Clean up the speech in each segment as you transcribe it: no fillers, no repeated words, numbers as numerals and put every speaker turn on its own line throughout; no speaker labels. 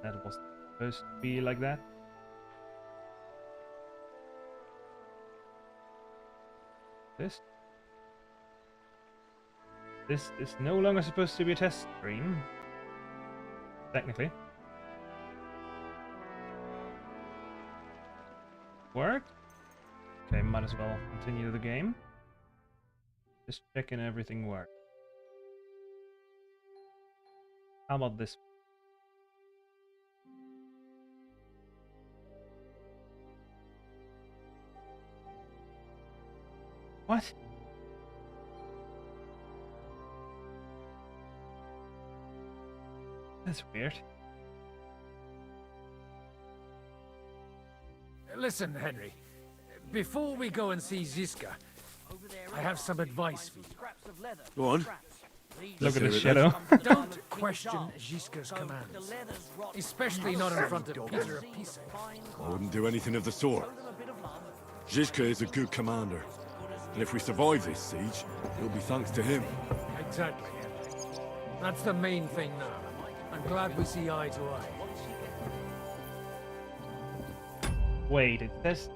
That was supposed to be like that. This is no longer supposed to be a test stream. Technically. Work? Okay, might as well continue the game. Just checking everything works. How about this? What? That's weird.
Listen, Henry. Before we go and see Ziska, I have some advice for you.
Go on.
Look at the shadow.
Don't question Ziska's commands, especially not in front of Peter of Pise.
I wouldn't do anything of the sort. Zizka is a good commander, and if we survive this siege, it'll be thanks to him.
Exactly. That's the main thing now. I'm glad we see eye to eye.
Wait, it says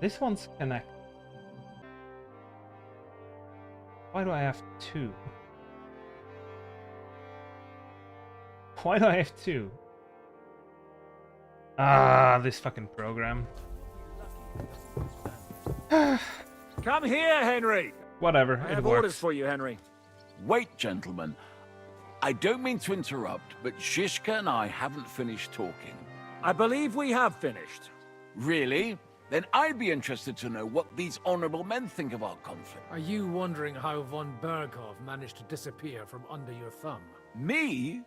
this one's connected. Why do I have two? Why do I have two? Ah, this fucking program.
Come here, Henry.
Whatever,
I
it
have orders
works.
for you, Henry.
Wait, gentlemen. I don't mean to interrupt, but Zizka and I haven't finished talking.
I believe we have finished.
Really? Then I'd be interested to know what these honorable men think of our conflict.
Are you wondering how von Berghoff managed to disappear from under your thumb?
Me?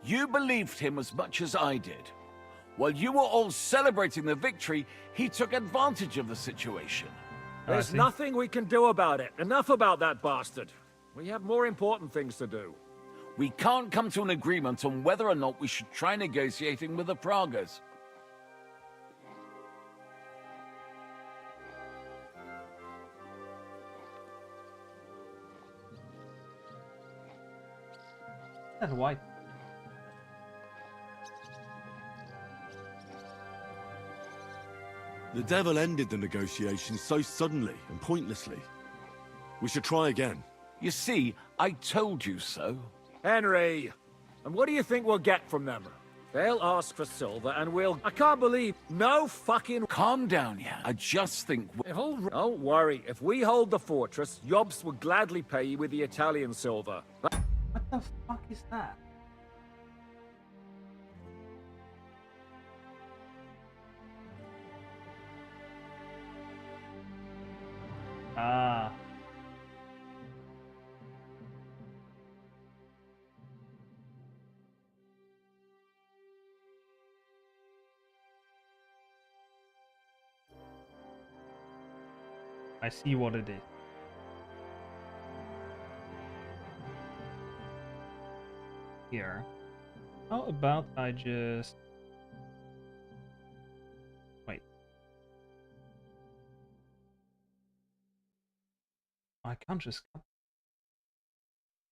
You believed him as much as I did. While you were all celebrating the victory, he took advantage of the situation.
There's
see.
nothing we can do about it. Enough about that bastard. We have more important things to do.
We can't come to an agreement on whether or not we should try negotiating with the Pragas.
That white.
The devil ended the negotiations so suddenly and pointlessly. We should try again.
You see, I told you so.
Henry! And what do you think we'll get from them? They'll ask for silver and we'll... I can't believe... No fucking...
Calm down, yeah. I just think...
If all
Don't worry. If we hold the fortress, Jobs will gladly pay you with the Italian silver.
What the fuck is that? Ah. I see what it is. Here. How about I just... Wait. I can't just...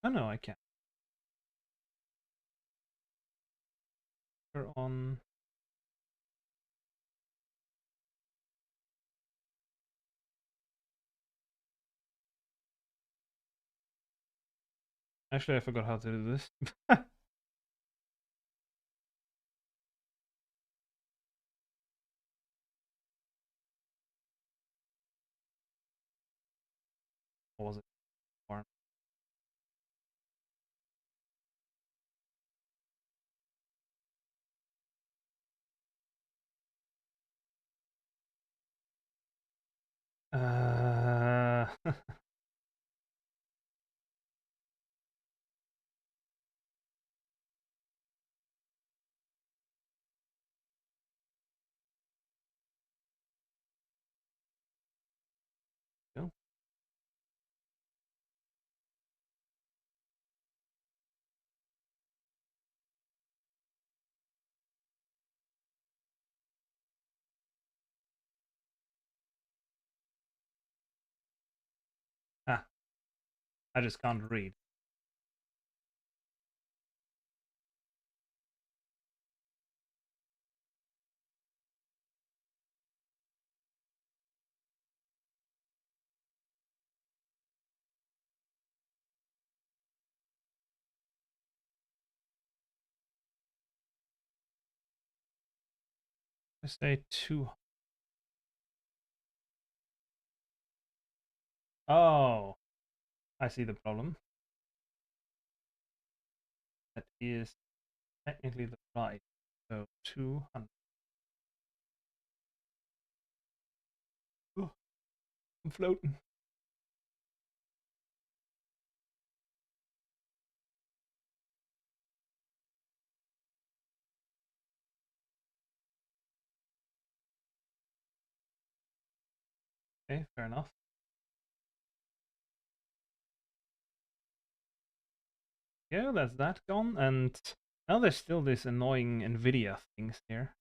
Oh no, I can't. We're on... Actually, I forgot how to do this. What was it? Farm. Go. Ah, I just can't read. I say 2. Oh, I see the problem. That is technically the right. So 200. Oh, I'm floating. Okay, fair enough. Yeah, that's that gone, and now there's still this annoying Nvidia things here.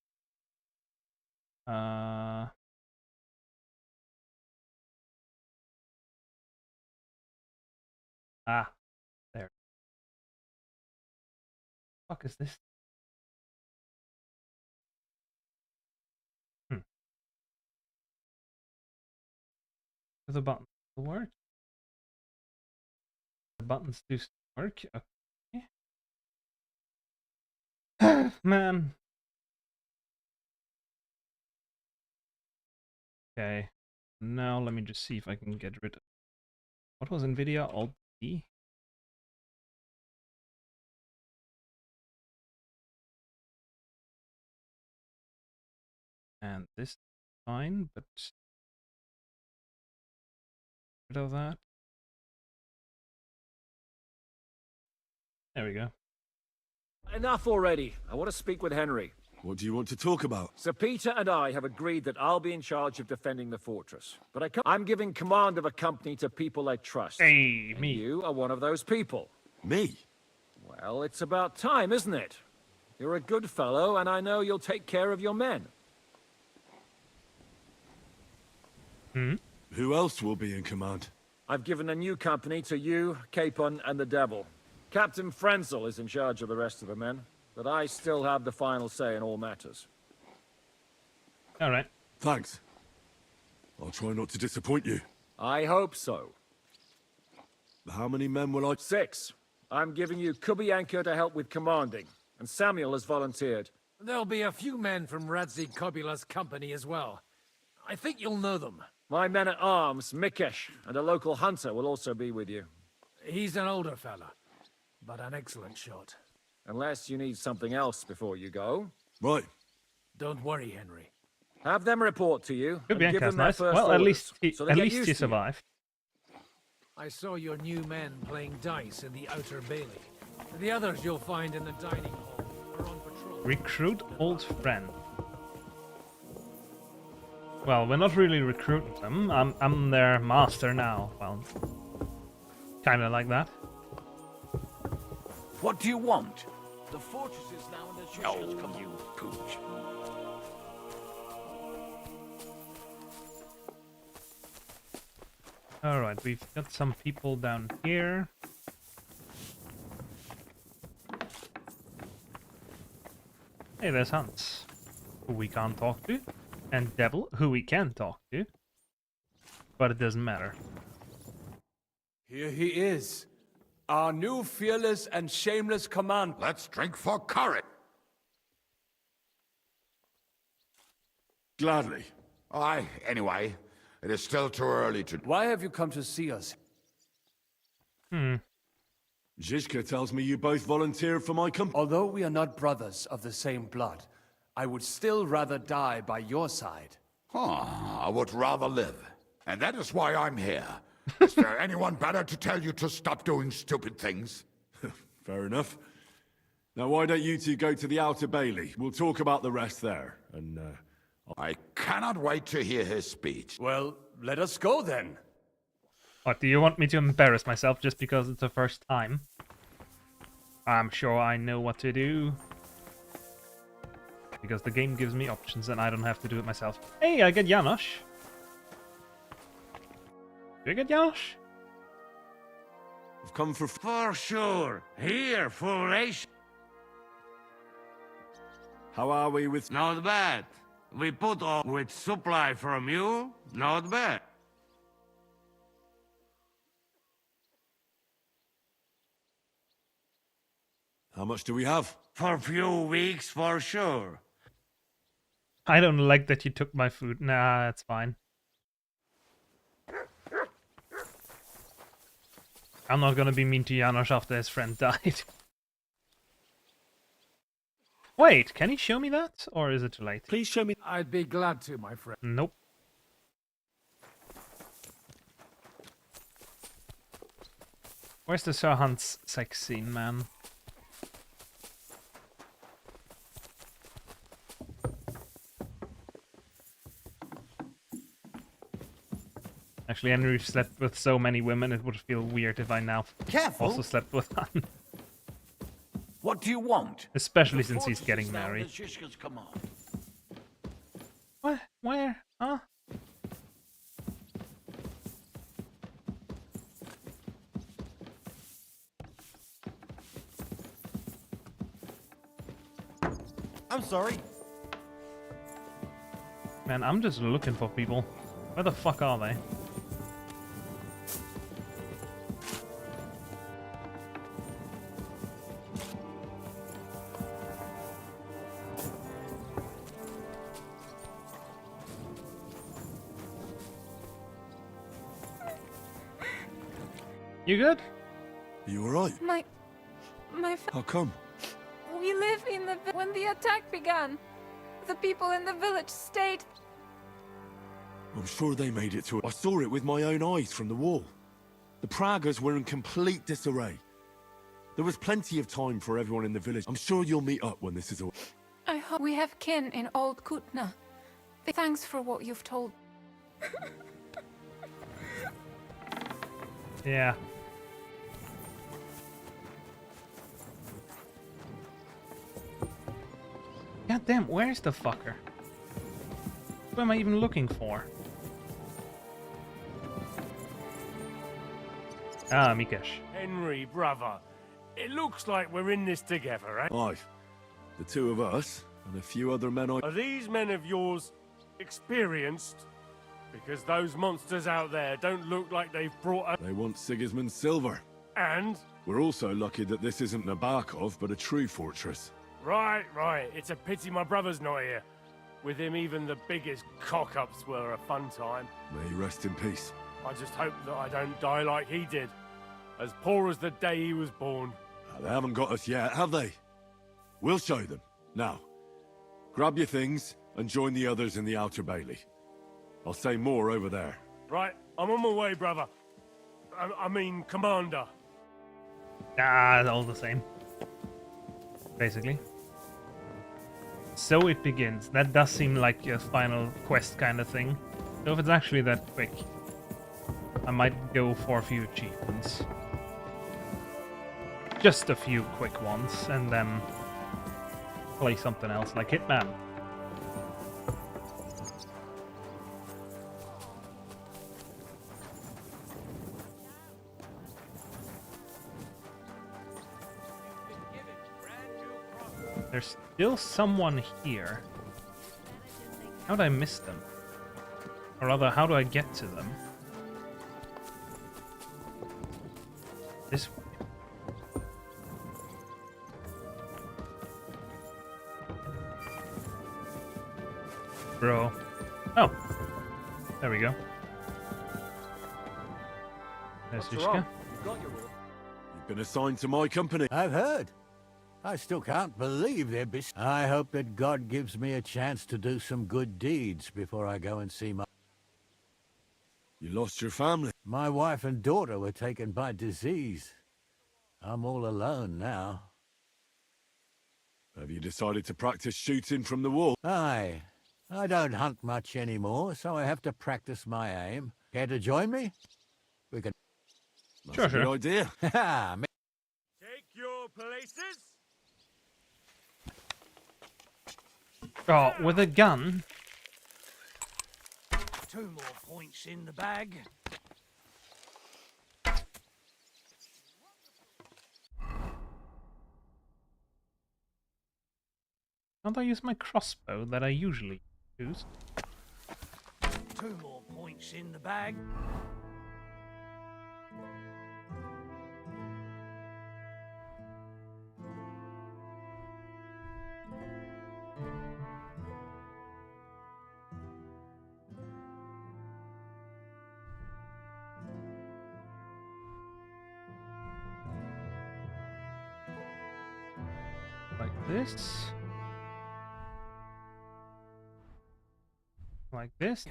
There. Fuck is this? Hmm. Do the buttons still work? The buttons do still work. Okay. Man. Okay. Now let me just see if I can get rid of. What was Nvidia? Alt D? And this is fine, but rid of that. There we go.
Enough already. I want to speak with Henry.
What do you want to talk about?
Sir Peter and I have agreed that I'll be in charge of defending the fortress. But I'm giving command of a company to people I trust.
Hey,
And
me.
you are one of those people.
Me?
Well, it's about time, isn't it? You're a good fellow, and I know you'll take care of your men.
Hmm?
Who else will be in command?
I've given a new company to you, Capon, and the Devil. Captain Frenzel is in charge of the rest of the men, but I still have the final say in all matters.
All right.
Thanks. I'll try not to disappoint you.
I hope so.
How many men will I...
6. I'm giving you Kubianka to help with commanding, and Samuel has volunteered.
There'll be a few men from Radzi Kobula's company as well. I think you'll know them.
My men-at-arms, Mikesh, and a local hunter will also be with you.
He's an older fella, but an excellent shot.
Unless you need something else before you go.
Right.
Don't worry, Henry.
Have them report to you, and give
Kubianka's
them their
nice.
first
Well, at
orders,
least he,
so they
at
get
least
used
he
to you.
survived.
I saw your new men playing dice in the outer bailey. The others you'll find in the dining hall or on patrol.
Recruit old friend. Well, we're not really recruiting them. I'm their master now. Well, kind of like that.
What do you want? The fortress is now in the Zhishka's command. You pooch.
All right, we've got some people down here. Hey, there's Hans, who we can't talk to, and Devil, who we can talk to, but it doesn't matter.
Here he is, our new fearless and shameless commander.
Let's drink for courage.
Gladly.
Aye, anyway, it is still too early to...
Why have you come to see us?
Zhishka tells me you both volunteered for my company.
Although we are not brothers of the same blood, I would still rather die by your side.
I would rather live. And that is why I'm here. Is there anyone better to tell you to stop doing stupid things?
Fair enough. Now, why don't you two go to the outer bailey? We'll talk about the rest there. And,
I cannot wait to hear his speech.
Well, let us go then.
What, do you want me to embarrass myself just because it's the first time? I'm sure I know what to do. Because the game gives me options and I don't have to do it myself. Hey, I get Janosch. Do you get Janosch?
I've come for...
For sure. Here, for ration.
How are we with...
Not bad. We put on with supply from you. Not bad.
How much do we have?
For few weeks, for sure.
I don't like that you took my food. Nah, that's fine. I'm not gonna be mean to Janos after his friend died. Wait, can he show me that? Or is it too late?
Please show me.
I'd be glad to, my friend.
Nope. Where's the Sir Hans sex scene, man? Actually, Henry slept with so many women, it would feel weird if I now
Careful.
also slept with one.
What do you want?
Especially
The
since he's
fortress
getting
is now under
married.
Zhizka's command.
What? Where? Huh?
I'm sorry.
Man, I'm just looking for people. Where the fuck are they? You good?
You alright? How come?
We live in the when the attack began. The people in the village stayed.
I'm sure they made it to it. I saw it with my own eyes from the wall. The Pragas were in complete disarray. There was plenty of time for everyone in the village. I'm sure you'll meet up when this is all...
I hope we have kin in Old Kutna. Thanks for what you've told.
Yeah. God damn, where's the fucker? What am I even looking for? Ah, Mikesh.
Henry, brother. It looks like we're in this together, eh?
Aye. The two of us, and a few other men I...
Are these men of yours experienced? Because those monsters out there don't look like they've brought up...
They want Sigismund's silver.
And?
We're also lucky that this isn't Nabokov, but a true fortress.
Right. It's a pity my brother's not here. With him, even the biggest cock-ups were a fun time.
May he rest in peace.
I just hope that I don't die like he did. As poor as the day he was born.
They haven't got us yet, have they? We'll show them. Now, grab your things and join the others in the Outer Bailey. I'll say more over there.
Right, I'm on my way, brother. I mean, Commander.
Ah, all the same. Basically. So it begins. That does seem like a final quest kind of thing. So if it's actually that quick, I might go for a few achievements. Just a few quick ones, and then play something else like Hitman. There's still someone here. How did I miss them? Or rather, how do I get to them? This way. Bro. Oh. There we go. There's Yushka.
You've been assigned to my company.
I've heard. I still can't believe they're I hope that God gives me a chance to do some good deeds before I go and see my...
You lost your family.
My wife and daughter were taken by disease. I'm all alone now.
Have you decided to practice shooting from the wall?
Aye. I don't hunt much anymore, so I have to practice my aim. Care to join me? We can...
That's a good idea.
Take your places.
Oh, with a gun?
2 more points in the bag.
Can't I use my crossbow that I usually use?
2 more points in the bag.
this. Like this.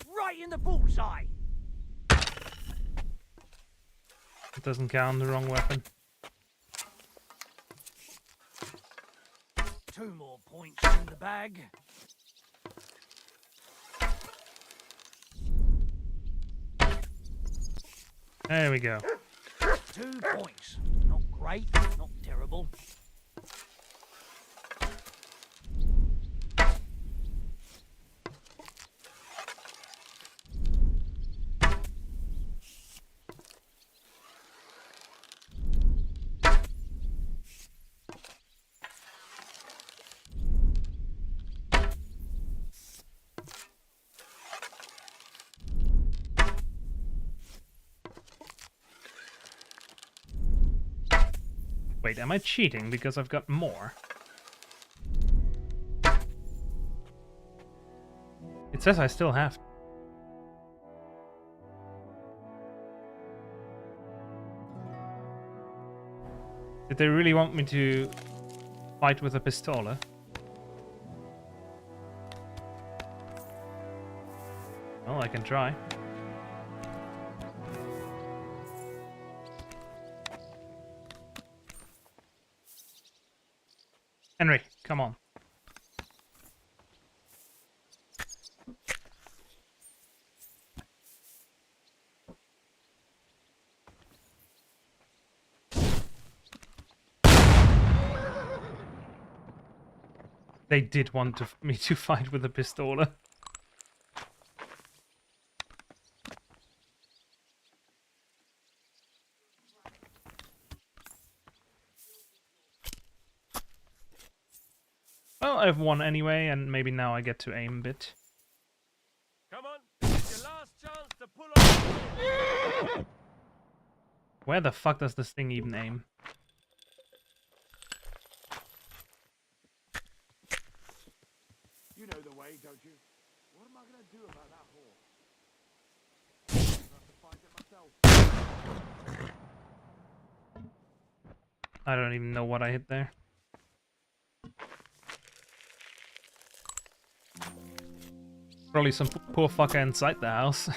Right in the bullseye.
It doesn't count, the wrong weapon.
2 more points in the bag.
There we go.
2 points. Not great, not terrible.
Wait, am I cheating because I've got more? It says I still have. Did they really want me to fight with a pistola? Well, I can try. Henry, come on. They did want me to fight with a pistola. Well, I've won anyway, and maybe now I get to aim a bit.
Come on, it's your last chance to pull off.
Where the fuck does this thing even aim?
You know the way, don't you? What am I going to do about that horse? I have to find it myself.
I don't even know what I hit there. Probably some poor fucker inside the house.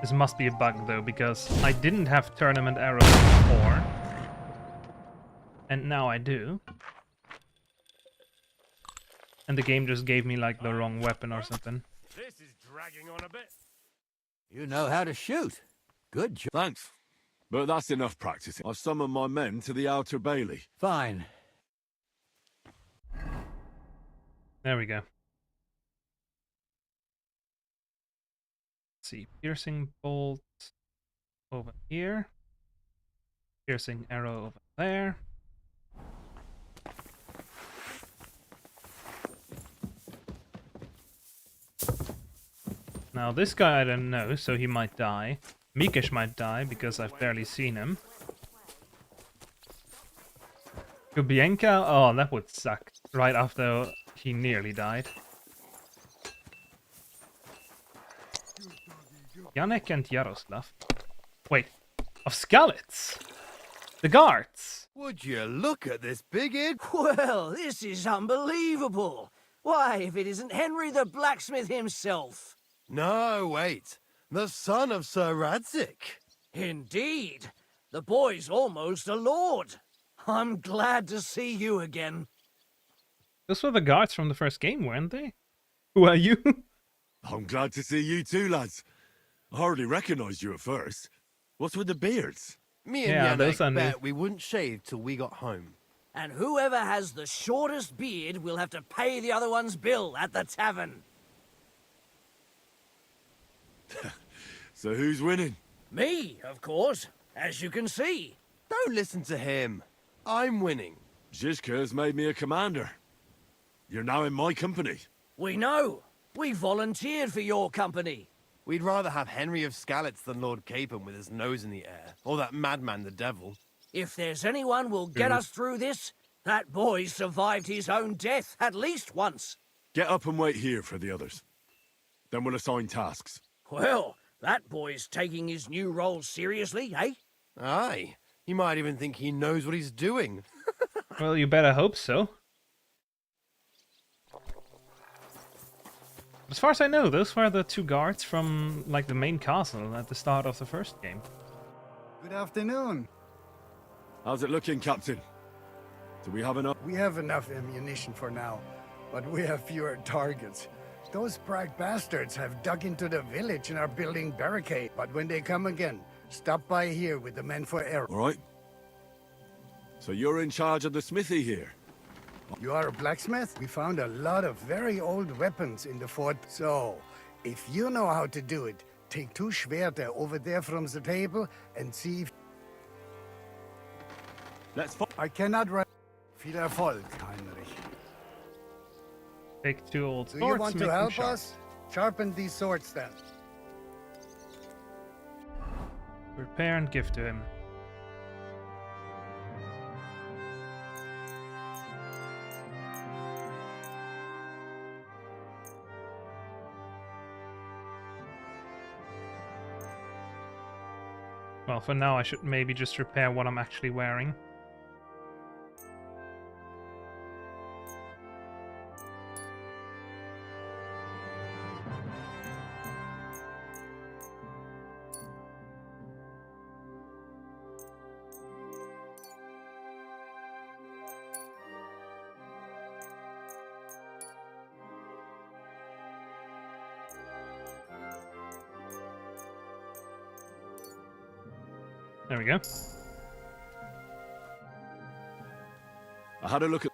This must be a bug though, because I didn't have tournament arrows before. And now I do. And the game just gave me like the wrong weapon or something.
This is dragging on a bit.
You know how to shoot. Good job.
Thanks. But that's enough practicing. I've summoned my men to the outer bailey.
Fine.
There we go. Let's see. Piercing bolt over here. Piercing arrow over there. Now this guy I don't know, so he might die. Mikesh might die because I've barely seen him. Kubienka? Oh, that would suck. Right after he nearly died. Janek and Yaroslav. Wait, of Skalitz! The guards!
Would you look at this big head? Well, this is unbelievable. Why, if it isn't Henry the blacksmith himself.
No, wait. The son of Sir Radzik.
Indeed. The boy's almost a lord. I'm glad to see you again.
Those were the guards from the first game, weren't they? Who are you?
I'm glad to see you too, lads. I hardly recognised you at first. What's with the beards?
Me
Yeah,
and
those are
Yannick
new.
bet we wouldn't shave till we got home.
And whoever has the shortest beard will have to pay the other one's bill at the tavern.
So who's winning?
Me, of course, as you can see.
Don't listen to him. I'm winning.
Zhizka's made me a commander. You're now in my company.
We know. We volunteered for your company.
We'd rather have Henry of Skalitz than Lord Capon with his nose in the air, or that madman the devil.
If there's anyone will get us through this, that boy survived his own death at least once.
Get up and wait here for the others. Then we'll assign tasks.
Well, that boy's taking his new role seriously, eh?
Aye. He might even think he knows what he's doing.
Well, you better hope so. As far as I know, those were the 2 guards from, like, the main castle at the start of the first game.
Good afternoon.
How's it looking, Captain? Do we have enough?
We have enough ammunition for now, but we have fewer targets. Those Prague bastards have dug into the village and are building barricades. But when they come again, stop by here with the men for arrows.
All right. So you're in charge of the smithy here?
You are a blacksmith? We found a lot of very old weapons in the fort. So, if you know how to do it, take 2 Schwerter over there from the table and see if... I cannot write... Viel Erfolg, Heinrich.
Take 2 old swords.
Do you want
make
to
them
help
sharp.
us? Sharpen these swords then.
Repair and give to him. Well, for now I should maybe just repair what I'm actually wearing. There we go.
I had a look at...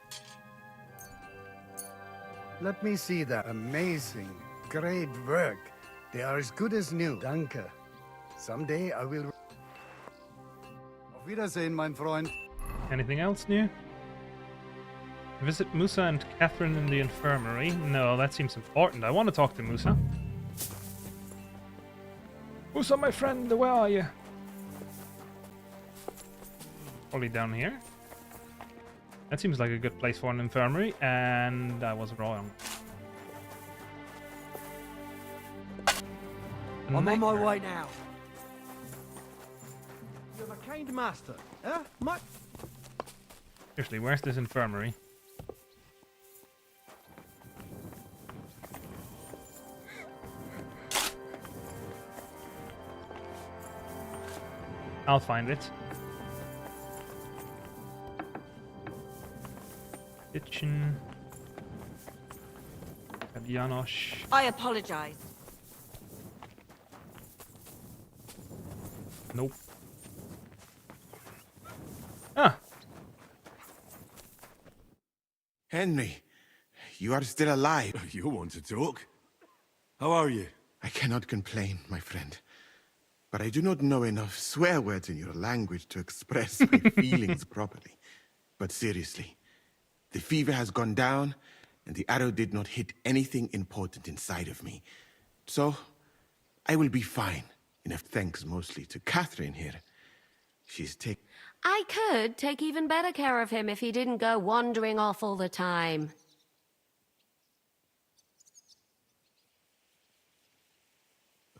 Let me see that. Amazing. Great work. They are as good as new. Danke. Someday I will... Auf Wiedersehen, mein Freund.
Anything else new? Visit Musa and Catherine in the infirmary. No, that seems important. I want to talk to Musa. Musa, my friend, where are you? Probably down here. That seems like a good place for an infirmary, and I was wrong.
I'm on my way now. You're the kind master, huh?
Seriously, where's this infirmary? I'll find it. Kitchen. Janosch.
I apologize.
Nope. Ah.
Henry, you are still alive.
You want to talk? How are you?
I cannot complain, my friend. But I do not know enough swear words in your language to express my feelings properly. But seriously, the fever has gone down, and the arrow did not hit anything important inside of me. So, I will be fine. Enough thanks mostly to Catherine here. She's
I could take even better care of him if he didn't go wandering off all the time.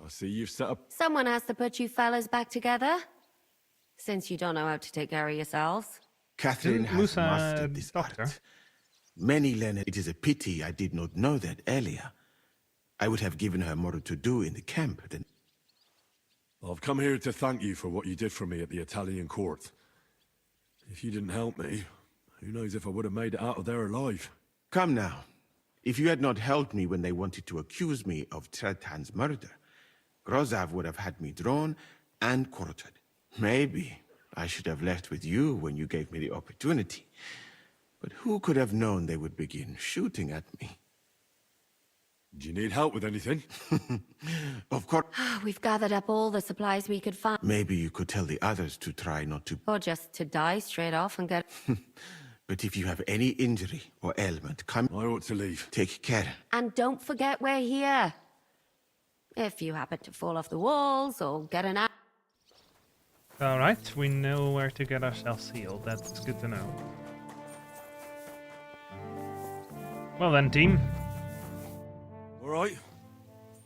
I see you've set up...
Someone has to put you fellas back together. Since you don't know how to take care of yourselves.
Catherine has
Musa,
mastered this
doctor.
art. Many learn it. It is a pity I did not know that earlier. I would have given her more to do in the camp than...
I've come here to thank you for what you did for me at the Italian court. If you didn't help me, who knows if I would have made it out of there alive.
Come now. If you had not helped me when they wanted to accuse me of Tretan's murder, Grozav would have had me drawn and quartered. Maybe I should have left with you when you gave me the opportunity. But who could have known they would begin shooting at me?
Do you need help with anything?
Of course.
We've gathered up all the supplies we could find.
Maybe you could tell the others to try not to...
Or just to die straight off and get...
But if you have any injury or ailment, come...
I ought to leave.
Take care.
And don't forget we're here. If you happen to fall off the walls or get an...
Alright, we know where to get ourselves healed. That's good to know. Well then, team.
Alright.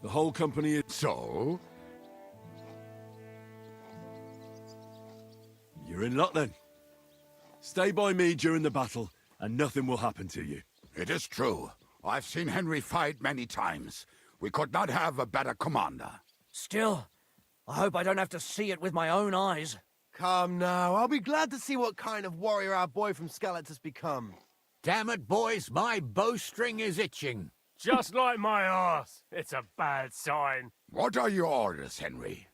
The whole company is...
So?
You're in luck then. Stay by me during the battle, and nothing will happen to you.
It is true. I've seen Henry fight many times. We could not have a better commander.
Still, I hope I don't have to see it with my own eyes.
Come now, I'll be glad to see what kind of warrior our boy from Skalitz has become.
Damn it, boys, my bowstring is itching.
Just like my arse. It's a bad sign.
What are your orders, Henry?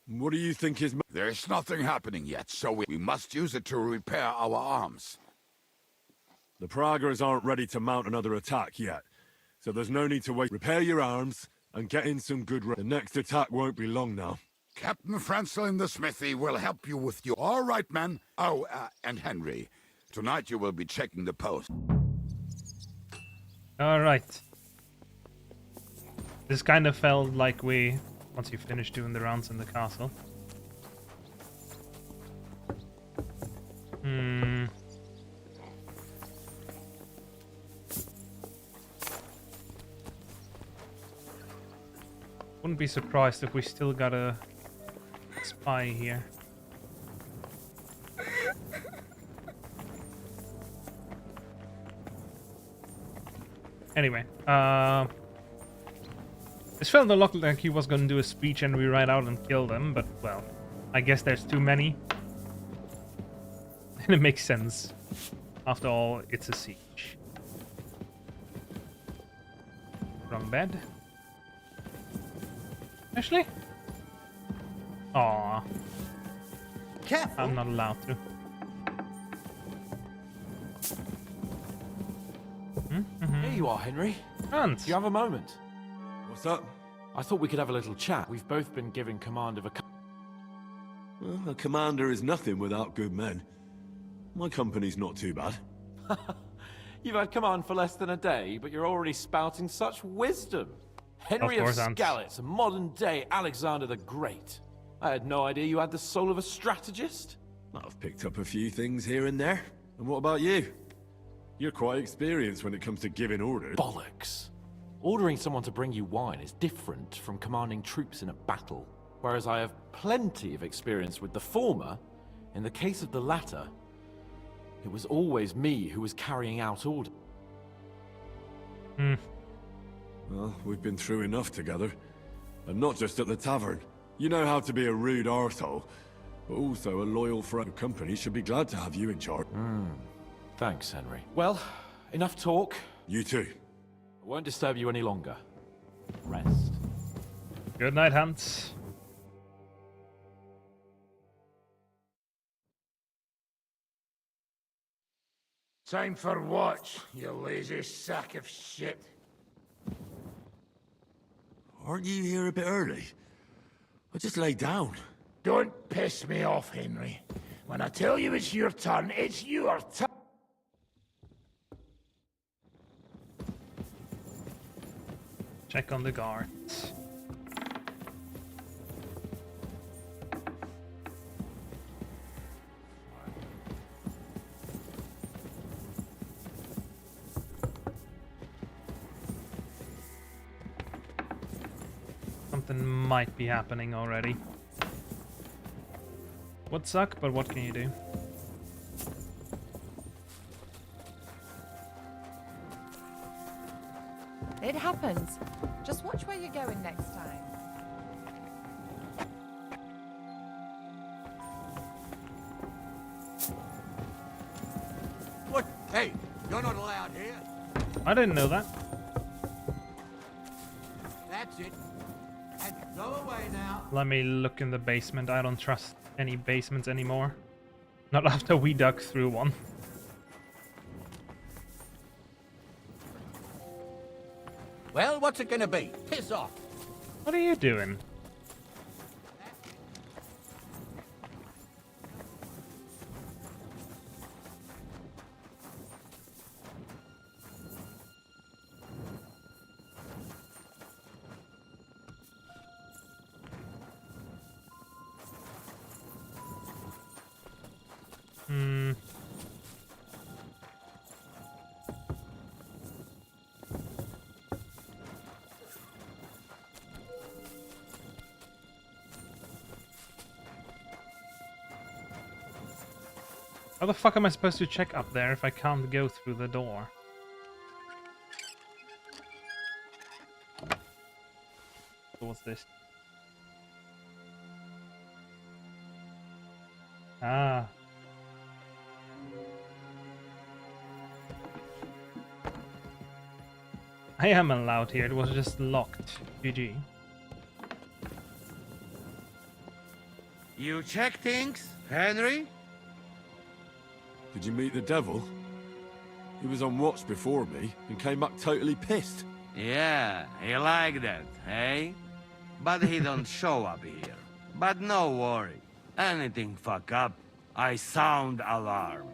What do you think is...
There's nothing happening yet, so we must use it to repair our arms.
The Praggers aren't ready to mount another attack yet, so there's no need to wait. Repair your arms and get in some good rest. The next attack won't be long now.
Captain Frenzel in the smithy will help you with your... All right, men. Oh, and Henry, tonight you will be checking the post.
Alright. This kind of felt like we... Once you finish doing the rounds in the castle. Wouldn't be surprised if we still got a spy here. Anyway, this felt a lot like he was going to do a speech and we ride out and kill them, but, well, I guess there's too many. And it makes sense. After all, it's a siege. Wrong bed. Ashley? Aww.
Careful.
I'm not allowed to.
Here you are, Henry.
Hans.
Do you have a moment?
What's up?
I thought we could have a little chat. We've both been given command of a...
Well, a commander is nothing without good men. My company's not too bad.
You've had command for less than a day, but you're already spouting such wisdom. Henry of Skalitz, a modern-day Alexander the Great. I had no idea you had the soul of a strategist.
I've picked up a few things here and there. And what about you? You're quite experienced when it comes to giving orders.
Bollocks. Ordering someone to bring you wine is different from commanding troops in a battle. Whereas I have plenty of experience with the former, in the case of the latter, it was always me who was carrying out orders.
Well, we've been through enough together. And not just at the tavern. You know how to be a rude arsehole, but also a loyal friend. Your company should be glad to have you in charge.
Thanks, Henry. Well, enough talk.
You too.
I won't disturb you any longer. Rest.
Good night, Hans.
Time for what, you lazy sack of shit?
Aren't you here a bit early? I just lay down.
Don't piss me off, Henry. When I tell you it's your turn, it's your turn.
Check on the guards. Something might be happening already. Would suck, but what can you do?
It happens. Just watch where you're going next time.
What? Hey, you're not allowed here.
I didn't know that.
That's it. And go away now.
Let me look in the basement. I don't trust any basements anymore. Not after we dug through one.
Well, what's it gonna be? Piss off.
What are you doing? Hmm. How the fuck am I supposed to check up there if I can't go through the door? So what's this? Ah. I am allowed here, it was just locked. GG.
You check things, Henry?
Did you meet the devil? He was on watch before me and came back totally pissed.
Yeah, he like that, eh? But he don't show up here. But no worry. Anything fuck up, I sound alarm.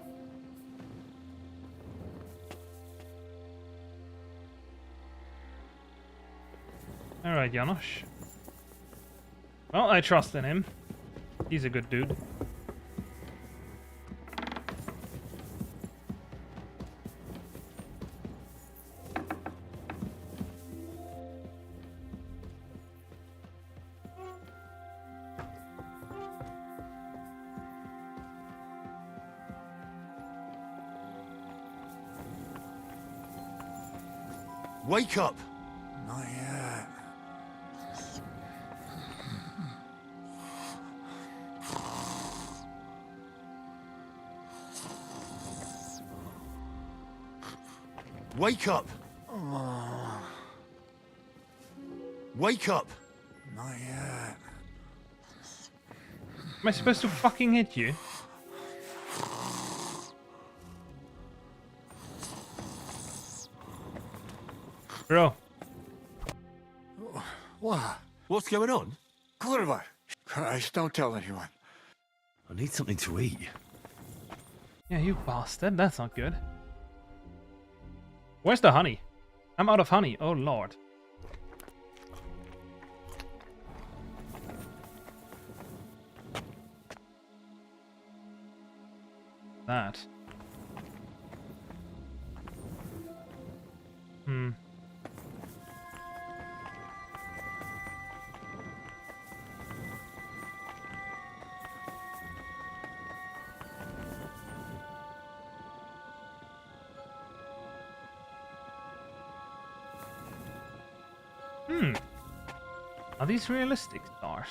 Alright, Janosch. Well, I trust in him. He's a good dude.
Wake up!
Not yet.
Wake up! Wake up!
Not yet.
Am I supposed to fucking hit you? Bro.
What?
What's going on?
Kurva! Christ, don't tell anyone.
I need something to eat.
Yeah, you bastard. That's not good. Where's the honey? I'm out of honey. Oh, Lord. That. Hmm. Hmm. Are these realistic stars?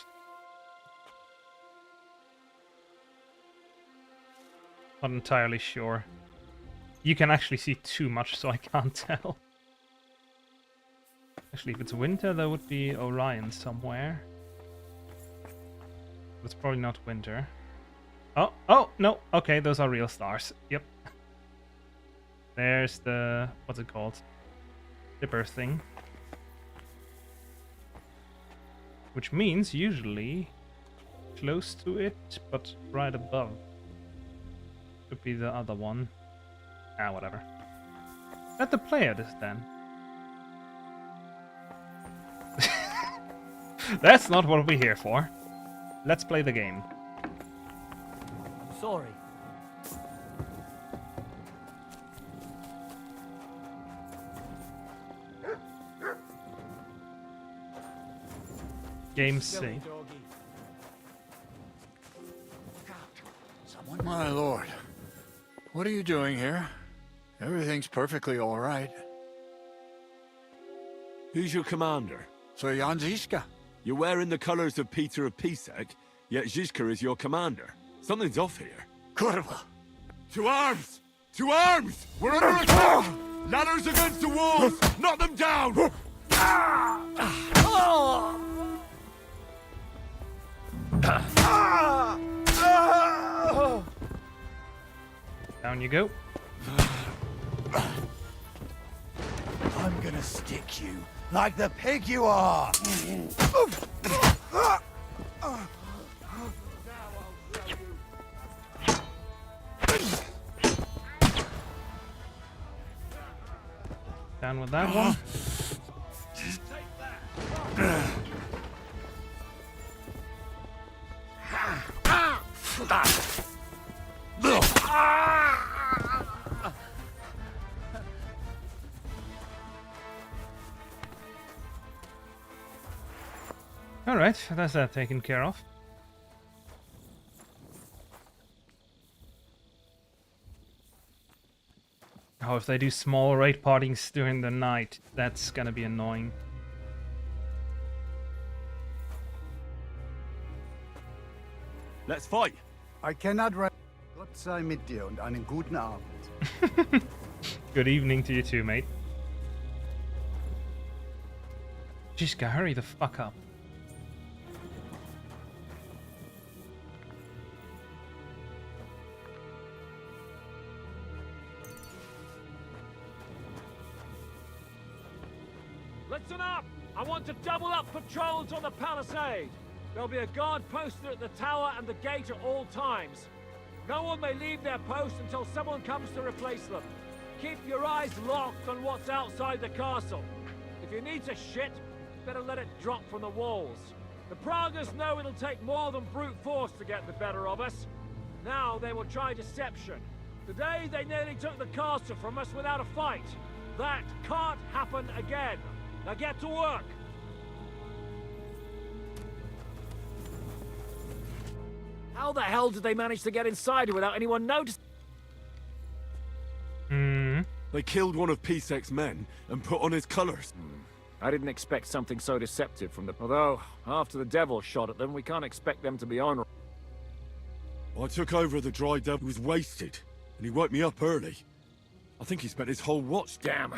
Not entirely sure. You can actually see too much, so I can't tell. Actually, if it's winter, there would be Orion somewhere. But it's probably not winter. Oh, oh, no. Okay, those are real stars. Yep. There's the... what's it called? Dipper thing. Which means usually close to it, but right above. Could be the other one. Ah, whatever. Let the player this then. That's not what we're here for. Let's play the game.
Sorry.
Game C.
My lord, what are you doing here? Everything's perfectly all right.
Who's your commander?
So Jan Žižka.
You're wearing the colors of Peter of Pisek, yet Žižka is your commander. Something's off here.
Kurva!
To arms! To arms! We're under attack! Ladders against the walls! Knock them down!
Down you go.
I'm gonna stick you like the pig you are.
Down with that one. Alright, that's that taken care of. Oh, if they do small raid parties during the night, that's gonna be annoying.
Let's fight.
I cannot write. Gott sei mit dir und einen guten Abend.
Good evening to you too, mate. Jiska, hurry the fuck up.
Listen up! I want to double up patrols on the palisade. There'll be a guard posted at the tower and the gate at all times. No one may leave their post until someone comes to replace them. Keep your eyes locked on what's outside the castle. If you need to shit, better let it drop from the walls. The Pragas know it'll take more than brute force to get the better of us. Now they will try deception. Today they nearly took the castle from us without a fight. That can't happen again. Now get to work! How the hell did they manage to get inside without anyone noticing?
They killed one of P-Sec's men and put on his colours.
I didn't expect something so deceptive from them. Although, after the devil shot at them, we can't expect them to be honorable.
I took over the dry devil. He was wasted, and he woke me up early. I think he spent his whole watch.
Damn.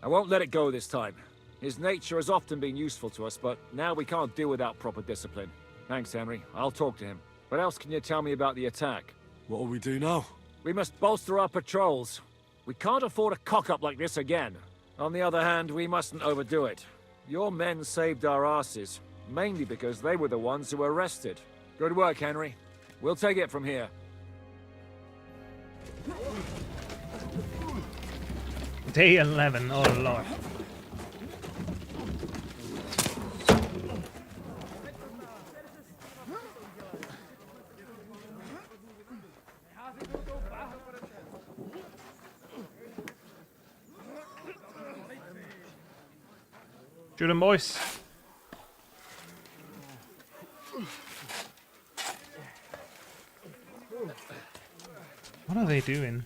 I won't let it go this time. His nature has often been useful to us, but now we can't deal without proper discipline. Thanks, Henry. I'll talk to him. What else can you tell me about the attack?
What'll we do now?
We must bolster our patrols. We can't afford a cock-up like this again. On the other hand, we mustn't overdo it. Your men saved our asses, mainly because they were the ones who were arrested. Good work, Henry. We'll take it from here.
Day 11, oh lord. Shoot 'em, boys. What are they doing?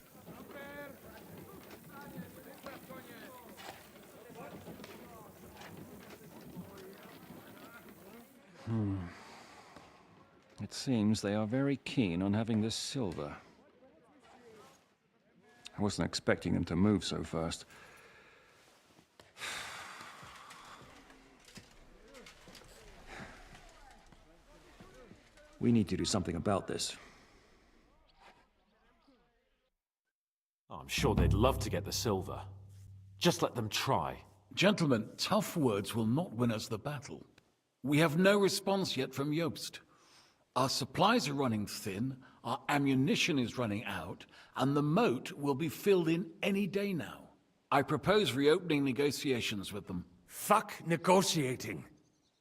It seems they are very keen on having this silver. I wasn't expecting them to move so fast. We need to do something about this.
I'm sure they'd love to get the silver. Just let them try.
Gentlemen, tough words will not win us the battle. We have no response yet from Jobst. Our supplies are running thin, our ammunition is running out, and the moat will be filled in any day now. I propose reopening negotiations with them.
Fuck negotiating.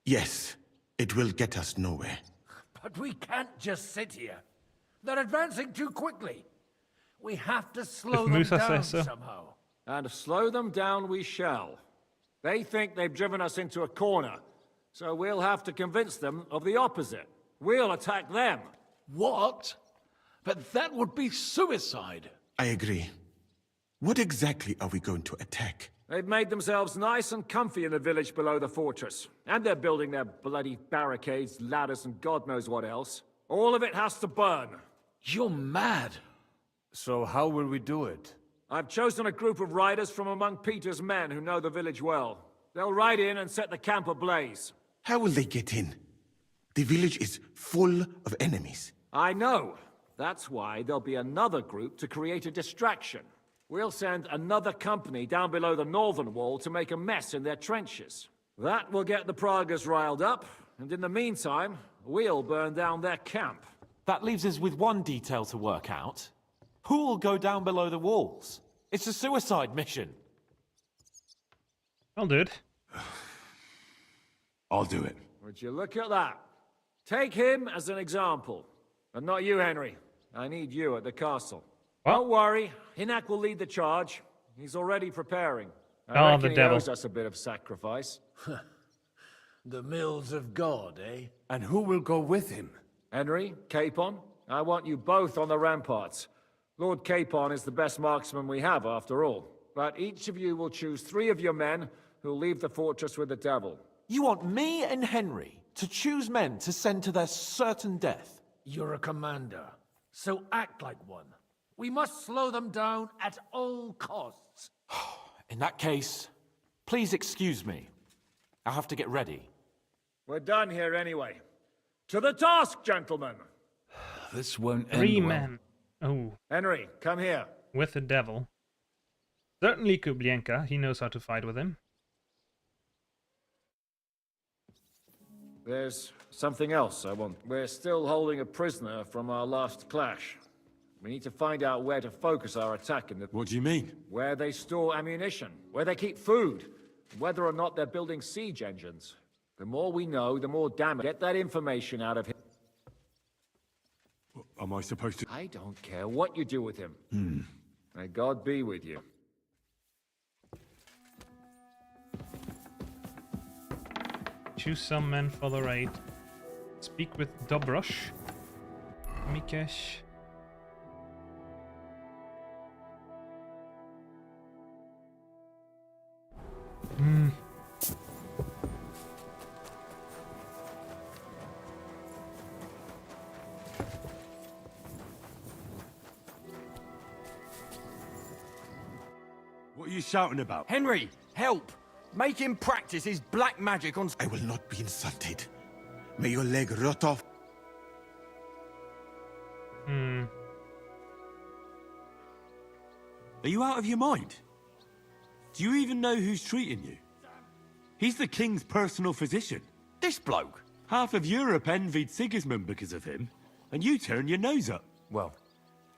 Yes, it will get us nowhere.
But we can't just sit here. They're advancing too quickly. We have to slow them down somehow.
And slow them down we shall. They think they've driven us into a corner, so we'll have to convince them of the opposite. We'll attack them.
What? But that would be suicide.
I agree. What exactly are we going to attack?
They've made themselves nice and comfy in the village below the fortress. And they're building their bloody barricades, ladders, and God knows what else. All of it has to burn.
You're mad.
So how will we do it?
I've chosen a group of riders from among Peter's men who know the village well. They'll ride in and set the camp ablaze.
How will they get in? The village is full of enemies.
I know. That's why there'll be another group to create a distraction. We'll send another company down below the northern wall to make a mess in their trenches. That will get the Pragas riled up, and in the meantime, we'll burn down their camp.
That leaves us with one detail to work out. Who will go down below the walls? It's a suicide mission.
I'll do it.
I'll do it.
Would you look at that? Take him as an example. And not you, Henry. I need you at the castle.
What?
Don't worry. Hinak will lead the charge. He's already preparing. I
Oh,
reckon
the
he
devil.
owes us a bit of sacrifice.
The mills of God, eh?
And who will go with him?
Henry, Capon, I want you both on the ramparts. Lord Capon is the best marksman we have, after all. But each of you will choose 3 of your men who'll leave the fortress with the devil.
You want me and Henry to choose men to send to their certain death?
You're a commander, so act like one. We must slow them down at all costs.
In that case, please excuse me. I'll have to get ready.
We're done here anyway. To the task, gentlemen!
This won't end
3
well.
men. Oh.
Henry, come here.
With the devil. Certainly Kublienka. He knows how to fight with him.
There's something else I want. We're still holding a prisoner from our last clash. We need to find out where to focus our attack in the...
What do you mean?
Where they store ammunition, where they keep food, and whether or not they're building siege engines. The more we know, the more damage. Get that information out of him.
Am I supposed to...
I don't care what you do with him. May God be with you.
Choose some men for the raid. Speak with Dobrosh. Mikesh.
What are you shouting about?
Henry, help! Make him practice his black magic on...
I will not be insulted. May your leg rot off.
Are you out of your mind? Do you even know who's treating you? He's the king's personal physician.
This bloke?
Half of Europe envied Sigismund because of him, and you turn your nose up.
Well,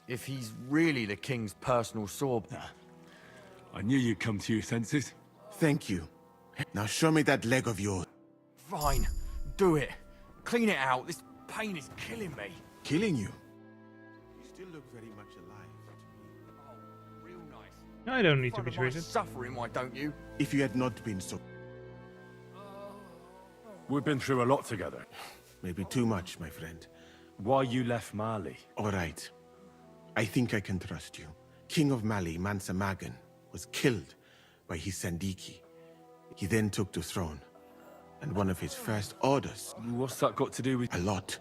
if he's really the king's personal sword...
I knew you'd come to your senses.
Thank you. Now show me that leg of yours.
Fine. Do it. Clean it out. This pain is killing me.
Killing you? You still look very much alive.
Oh, real nice.
I don't need to be treated.
Suffering, why don't you?
If you had not been so...
We've been through a lot together.
Maybe too much, my friend.
Why you left Mali?
All right. I think I can trust you. King of Mali, Mansa Magan, was killed by his Sandiki. He then took the throne, and one of his first orders...
What's that got to do with...
A lot.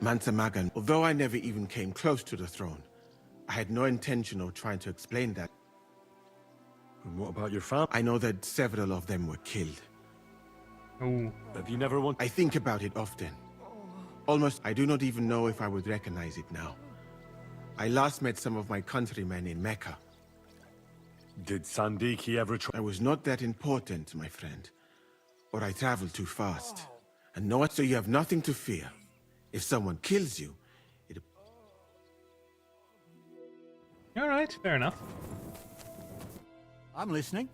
Mansa Magan, although I never even came close to the throne, I had no intention of trying to explain that.
And what about your family?
I know that several of them were killed.
Oh.
Have you never wanted...
I think about it often. Almost, I do not even know if I would recognize it now. I last met some of my countrymen in Mecca.
Did Sandiki ever try...
I was not that important, my friend. Or I traveled too fast. And no one... So you have nothing to fear. If someone kills you, it...
Alright, fair enough.
I'm listening.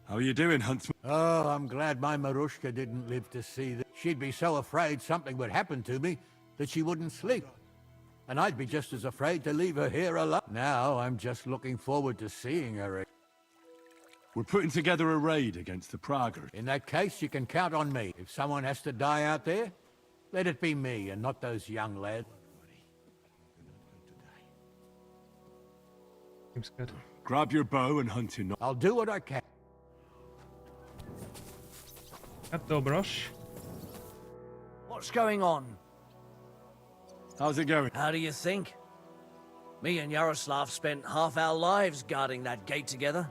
How are you doing, Huntsman?
Oh, I'm glad my Marushka didn't live to see that. She'd be so afraid something would happen to me that she wouldn't sleep. And I'd be just as afraid to leave her here alone. Now I'm just looking forward to seeing her.
We're putting together a raid against the Praguers.
In that case, you can count on me. If someone has to die out there, let it be me and not those young lads.
Seems good.
Grab your bow and hunt in...
I'll do what I can.
At Dobrosh.
What's going on?
How's it going?
How do you think? Me and Yaroslav spent half our lives guarding that gate together.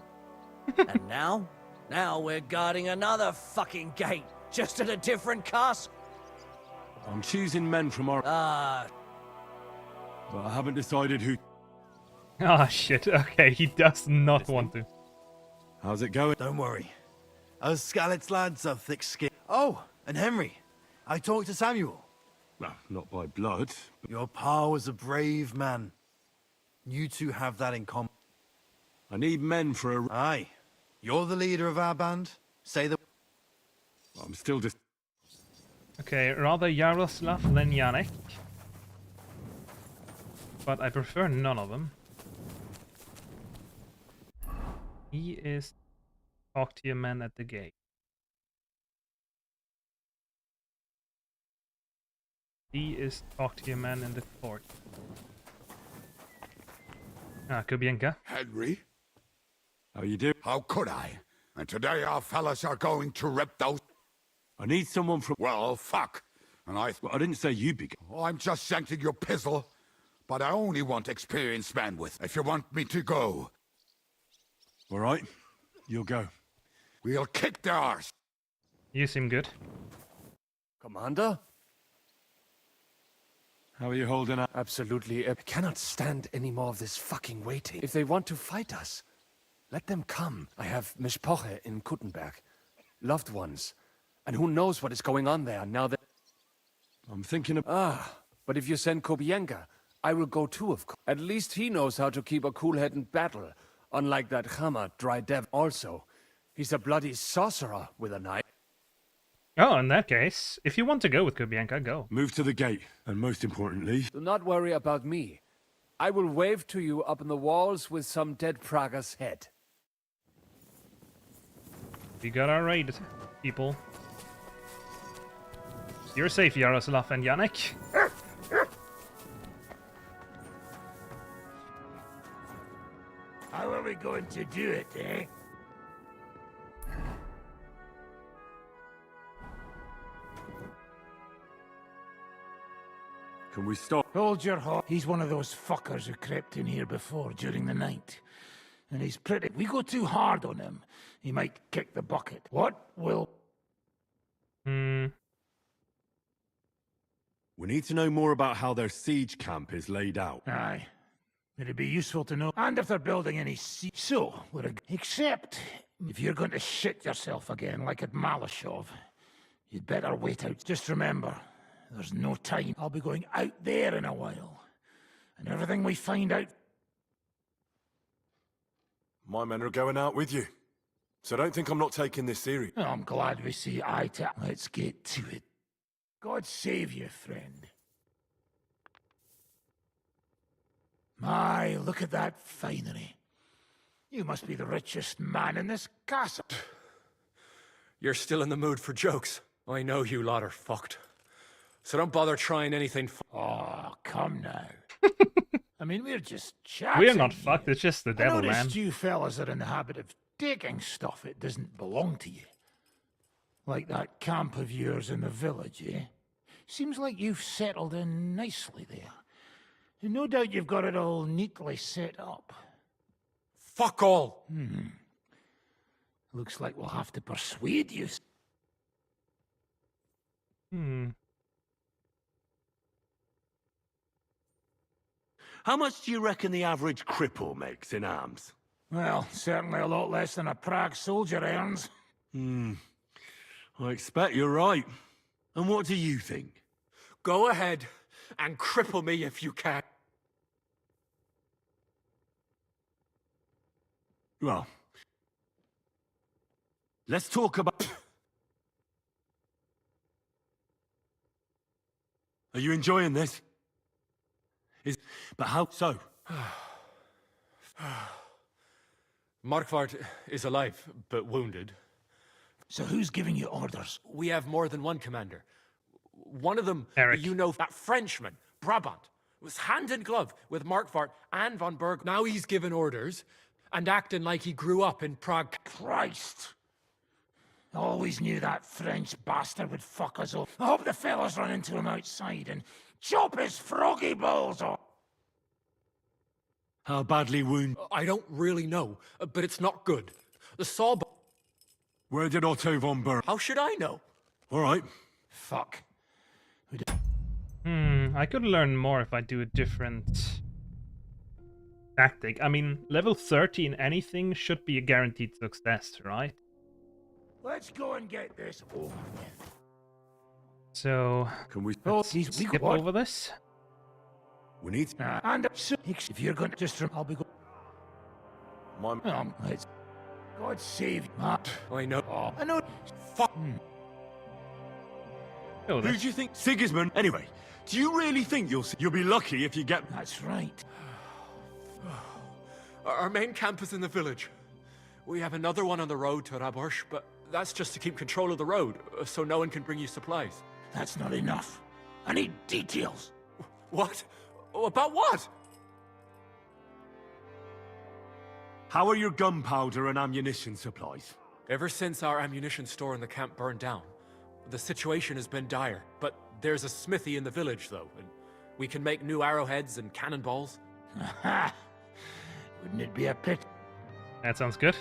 And now? Now we're guarding another fucking gate, just at a different castle.
I'm choosing men from our... But I haven't decided who...
Ah, shit. Okay, he does not want to.
How's it going?
Don't worry. Those Skalitz lads are thick-skinned. Oh, and Henry. I talked to Samuel.
Well, not by blood.
Your pa was a brave man. You two have that in common.
I need men for a...
Aye. You're the leader of our band. Say the...
I'm still just...
Okay, rather Yaroslav than Yannick. But I prefer none of them. He is... Talk to your man at the gate. Kcdii is talk to your man in the court. Ah, Kubienka.
Henry?
How you do?
How could I? And today our fellas are going to rip those...
I need someone from...
Well, fuck. And I...
Well, I didn't say you began.
Oh, I'm just sending you pizzle. But I only want experienced men with... If you want me to go.
All right. You'll go.
We'll kick their arse.
You seem good.
Commander?
How are you holding up?
Absolutely. I cannot stand any more of this fucking waiting. If they want to fight us, let them come. I have Mishpoche in Kuttenberg. Loved ones. And who knows what is going on there now that...
I'm thinking of...
But if you send Kobienka, I will go too, of course. At least he knows how to keep a cool head in battle. Unlike that Hammer, Dry Dev. Also, he's a bloody sorcerer with a knife.
Oh, in that case, if you want to go with Kubienka, go.
Move to the gate. And most importantly...
Do not worry about me. I will wave to you up in the walls with some dead Praga's head.
We got our raid, people. You're safe, Yaroslav and Yannick.
How are we going to do it, eh?
Can we stop?
Hold your horse. He's one of those fuckers who crept in here before during the night. And he's pretty... We go too hard on him, he might kick the bucket. What will...
We need to know more about how their siege camp is laid out.
Aye. It'd be useful to know. And if they're building any So, except if you're going to shit yourself again like at Malashov, you'd better wait out. Just remember, there's no time. I'll be going out there in a while. And everything we find out...
My men are going out with you. So don't think I'm not taking this serious.
Oh, I'm glad we see eye to... Let's get to it. God save you, friend. My, look at that finery. You must be the richest man in this castle.
You're still in the mood for jokes. I know you lot are fucked. So don't bother trying anything.
Oh, come now. I mean, we're just chatting.
We're not fucked, it's just the devil, man.
I noticed you fellas are in the habit of taking stuff that doesn't belong to you. Like that camp of yours in the village, eh? Seems like you've settled in nicely there. And no doubt you've got it all neatly set up.
Fuck all!
Looks like we'll have to persuade you.
How much do you reckon the average cripple makes in arms?
Well, certainly a lot less than a Prague soldier earns.
I expect you're right. And what do you think?
Go ahead and cripple me if you can.
Well, let's talk about... Are you enjoying this? But how so?
Markvart is alive, but wounded.
So who's giving you orders?
We have more than one commander. One of them,
Eric.
you know, that Frenchman, Brabant, was hand in glove with Markvart and von Berg. Now he's given orders and acting like he grew up in Prague.
Christ! Always knew that French bastard would fuck us up. I hope the fellas run into him outside and chop his froggy balls off.
How badly wounded?
I don't really know, but it's not good. The saw...
Where did Otto von Berg?
How should I know?
All right.
Fuck.
I could learn more if I do a different tactic. I mean, level 30 in anything should be a guaranteed success, right?
Let's go and get this over with.
So,
can we
skip over this?
We need...
And so, if you're going to just... I'll be going... Let's... God save you, Matt.
I know.
Oh, I know.
Fuck. Who do you think? Sigismund. Anyway, do you really think you'll be lucky if you get...
That's right.
Our main camp is in the village. We have another one on the road to Raborsh, but that's just to keep control of the road, so no one can bring you supplies.
That's not enough. I need details.
What? About what?
How are your gunpowder and ammunition supplies?
Ever since our ammunition store in the camp burned down, the situation has been dire. But there's a smithy in the village, though, and we can make new arrowheads and cannonballs.
Wouldn't it be a pity?
That sounds good.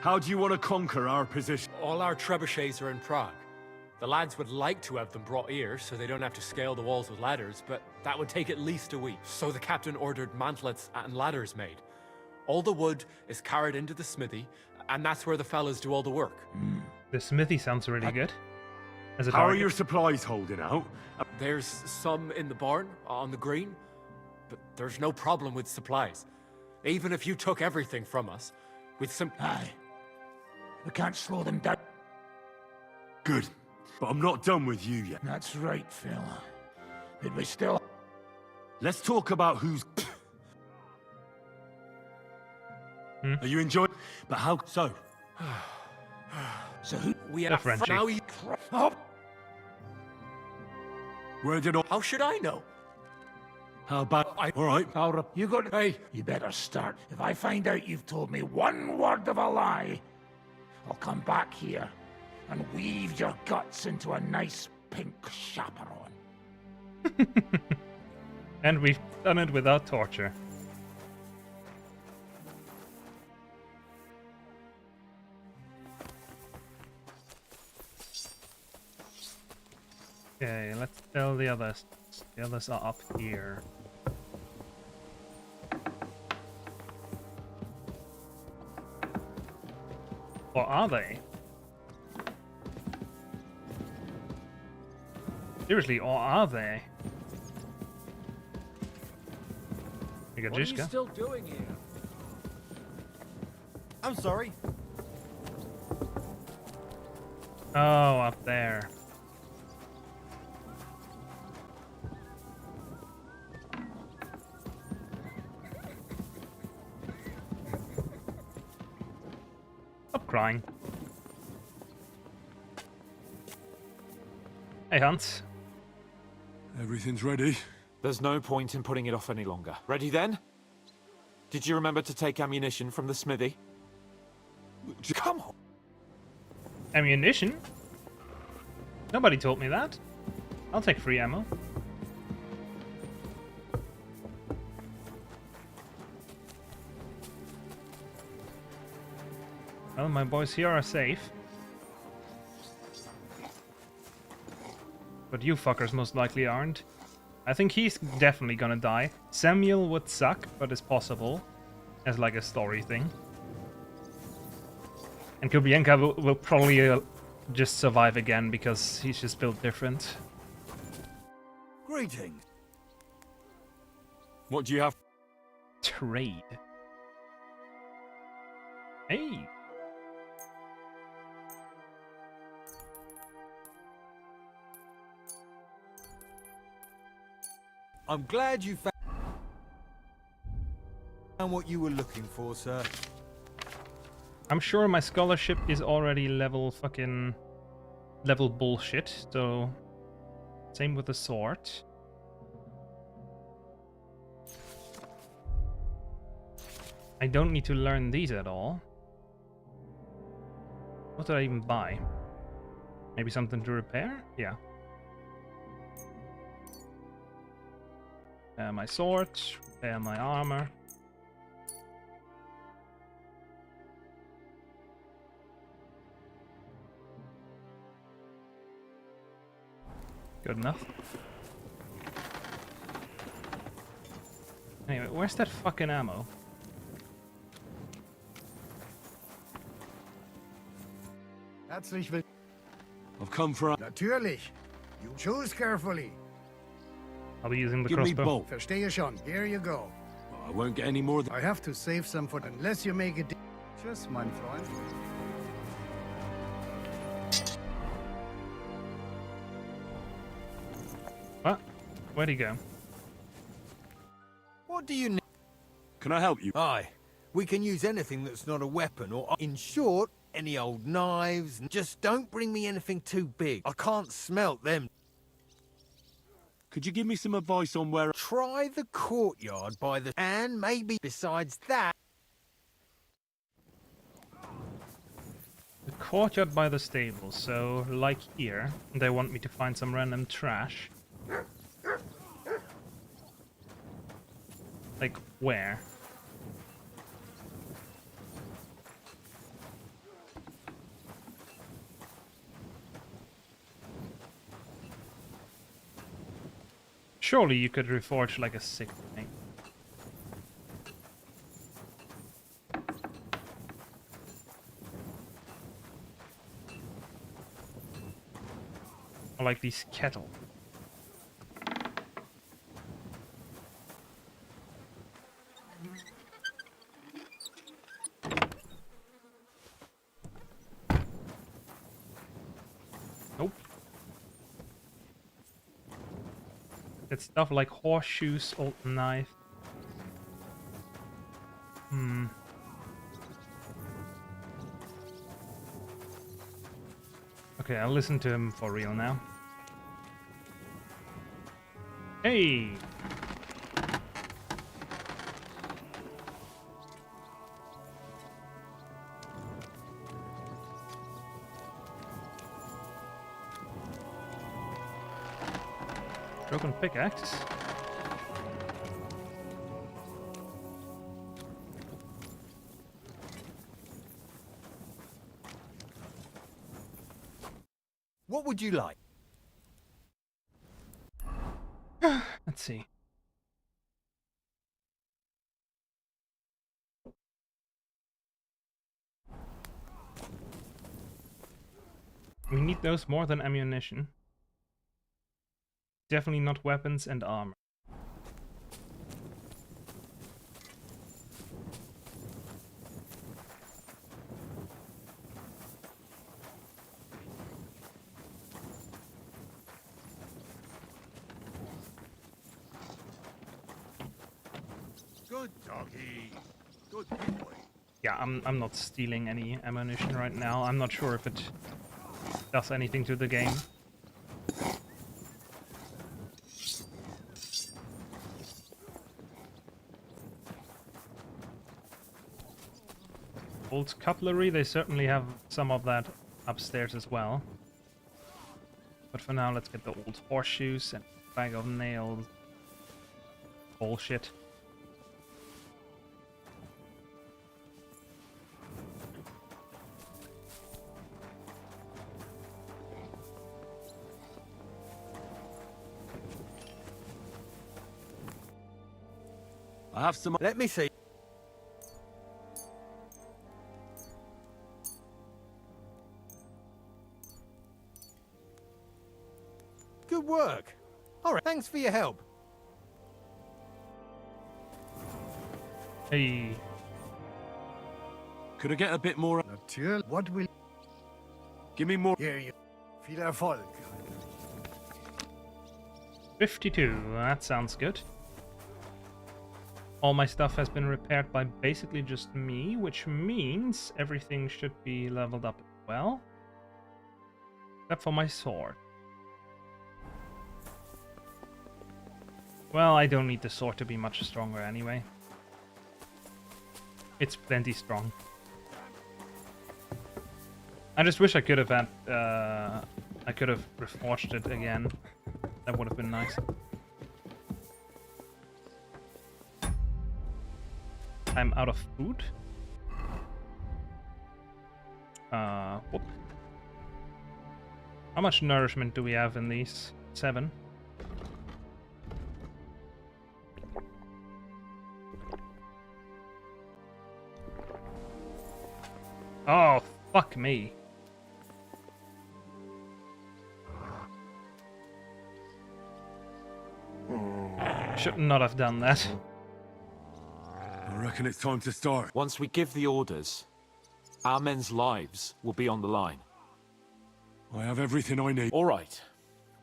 How do you want to conquer our position?
All our trebuchets are in Prague. The lads would like to have them brought here, so they don't have to scale the walls with ladders, but that would take at least a week. So the captain ordered mantlets and ladders made. All the wood is carried into the smithy, and that's where the fellas do all the work.
The smithy sounds really good. As a
How are
target.
your supplies holding out?
There's some in the barn, on the green, but there's no problem with supplies. Even if you took everything from us, with some...
Aye. We can't slow them down.
Good. But I'm not done with you yet.
That's right, Phil. But we still...
Let's talk about who's... Are you enjoying... But how so?
So who...
We had a
Frenchie.
now you...
Oh.
Where did I...
How should I know?
How about... All right.
You go to... Hey, you better start. If I find out you've told me one word of a lie, I'll come back here and weave your guts into a nice pink chaperone.
And we've done it without torture. Okay, let's tell the others. The others are up here. Or are they? Seriously, or are they?
What are you still doing here?
I'm sorry.
Oh, up there. Stop crying. Hey, Hans.
Everything's ready.
There's no point in putting it off any longer. Ready then? Did you remember to take ammunition from the smithy? Come on.
Ammunition? Nobody told me that. I'll take free ammo. Well, my boys here are safe. But you fuckers most likely aren't. I think he's definitely gonna die. Samuel would suck, but it's possible. As like a story thing. And Kubienka will probably just survive again because he's just built different.
Greetings.
What do you have?
Trade. Hey.
I'm glad you found what you were looking for, sir.
I'm sure my scholarship is already level bullshit, so same with the sword. I don't need to learn these at all. What did I even buy? Maybe something to repair? Yeah. My sword, repair my armor. Good enough. Anyway, where's that fucking ammo?
Herzlich willkommen.
I've come for...
Natürlich. You choose carefully.
I'll be using the
Give me
crossbow.
both.
Verstehe schon. Here you go.
I won't get any more than...
I have to save some for... Unless you make a... Tschüss, mein Freund.
What? Where'd he go?
What do you need?
Can I help you?
Aye. We can use anything that's not a weapon, or in short, any old knives. Just don't bring me anything too big. I can't smelt them.
Could you give me some advice on where...
Try the courtyard by the... And maybe besides that...
The courtyard by the stable, so like here, they want me to find some random trash. Like where? Surely you could reforge like a sick thing. Or like these kettle. Nope. It's stuff like horseshoes, old knife. Okay, I'll listen to him for real now. Hey! Broken pickaxe.
What would you like?
Let's see. We need those more than ammunition. Definitely not weapons and armor.
Good doggy. Good boy.
Yeah, I'm not stealing any ammunition right now. I'm not sure if it does anything to the game. Old cutlery, they certainly have some of that upstairs as well. But for now, let's get the old horseshoes and bag of nails. Bullshit.
I have some...
Let me see. Good work. All right, thanks for your help.
Hey.
Could I get a bit more...
Natürlich. What will...
Give me more...
Here you... Viel Erfolg.
52, that sounds good. All my stuff has been repaired by basically just me, which means everything should be leveled up as well. Except for my sword. Well, I don't need the sword to be much stronger anyway. It's plenty strong. I just wish I could have had, I could have reforged it again. That would have been nice. I'm out of food. Whoop. How much nourishment do we have in these? 7. Oh, fuck me. Should not have done that.
I reckon it's time to start.
Once we give the orders, our men's lives will be on the line.
I have everything I need.
All right.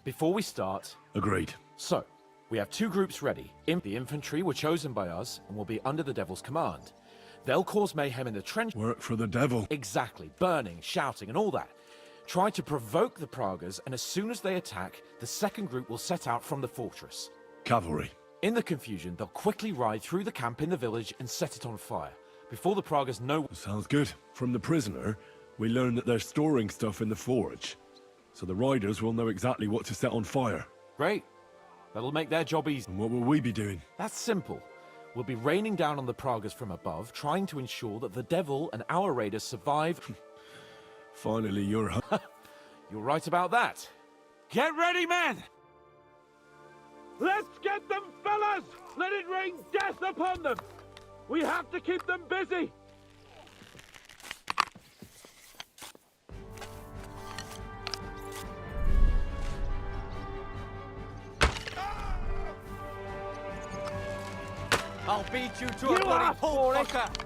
Before we start...
Agreed.
So, we have 2 groups ready. The infantry were chosen by us and will be under the Devil's command. They'll cause mayhem in the trench...
Work for the devil.
Exactly. Burning, shouting, and all that. Try to provoke the Pragas, and as soon as they attack, the second group will set out from the fortress.
Cavalry.
In the confusion, they'll quickly ride through the camp in the village and set it on fire. Before the Pragas know...
Sounds good. From the prisoner, we learned that they're storing stuff in the forge. So the riders will know exactly what to set on fire.
Great. That'll make their job easy.
And what will we be doing?
That's simple. We'll be raining down on the Pragas from above, trying to ensure that the Devil and our raiders survive...
Finally, you're...
You're right about that.
Get ready, men! Let's get them, fellas! Let it rain death upon them! We have to keep them busy!
I'll beat you to a bloody pulp, fucker!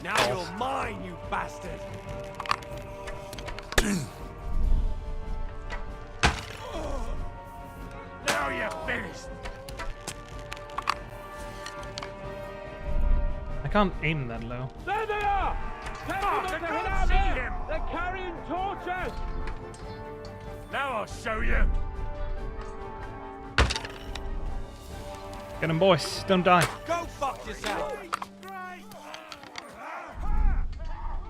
Now you're mine, you bastard!
Now you're finished!
I can't aim that low.
There they are! Tell them to head out there! They're carrying torches!
Now I'll show you!
Get him, boys. Don't die.
Go fuck yourself!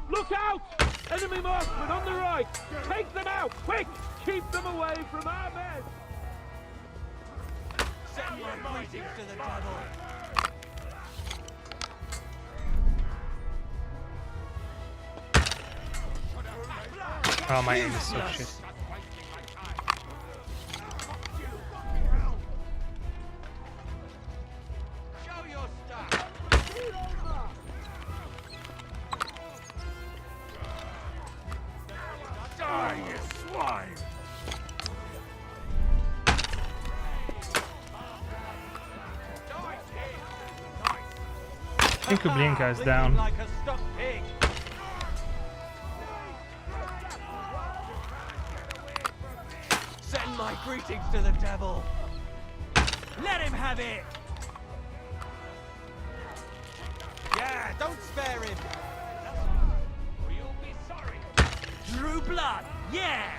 Look out! Enemy marksmen on the right! Take them out, quick! Keep them away from our men!
Send my greetings to the devil!
Oh, my aim is so shit. I think Kublinka is down.
Like a stuck pig. Send my greetings to the devil. Let him have it. Yeah, don't spare him. Or you'll be sorry. Drew blood. Yeah.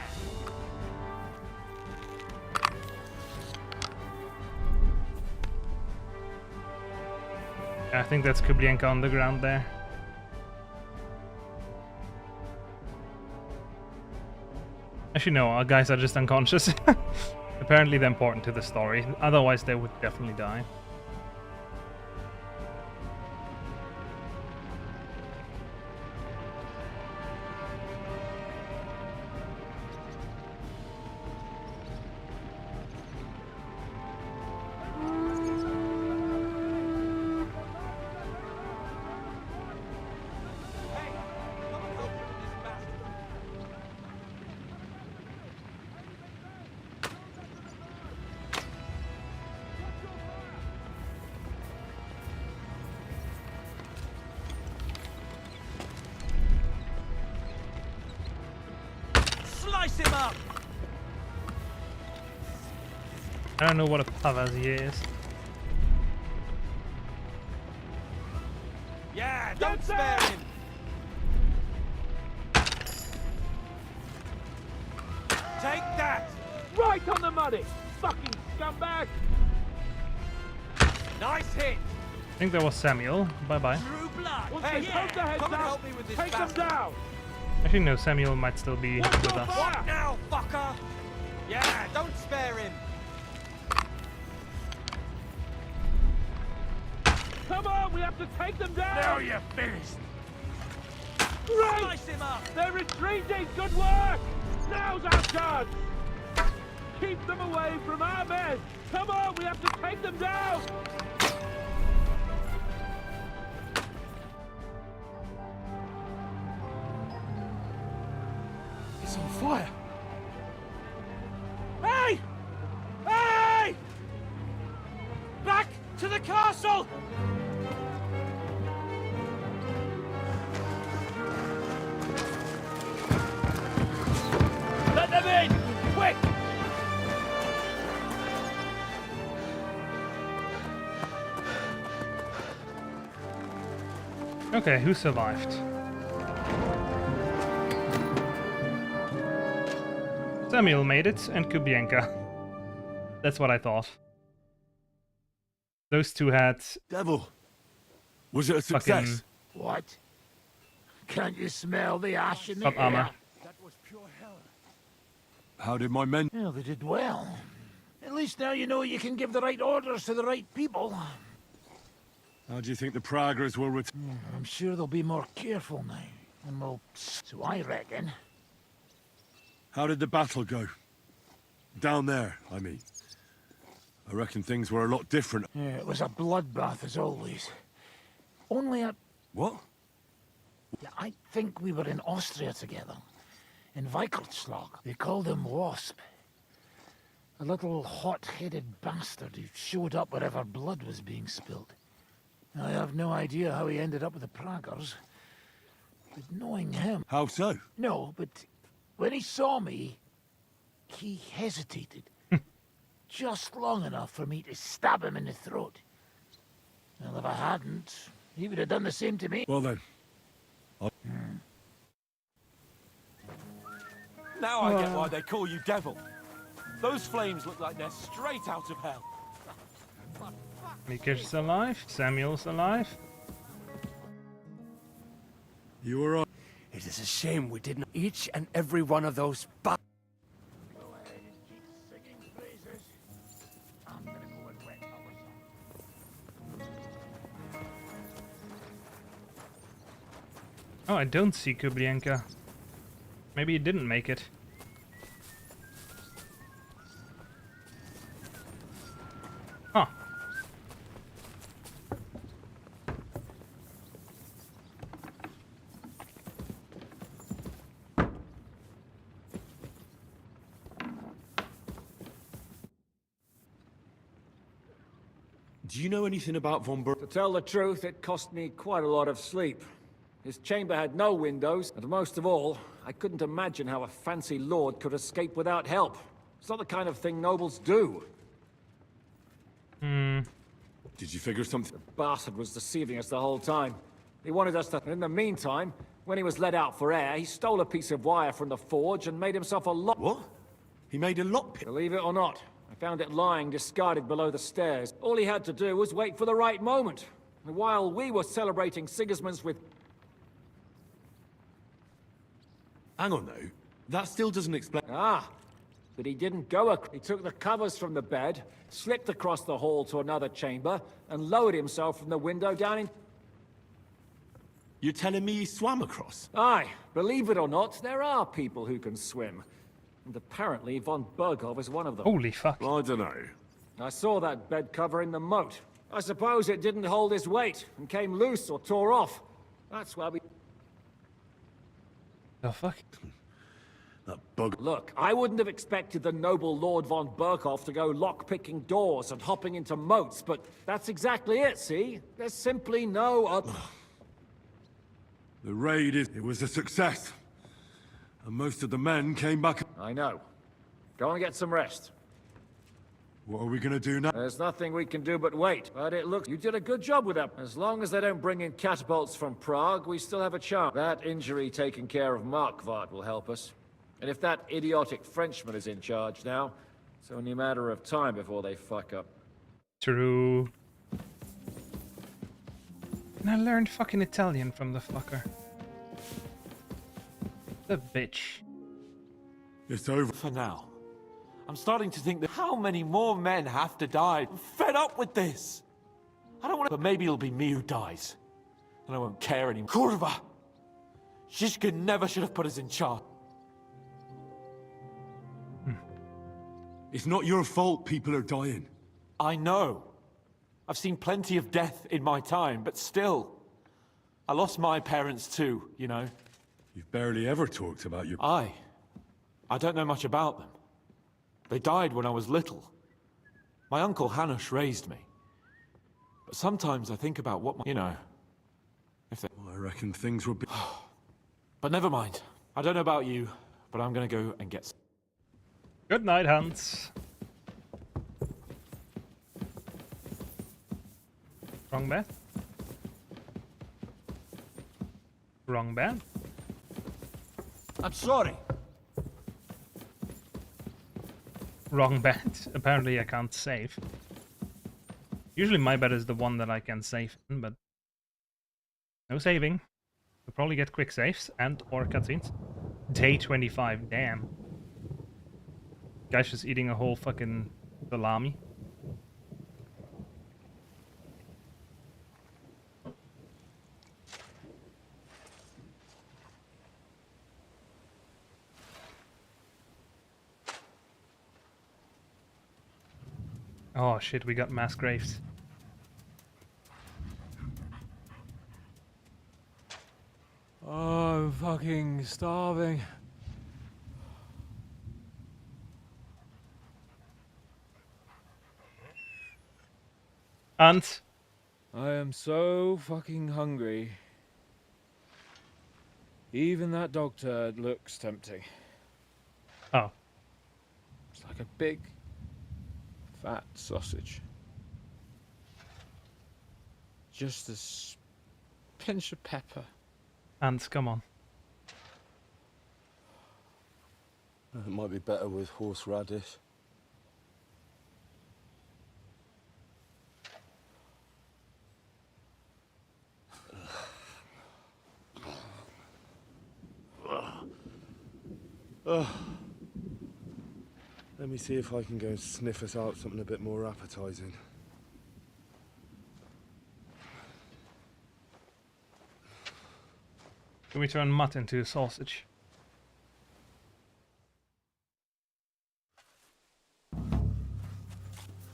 I think that's Kublinka on the ground there. Actually, no, our guys are just unconscious. Apparently they're important to the story, otherwise they would definitely die.
Slice him up.
I don't know what a Pavazi is.
Yeah, don't spare him. Take that.
Right on the money! Fucking scumbag!
Nice hit.
I think that was Samuel. Bye-bye.
Drew blood.
Once
Hey,
they poke their heads
come and
out,
help me with this
take them
bastard.
down!
Actually, no, Samuel might still be
Watch
with
your
us.
fire!
Now, fucker. Yeah, don't spare him.
Come on, we have to take them down!
Now you're finished!
Right!
Slice him up.
They're retreating! Good work! Now's our chance! Keep them away from our men! Come on, we have to take them down!
It's on fire! Hey! Hey! Back to the castle! Let them in! Quick!
Okay, who survived? Samuel made it, and Kubienka. That's what I thought. Those two had...
Devil! Was it a success?
What? Can't you smell the ash in the
Top armor.
air?
How did my men...
Well, they did well. At least now you know you can give the right orders to the right people.
How do you think the Praggers will
I'm sure they'll be more careful now. And we'll... So I reckon.
How did the battle go? Down there, I mean. I reckon things were a lot different.
Yeah, it was a bloodbath as always. Only a...
What?
Yeah, I think we were in Austria together. In Weikertschlag. They called him Wasp. A little hot-headed bastard who showed up wherever blood was being spilled. I have no idea how he ended up with the Praggers. But knowing him...
How so?
No, but when he saw me, he hesitated. Just long enough for me to stab him in the throat. Well, if I hadn't, he would have done the same to me.
Well then.
Now I get why they call you Devil. Those flames look like they're straight out of hell.
Mika's alive, Samuel's alive.
You were on.
It is a shame we didn't. Each and every one of those.
Oh, I don't see Kubienka. Maybe he didn't make it. Huh.
Do you know anything about Von Ber...
To tell the truth, it cost me quite a lot of sleep. His chamber had no windows, and most of all, I couldn't imagine how a fancy lord could escape without help. It's not the kind of thing nobles do.
Did you figure something?
The bastard was deceiving us the whole time. He wanted us to... In the meantime, when he was let out for air, he stole a piece of wire from the forge and made himself a lock...
What? He made a lockpick?
Believe it or not, I found it lying discarded below the stairs. All he had to do was wait for the right moment. And while we were celebrating Sigismund's with...
Hang on, though. That still doesn't explain...
Ah, but he didn't go... He took the covers from the bed, slipped across the hall to another chamber, and lowered himself from the window down in...
You're telling me he swam across?
Aye, believe it or not, there are people who can swim. And apparently von Berghoff is one of them.
Holy fuck.
I don't know.
I saw that bed cover in the moat. I suppose it didn't hold his weight, and came loose or tore off. That's why we...
The fuck?
That bug...
Look, I wouldn't have expected the noble Lord von Berghoff to go lock-picking doors and hopping into moats, but that's exactly it, see? There's simply no other...
The raid it was a success. And most of the men came back...
I know. Go and get some rest.
What are we gonna do now?
There's nothing we can do but wait. But it looks... You did a good job with that. As long as they don't bring in catapults from Prague, we still have a chance. That injury taken care of Markvart will help us. And if that idiotic Frenchman is in charge now, it's only a matter of time before they fuck up.
True. And I learned fucking Italian from the fucker. The bitch.
It's over.
For now. I'm starting to think that how many more men have to die? I'm fed up with this. I don't want to... But maybe it'll be me who dies. And I won't care anymore. Kurva! Shishkin never should have put us in charge.
It's not your fault people are dying.
I know. I've seen plenty of death in my time, but still. I lost my parents too, you know.
You've barely ever talked about your...
I don't know much about them. They died when I was little. My uncle Hanush raised me. But sometimes I think about what my... You know... If they...
Well, I reckon things will be...
But never mind. I don't know about you, but I'm gonna go and get...
Good night, Hans. Wrong bet. Wrong bed.
I'm sorry.
Wrong bed. Apparently I can't save. Usually my bed is the one that I can save in, but no saving. We'll probably get quick saves and or cutscenes. Day 25, damn. Guy's just eating a whole fucking salami. Oh shit, we got mass graves.
Oh, I'm fucking starving.
Ant.
I am so fucking hungry. Even that dog turd looks tempting.
Oh.
It's like a big, fat sausage. Just a pinch of pepper.
Ant, come on.
It might be better with horseradish. Let me see if I can go and sniff us out something a bit more appetizing.
Can we turn mutton into a sausage?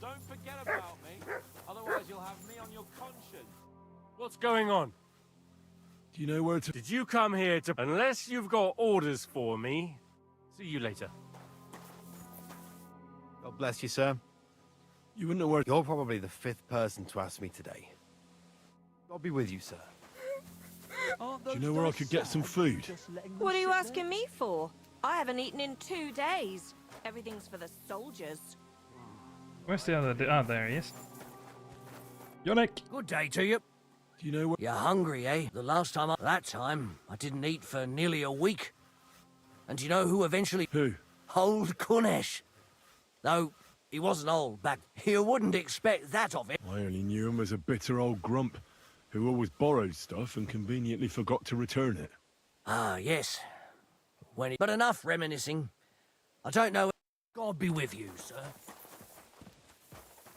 Don't forget about me, otherwise you'll have me on your conscience. What's going on?
Do you know where to...
Did you come here to... Unless you've got orders for me, see you later.
God bless you, sir.
You wouldn't know where...
You're probably the 5th person to ask me today. I'll be with you, sir.
Do you know where I could get some food?
What are you asking me for? I haven't eaten in 2 days. Everything's for the soldiers.
Where's the other... Ah, there he is. Yannick!
Good day to you.
Do you know what...
You're hungry, eh? The last time That time, I didn't eat for nearly a week. And do you know who eventually...
Who?
Old Kunesh. Though, he wasn't old back... You wouldn't expect that of him.
I only knew him as a bitter old grump who always borrowed stuff and conveniently forgot to return it.
Ah, yes. But enough reminiscing. I don't know... God be with you, sir.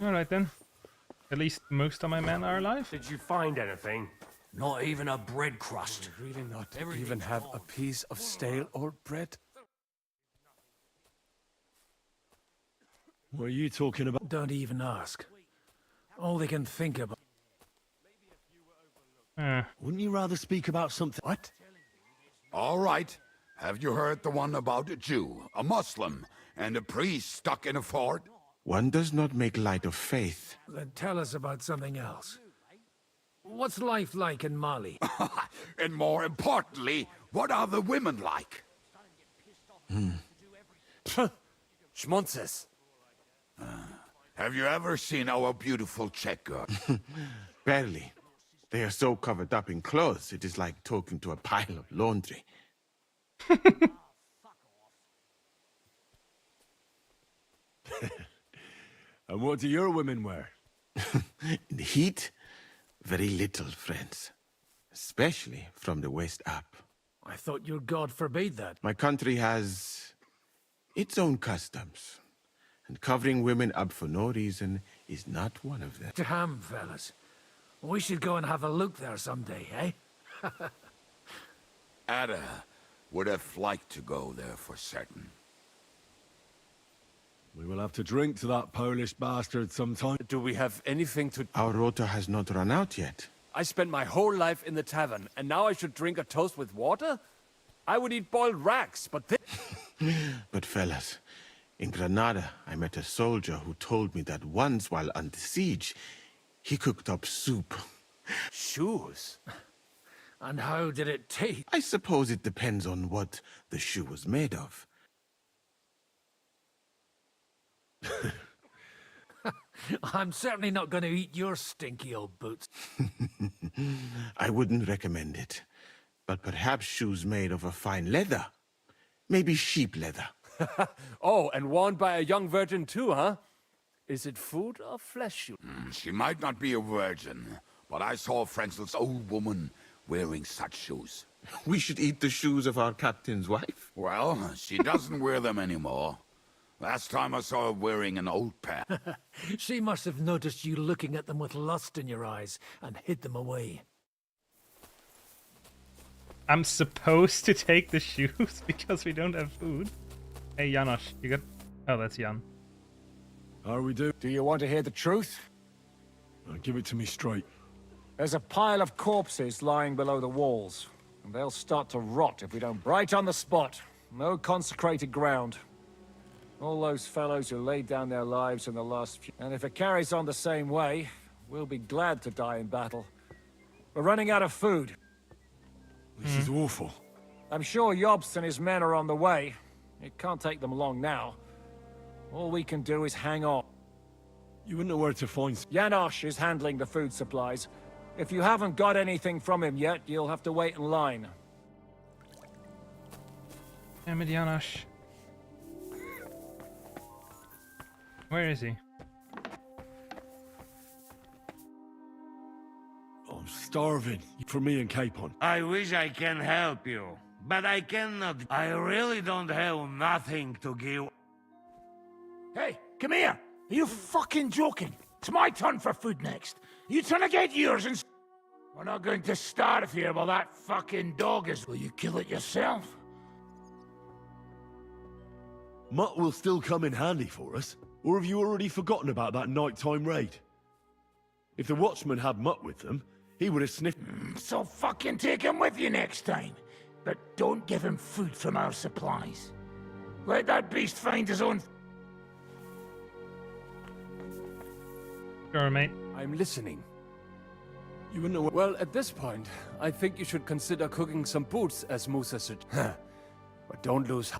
Alright then. At least most of my men are alive.
Did you find anything?
Not even a bread crust.
Really not even have a piece of stale old bread?
What are you talking about?
Don't even ask. All they can think about...
Wouldn't you rather speak about something...
What?
All right. Have you heard the one about a Jew, a Muslim, and a priest stuck in a fort?
One does not make light of faith.
Then tell us about something else. What's life like in Mali?
And more importantly, what are the women like?
Schmonzes.
Have you ever seen our beautiful Czech girl?
Barely. They are so covered up in clothes, it is like talking to a pile of laundry.
And what do your women wear?
In the heat, very little, friends. Especially from the waist up.
I thought your god forbade that.
My country has its own customs. And covering women up for no reason is not one of them.
Damn, fellas. We should go and have a look there someday, eh?
Ada would have liked to go there for certain.
We will have to drink to that Polish bastard sometime.
Do we have anything to...
Our rota has not run out yet.
I spent my whole life in the tavern, and now I should drink a toast with water? I would eat boiled racks, but this...
But fellas, in Granada, I met a soldier who told me that once while under siege, he cooked up soup.
Shoes?
And how did it taste?
I suppose it depends on what the shoe was made of.
I'm certainly not going to eat your stinky old boots.
I wouldn't recommend it. But perhaps shoes made of a fine leather. Maybe sheep leather.
Oh, and worn by a young virgin too, huh? Is it food or flesh you...
She might not be a virgin, but I saw Frenzel's old woman wearing such shoes.
We should eat the shoes of our captain's wife.
Well, she doesn't wear them anymore. Last time I saw her wearing an old pair.
She must have noticed you looking at them with lust in your eyes and hid them away.
I'm supposed to take the shoes because we don't have food. Hey, Janosch, you got... Oh, that's Jan.
How are we doing?
Do you want to hear the truth?
Give it to me straight.
There's a pile of corpses lying below the walls, and they'll start to rot if we don't... Right on the spot. No consecrated ground. All those fellows who laid down their lives in the last few... And if it carries on the same way, we'll be glad to die in battle. We're running out of food.
This is awful.
I'm sure Jobst and his men are on the way. It can't take them long now. All we can do is hang on.
You wouldn't know where to find...
Janosch is handling the food supplies. If you haven't got anything from him yet, you'll have to wait in line.
Damn it, Janosch. Where is he?
I'm starving. For me and Capon.
I wish I can help you, but I cannot. I really don't have nothing to give.
Hey, come here! Are you fucking joking? It's my turn for food next. You trying to get yours and... We're not going to starve here while that fucking dog is... Will you kill it yourself?
Mutt will still come in handy for us. Or have you already forgotten about that nighttime raid? If the watchman had Mutt with them, he would have sniffed...
So fucking take him with you next time. But don't give him food from our supplies. Let that beast find his own...
Sure, mate.
I'm listening.
You wouldn't know...
Well, at this point, I think you should consider cooking some boots, as Musa said. But don't lose...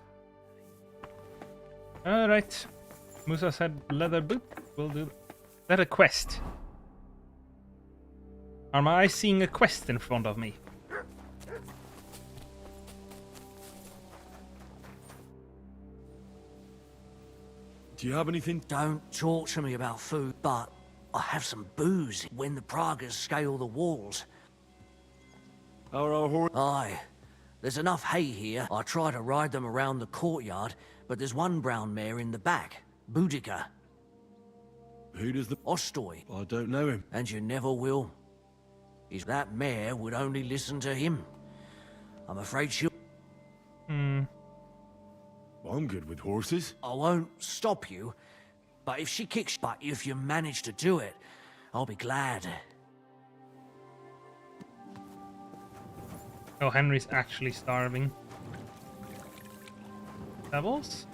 Alright. Musa said leather boot. We'll do... That a quest. Am I seeing a quest in front of me?
Do you have anything?
Don't talk to me about food, but I have some booze when the Pragas scale the walls. Aye. There's enough hay here. I try to ride them around the courtyard, but there's one brown mare in the back. Boudica.
Who does the...
Ostoy.
I don't know him.
And you never will. That mare would only listen to him. I'm afraid she'll...
I'm good with horses.
I won't stop you, but if she kicks... But if you manage to do it, I'll be glad.
Oh, Henry's actually starving. Devils?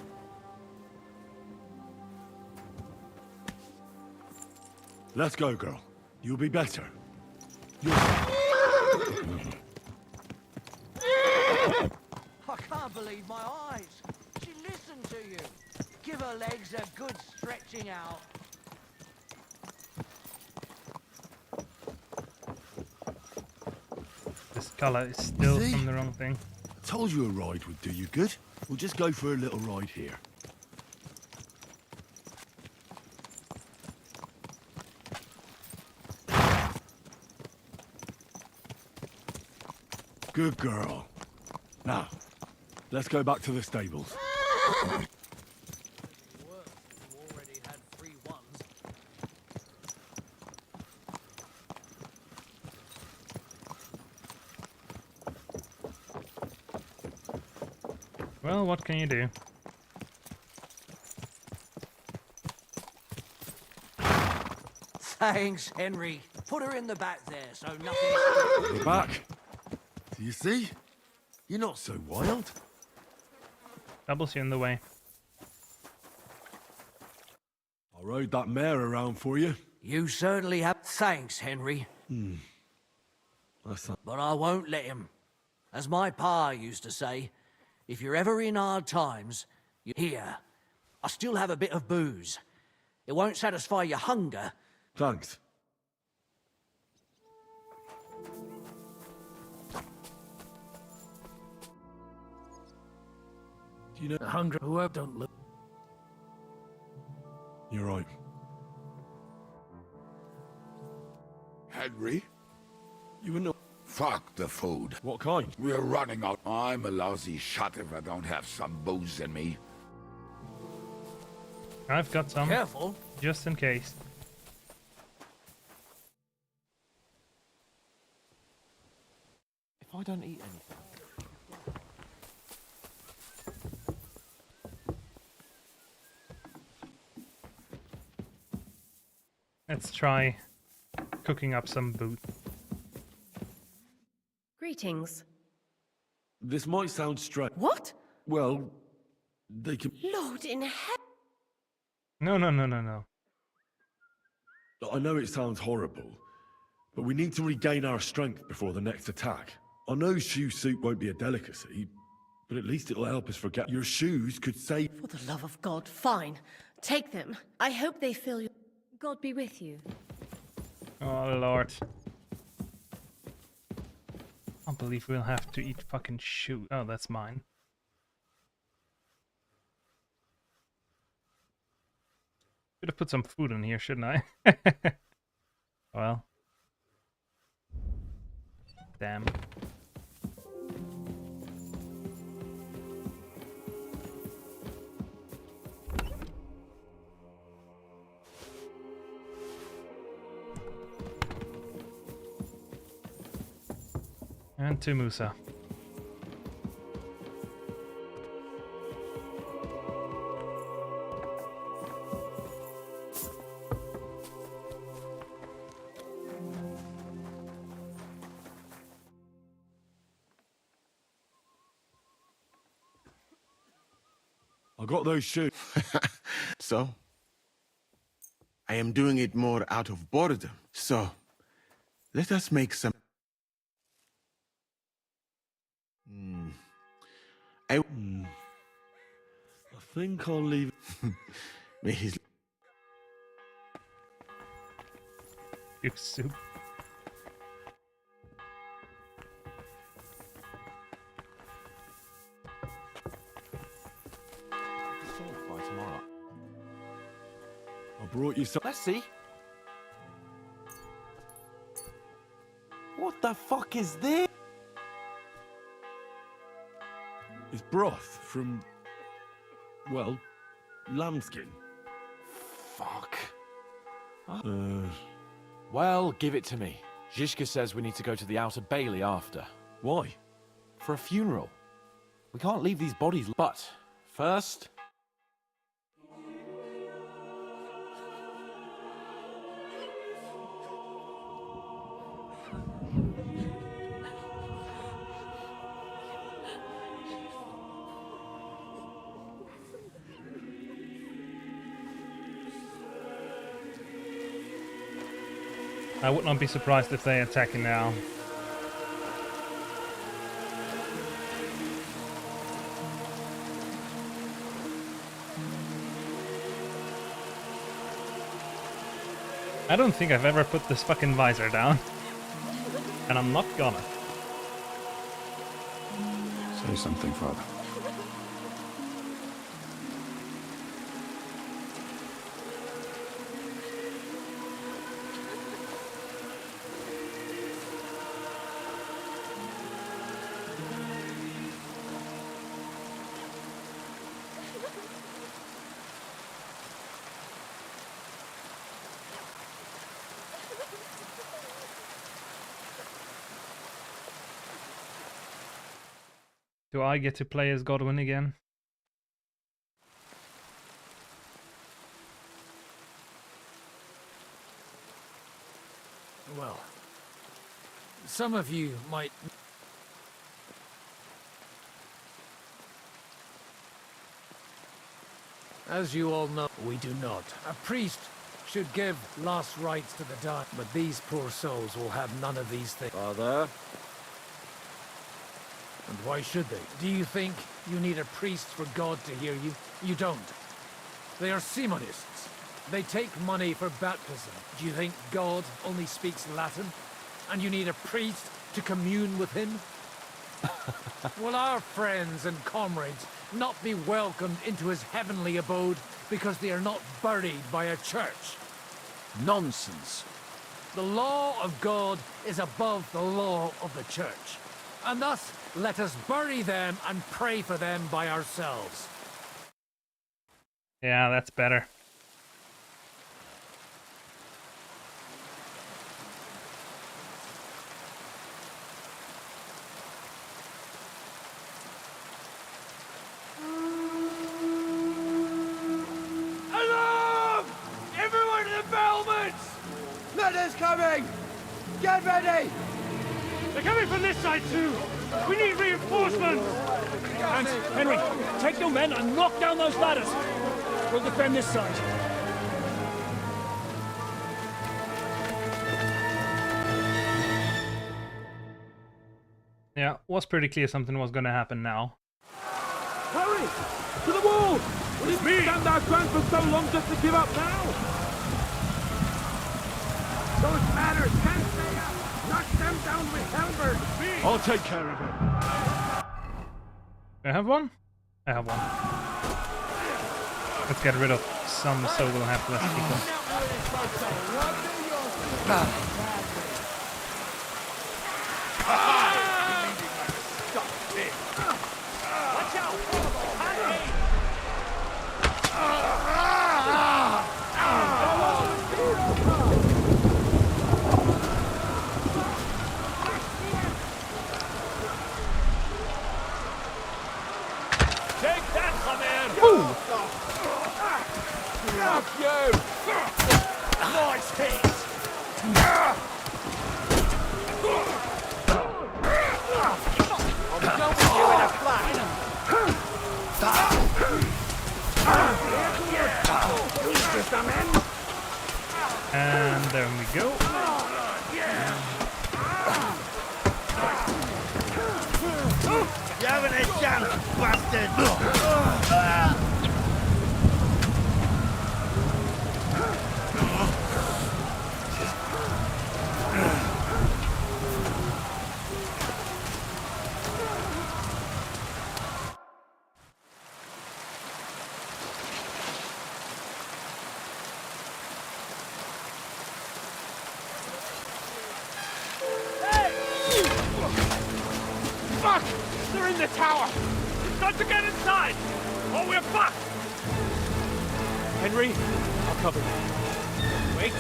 Let's go, girl. You'll be better.
I can't believe my eyes. She listened to you. Give her legs a good stretching out.
This color is still from the wrong thing.
Told you a ride would do you good. We'll just go for a little ride here. Good girl. Now, let's go back to the stables.
Well, what can you do?
Thanks, Henry. Put her in the back there, so nothing...
We're back. Do you see? You're not so wild.
Double's you in the way.
I rode that mare around for you.
You certainly have... Thanks, Henry.
That's not...
But I won't let him. As my pa used to say, if you're ever in hard times, you're here. I still have a bit of booze. It won't satisfy your hunger.
you know...
The hunger, whoever don't look.
You're right.
Henry?
You were not...
Fuck the food.
What kind?
We're running out. I'm a lousy shot if I don't have some booze in me.
I've got some.
Careful.
Just in case.
If I don't eat anything...
Let's try cooking up some booze.
Greetings.
This might sound strange.
What?
Well, they can...
Lord in heaven.
No, no, no, no, no.
I know it sounds horrible, but we need to regain our strength before the next attack. I know shoe soup won't be a delicacy, but at least it'll help us forget. Your shoes could save...
For the love of God, fine. Take them. I hope they fill you. God be with you.
Oh, Lord. I can't believe we'll have to eat fucking shoe. Oh, that's mine. Should have put some food in here, shouldn't I? Well. Damn. And to Musa.
I got those shoes.
So? I am doing it more out of boredom. So, let us make some...
I think I'll leave...
May his...
You soup.
By tomorrow.
I brought you some...
Let's see. What the fuck is this?
It's broth from... well, lambskin.
Fuck.
Well,
give it to me. Zizka says we need to go to the Outer Bailey after.
Why?
For a funeral. We can't leave these bodies... But, first...
I would not be surprised if they attack now. I don't think I've ever put this fucking visor down. And I'm not gonna.
Say something, Father.
Do I get to play as Godwin again?
Well, some of you might... As you all know, we do not. A priest should give last rites to the dying, but these poor souls will have none of these things.
Father?
And why should they? Do you think you need a priest for God to hear you? You don't. They are Simonists. They take money for baptism. Do you think God only speaks Latin? And you need a priest to commune with him? Will our friends and comrades not be welcomed into his heavenly abode because they are not buried by a church?
Nonsense.
The law of God is above the law of the church. And thus, let us bury them and pray for them by ourselves.
Yeah, that's better.
Alarm! Everyone to the battlements! Letters coming! Get ready! They're coming from this side too! We need reinforcements!
Hans, Henry, take your men and knock down those ladders! We'll defend this side.
Yeah, was pretty clear something was gonna happen now.
Hurry! To the wall! We didn't stand our ground for so long just to give up now! Those ladders can't stay up! Knock them down with halberds!
I'll take care of it.
Do I have one? I have one. Let's get rid of some so we'll have less people.
Watch out!
Take that, Hamir!
Fuck you!
Nice hit!
I'm going with you in a flash!
And there we go.
You haven't a chance, bastard!
Fuck! They're in the tower! Got to get inside! Or we're fucked!
Henry, I'll cover you. Wait.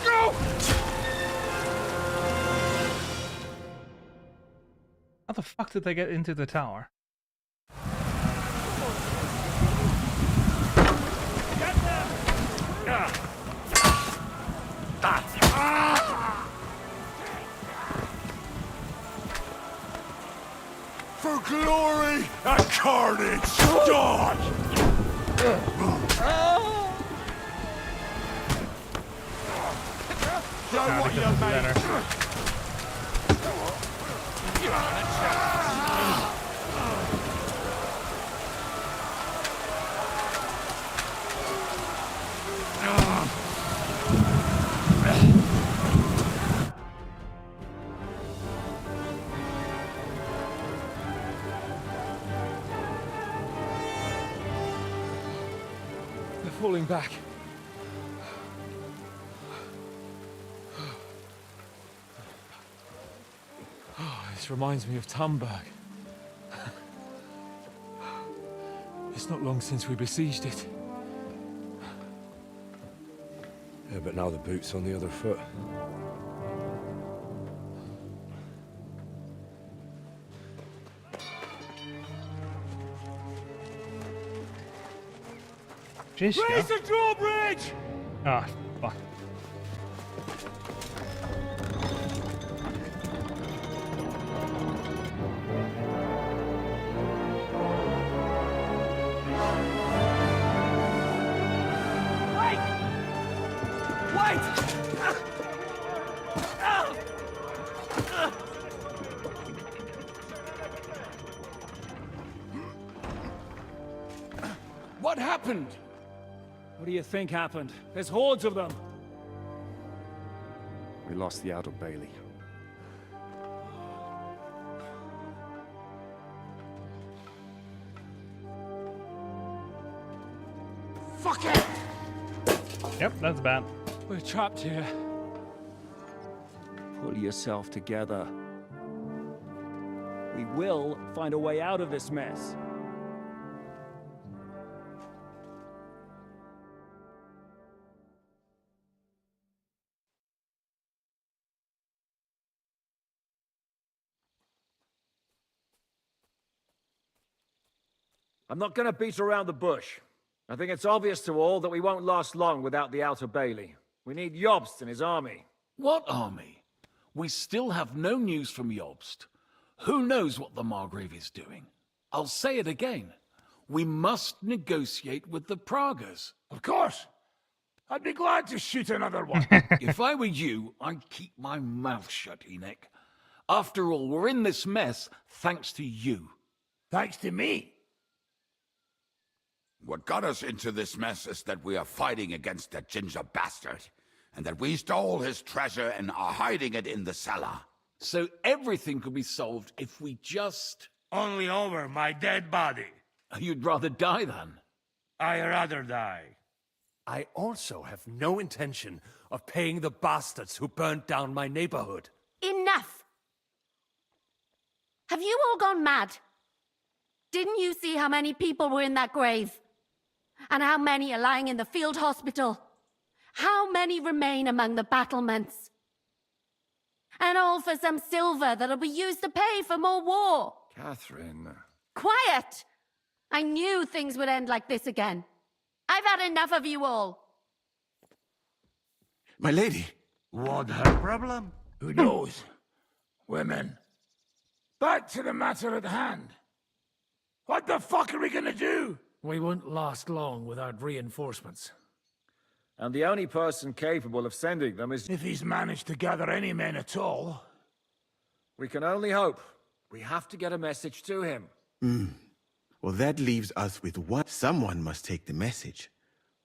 Go!
How the fuck did they get into the tower?
Get them!
For glory and carnage, die! Show what you're made of.
They're falling back. Oh, this reminds me of Tamberg. It's not long since we besieged it.
Yeah, but now the boot's on the other foot.
Raise
the drawbridge!
Ah, fuck.
Wait! Wait!
What happened?
What do you think happened? There's hordes of them.
We lost the outer bailey.
Fuck it!
Yep, that's bad.
We're trapped here. Pull yourself together. We will find a way out of this mess. I'm not going to beat around the bush. I think it's obvious to all that we won't last long without the Outer Bailey. We need Jobst and his army.
What army? We still have no news from Jobst. Who knows what the Margrave is doing? I'll say it again. We must negotiate with the Pragas.
Of course. I'd be glad to shoot another one.
If I were you, I'd keep my mouth shut, Enoch. After all, we're in this mess thanks to you.
Thanks to me?
What got us into this mess is that we are fighting against that ginger bastard, and that we stole his treasure and are hiding it in the cellar.
So everything could be solved if we just...
Only over my dead body.
You'd rather die then?
I'd rather die.
I also have no intention of paying the bastards who burnt down my neighborhood.
Enough! Have you all gone mad? Didn't you see how many people were in that grave? And how many are lying in the field hospital? How many remain among the battlements? And all for some silver that'll be used to pay for more war.
Catherine.
Quiet! I knew things would end like this again. I've had enough of you all.
My lady.
What her problem?
Who knows? Women. Back to the matter at hand. What the fuck are we gonna do?
We won't last long without reinforcements.
And the only person capable of sending them is...
If he's managed to gather any men at all.
We can only hope. We have to get a message to him.
Well, that leaves us with one. Someone must take the message.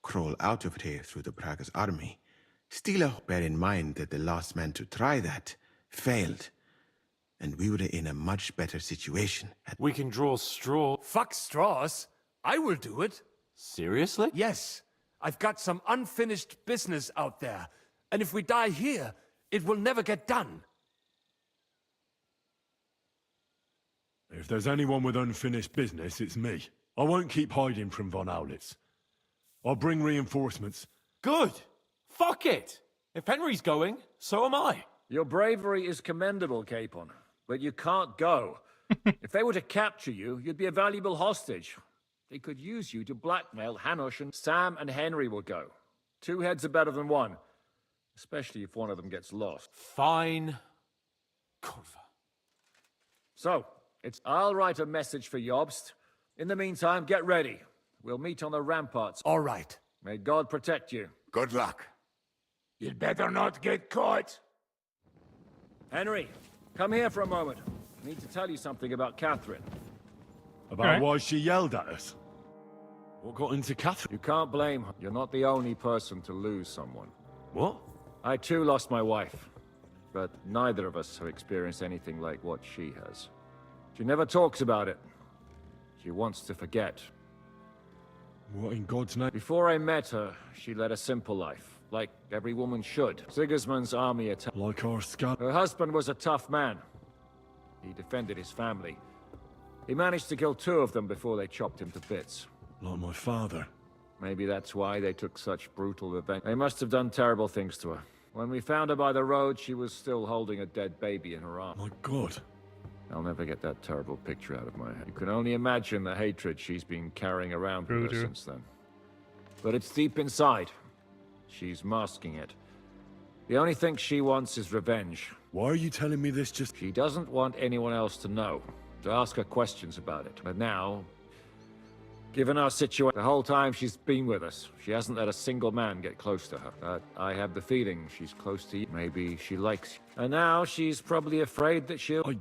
Crawl out of here through the Pragas army. Steal a... Bear in mind that the last man to try that failed. And we were in a much better situation.
We can draw straw.
Fuck straws. I will do it.
Seriously?
Yes. I've got some unfinished business out there. And if we die here, it will never get done.
If there's anyone with unfinished business, it's me. I won't keep hiding from Von Aulitz. I'll bring reinforcements.
Good. Fuck it. If Henry's going, so am I.
Your bravery is commendable, Capon, but you can't go. If they were to capture you, you'd be a valuable hostage. They could use you to blackmail Hanush, and Sam and Henry will go. 2 heads are better than 1, especially if one of them gets lost.
Fine. Kurva.
So, I'll write a message for Jobst. In the meantime, get ready. We'll meet on the ramparts.
All right.
May God protect you.
Good luck.
You'd better not get caught.
Henry, come here for a moment. I need to tell you something about Catherine.
About why she yelled at us? What got into Catherine?
You can't blame her. You're not the only person to lose someone.
What?
I too lost my wife. But neither of us have experienced anything like what she has. She never talks about it. She wants to forget.
What in God's name?
Before I met her, she led a simple life, like every woman should. Sigismund's army attacked.
Like our scab.
Her husband was a tough man. He defended his family. He managed to kill 2 of them before they chopped him to bits.
Like my father.
Maybe that's why they took such brutal revenge. They must have done terrible things to her. When we found her by the road, she was still holding a dead baby in her arms.
My God.
I'll never get that terrible picture out of my head. You can only imagine the hatred she's been carrying around with her since then. But it's deep inside. She's masking it. The only thing she wants is revenge.
Why are you telling me this just...
She doesn't want anyone else to know, to ask her questions about it. But now, given our situation, the whole time she's been with us, she hasn't let a single man get close to her. But I have the feeling she's close to you. Maybe she likes you. And now she's probably afraid that she'll...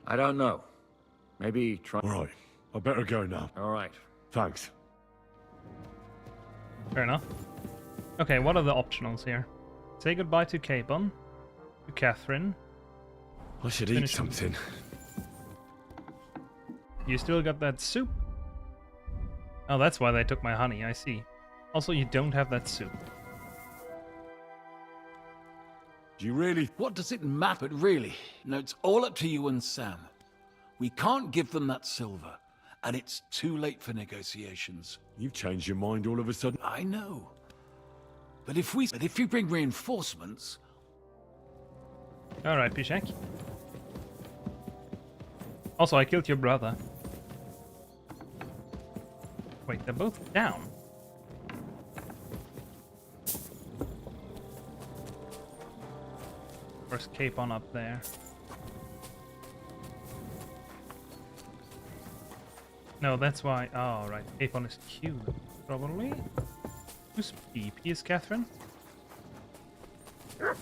I don't know. Maybe try...
All right. I better go now.
All right.
Thanks.
Fair enough. Okay, what are the optionals here? Say goodbye to Capon, to Catherine.
I should eat something.
You still got that soup? Oh, that's why they took my honey, I see. Also, you don't have that soup.
Do you really?
What does it matter? But really, no, it's all up to you and Sam. We can't give them that silver, and it's too late for negotiations.
You've changed your mind all of a sudden.
I know. But if we bring reinforcements...
Alright, Pishak. Also, I killed your brother. Wait, they're both down. First Capon up there. No, that's why. Oh, right. Capon is Q, probably. Who's P? P is Catherine?
I've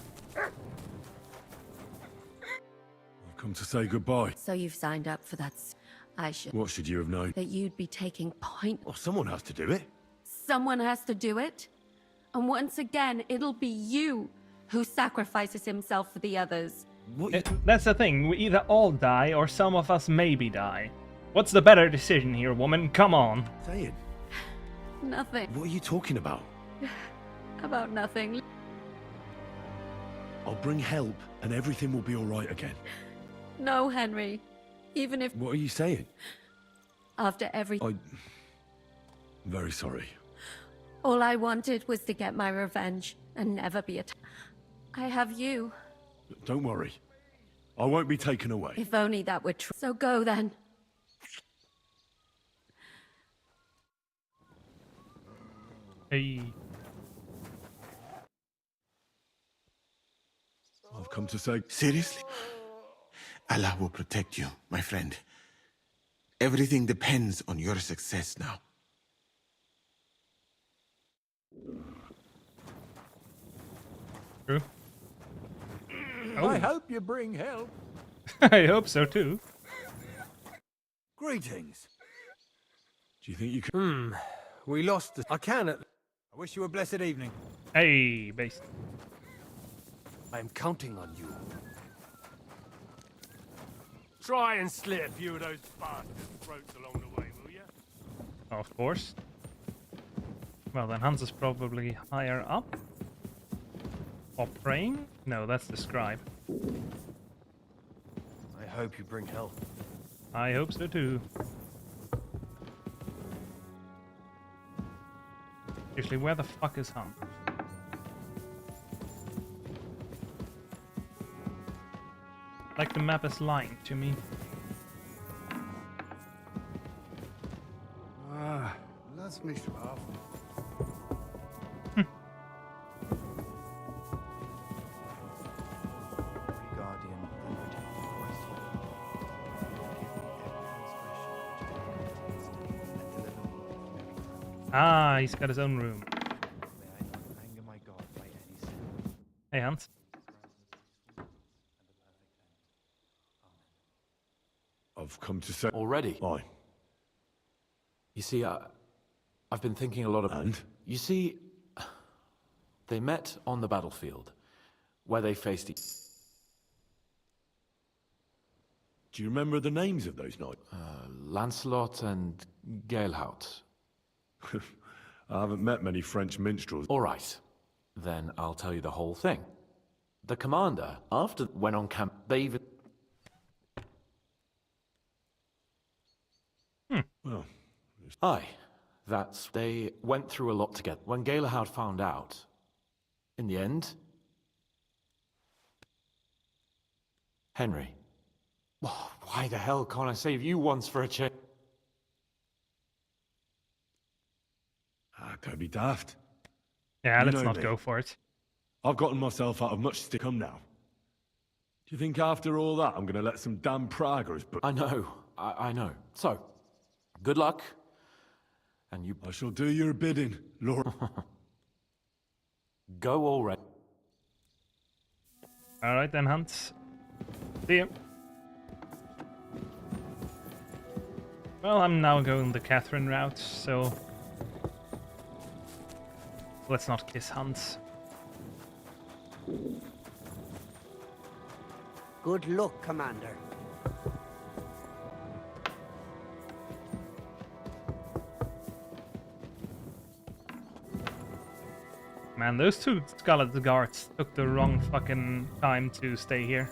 come to say goodbye.
So you've signed up for that. I should.
What should you have known?
That you'd be taking point.
Well, someone has to do it.
Someone has to do it. And once again, it'll be you who sacrifices himself for the others.
That's the thing. We either all die or some of us maybe die. What's the better decision here, woman? Come on.
Say it.
Nothing.
What are you talking about?
About nothing.
I'll bring help and everything will be all right again.
No, Henry. Even if...
What are you saying?
After every...
I'm very sorry.
All I wanted was to get my revenge and never be attacked. I have you.
Don't worry. I won't be taken away.
If only that were true. So go then.
Hey.
I've come to say...
Seriously? Allah will protect you, my friend. Everything depends on your success now.
True.
I hope you bring help.
I hope so too.
Greetings.
Do you think you can...
We lost I cannot. I wish you a blessed evening.
Hey, base.
I'm counting on you.
Try and slit a few of those bastards' throats along the way, will you?
Of course. Well, then Hans is probably higher up. Or praying? No, that's the scribe.
I hope you bring help.
I hope so too. Actually, where the fuck is Hans? Like the map is lying to me.
Lass mich schlafen.
Ah, he's got his own room. Hey, Hans.
I've come to say...
Already?
Aye.
You see, I've been thinking a lot of...
And?
You see, they met on the battlefield, where they faced each...
Do you remember the names of those knights?
Lancelot and Gaelhaut.
I haven't met many French minstrels.
All right. Then I'll tell you the whole thing. The commander, after went on camp, they even...
Well...
Aye. That's... They went through a lot together. When Gaelhaut found out, in the end... Henry. Oh, why the hell can't I save you once for a change?
Don't be daft.
Yeah,
You
let's
know
not
me.
go for it.
I've gotten myself out of much stick come now. Do you think after all that I'm going to let some damn Praggers... But
I know. I know. So, good luck. And you...
I shall do your bidding, Lord.
Go already.
Alright then, Hans. See you. Well, I'm now going the Catherine route, so... Let's not kiss Hans.
Good luck, Commander.
man, those two Scarlet Guards took the wrong fucking time to stay here.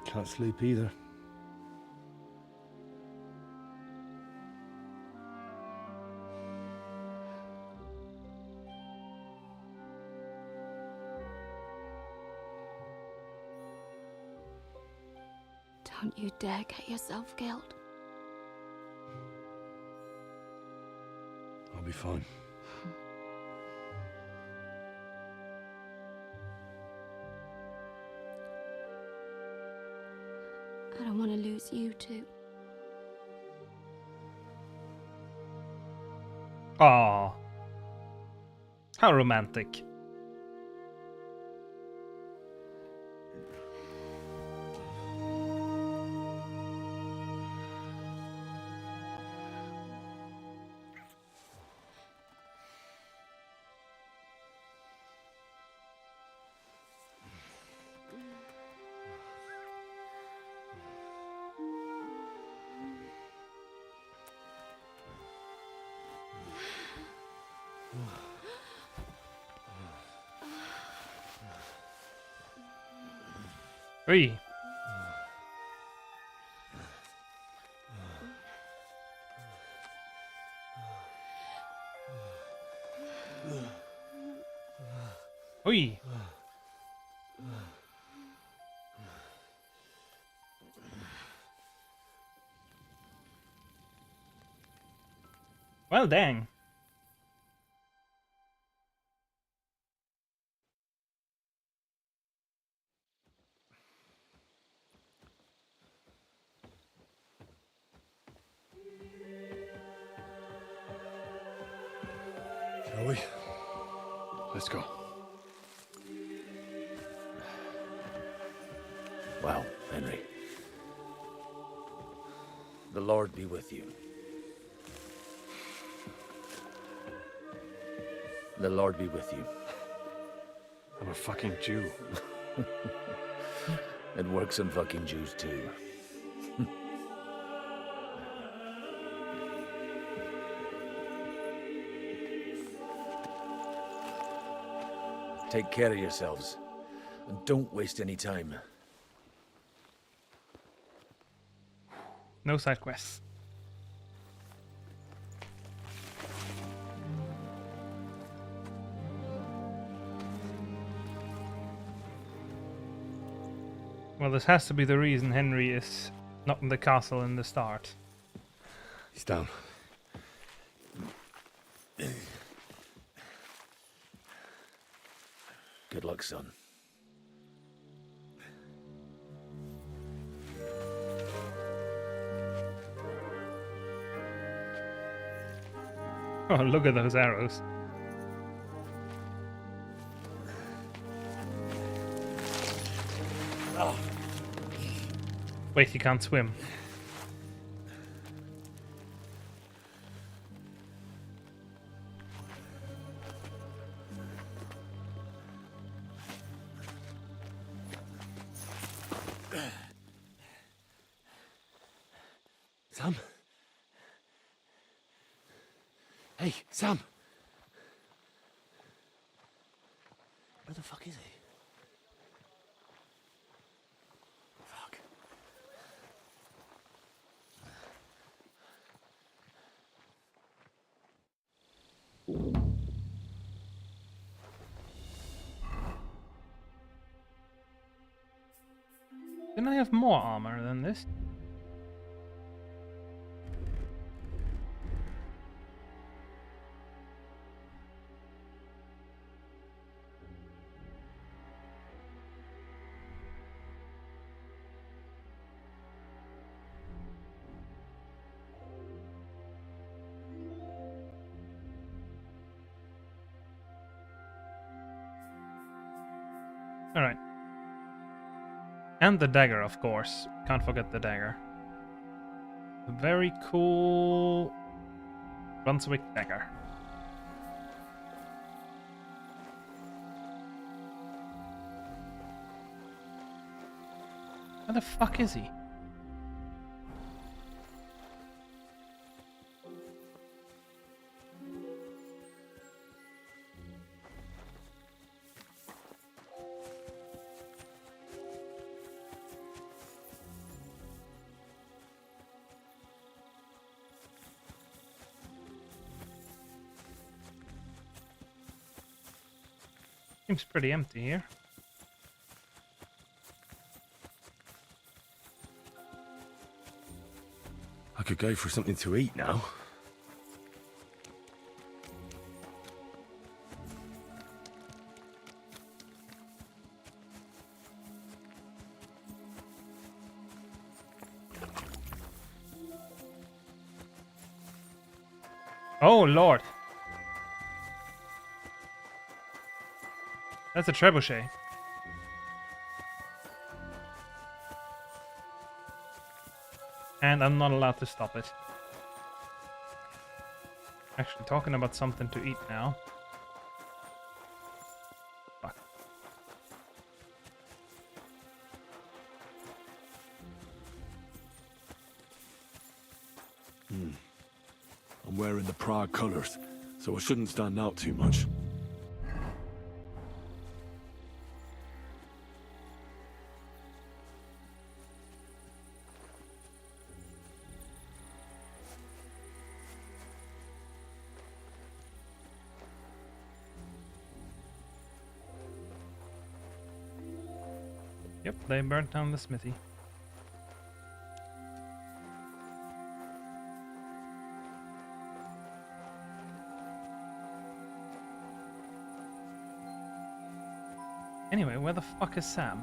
Can't sleep either.
Don't you dare get yourself killed.
I'll be fine.
I don't want to lose you too.
Aww. How romantic. Oi. Oi. Well, dang.
Shall we? Let's go.
Well, Henry. The Lord be with you. The Lord be with you.
I'm a fucking Jew.
It works on fucking Jews too. Take care of yourselves. And don't waste any time.
No side quests. Well, this has to be the reason Henry is not in the castle in the start.
He's down.
Good luck, son.
Oh, look at those arrows.
Oh.
Wait, you can't swim.
Sam? Hey, Sam! Where the fuck is he? Fuck.
Didn't I have more armor than this? And the dagger, of course. Can't forget the dagger. A very cool Brunswick dagger. Where the fuck is he? Seems pretty empty here.
I could go for something to eat now.
Oh lord. That's a trebuchet. And I'm not allowed to stop it. Actually, talking about something to eat now. Fuck.
I'm wearing the Prague colours, so I shouldn't stand out too much.
Yep, they burnt down the smithy. Anyway, where the fuck is Sam?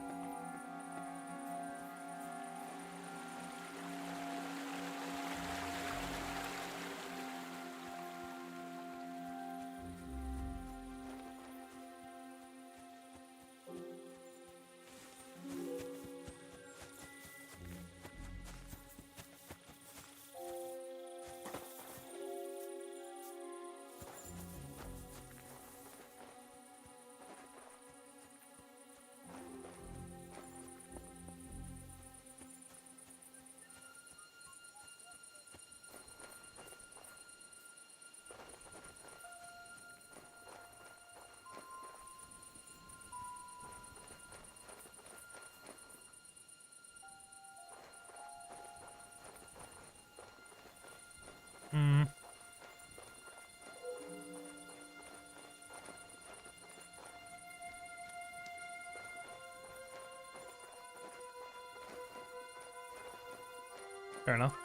Fair enough.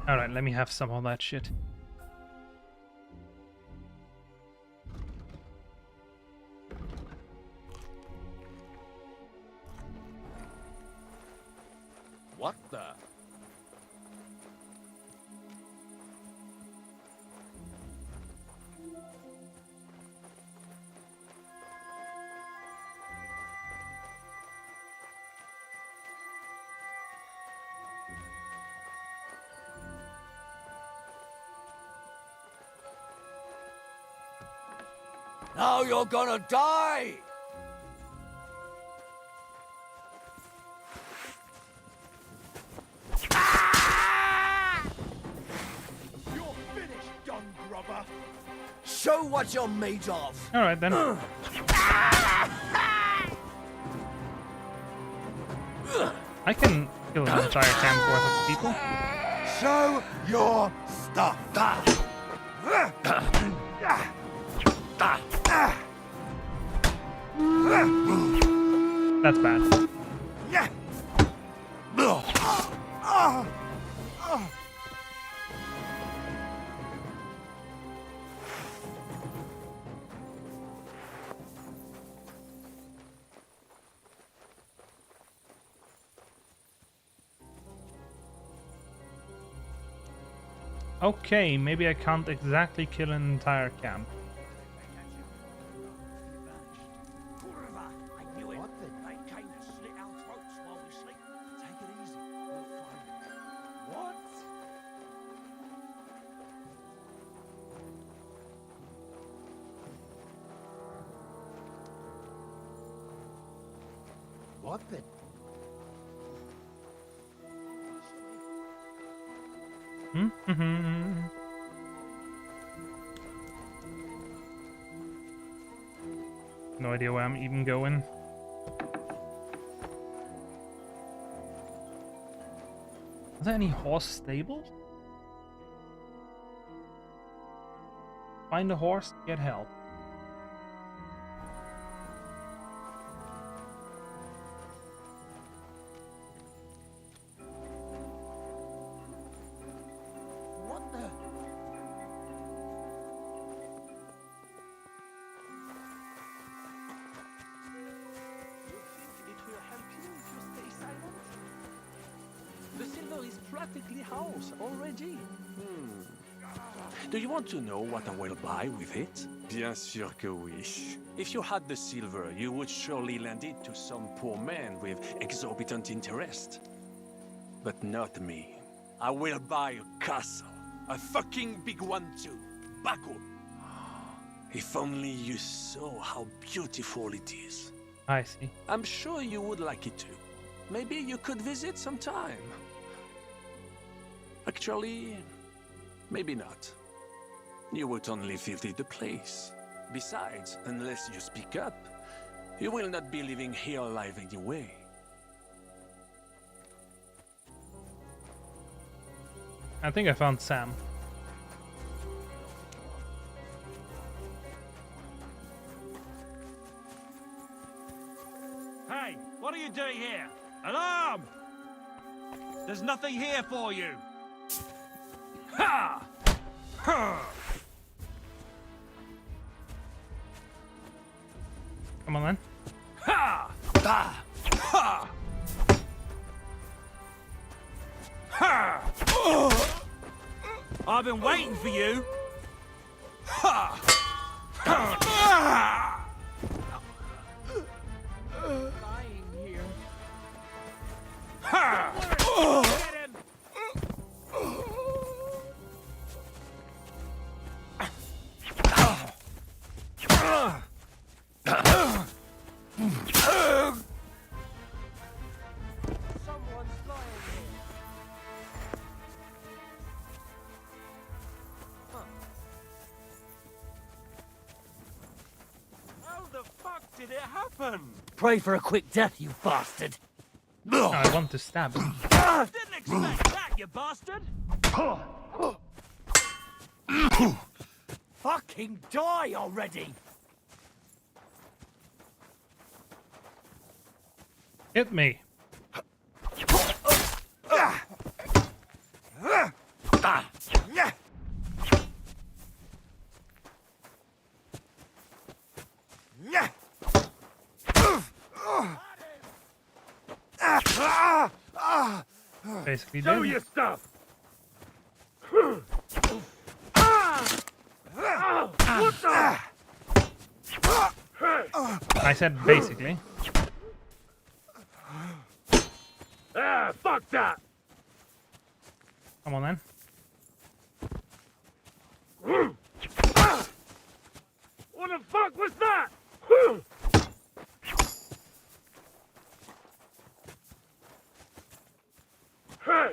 Alright, let me have some of that shit.
What the?
Now you're gonna die! You're finished, dung grubber! Show what you're made of!
Alright then. I can kill an entire camp worth of people.
Show your stuff.
That's bad. Okay, maybe I can't exactly kill an entire camp.
What the?
No idea where I'm even going. Are there any horse stables? Find a horse, get help.
What the?
It will help you if you stay silent. The silver is practically ours already. Do you want to know what I will buy with it? Bien sûr que oui. If you had the silver, you would surely lend it to some poor man with exorbitant interest. But not me. I will buy a castle. A fucking big one too. Baku. If only you saw how beautiful it is.
I see.
I'm sure you would like it too. Maybe you could visit sometime. Actually, maybe not. You would only visit the place. Besides, unless you speak up, you will not be living here alive anyway.
I think I found Sam.
Hey, what are you doing here? Alarm! There's nothing here for you. Ha! Ha!
Come on then.
Ha! Ha! Ha! Ha! I've been waiting for you. Ha! Ha!
Lying here.
Ha! Get him!
Someone's lying here.
How the fuck did it happen?
Pray for a quick death, you bastard.
No, I want to stab him.
Didn't expect that, you bastard!
Fucking die already!
Hit me. Basically
Show
did.
your stuff. What the?
I said basically.
Ah, fuck that.
Come on then.
What the fuck was that? Hey.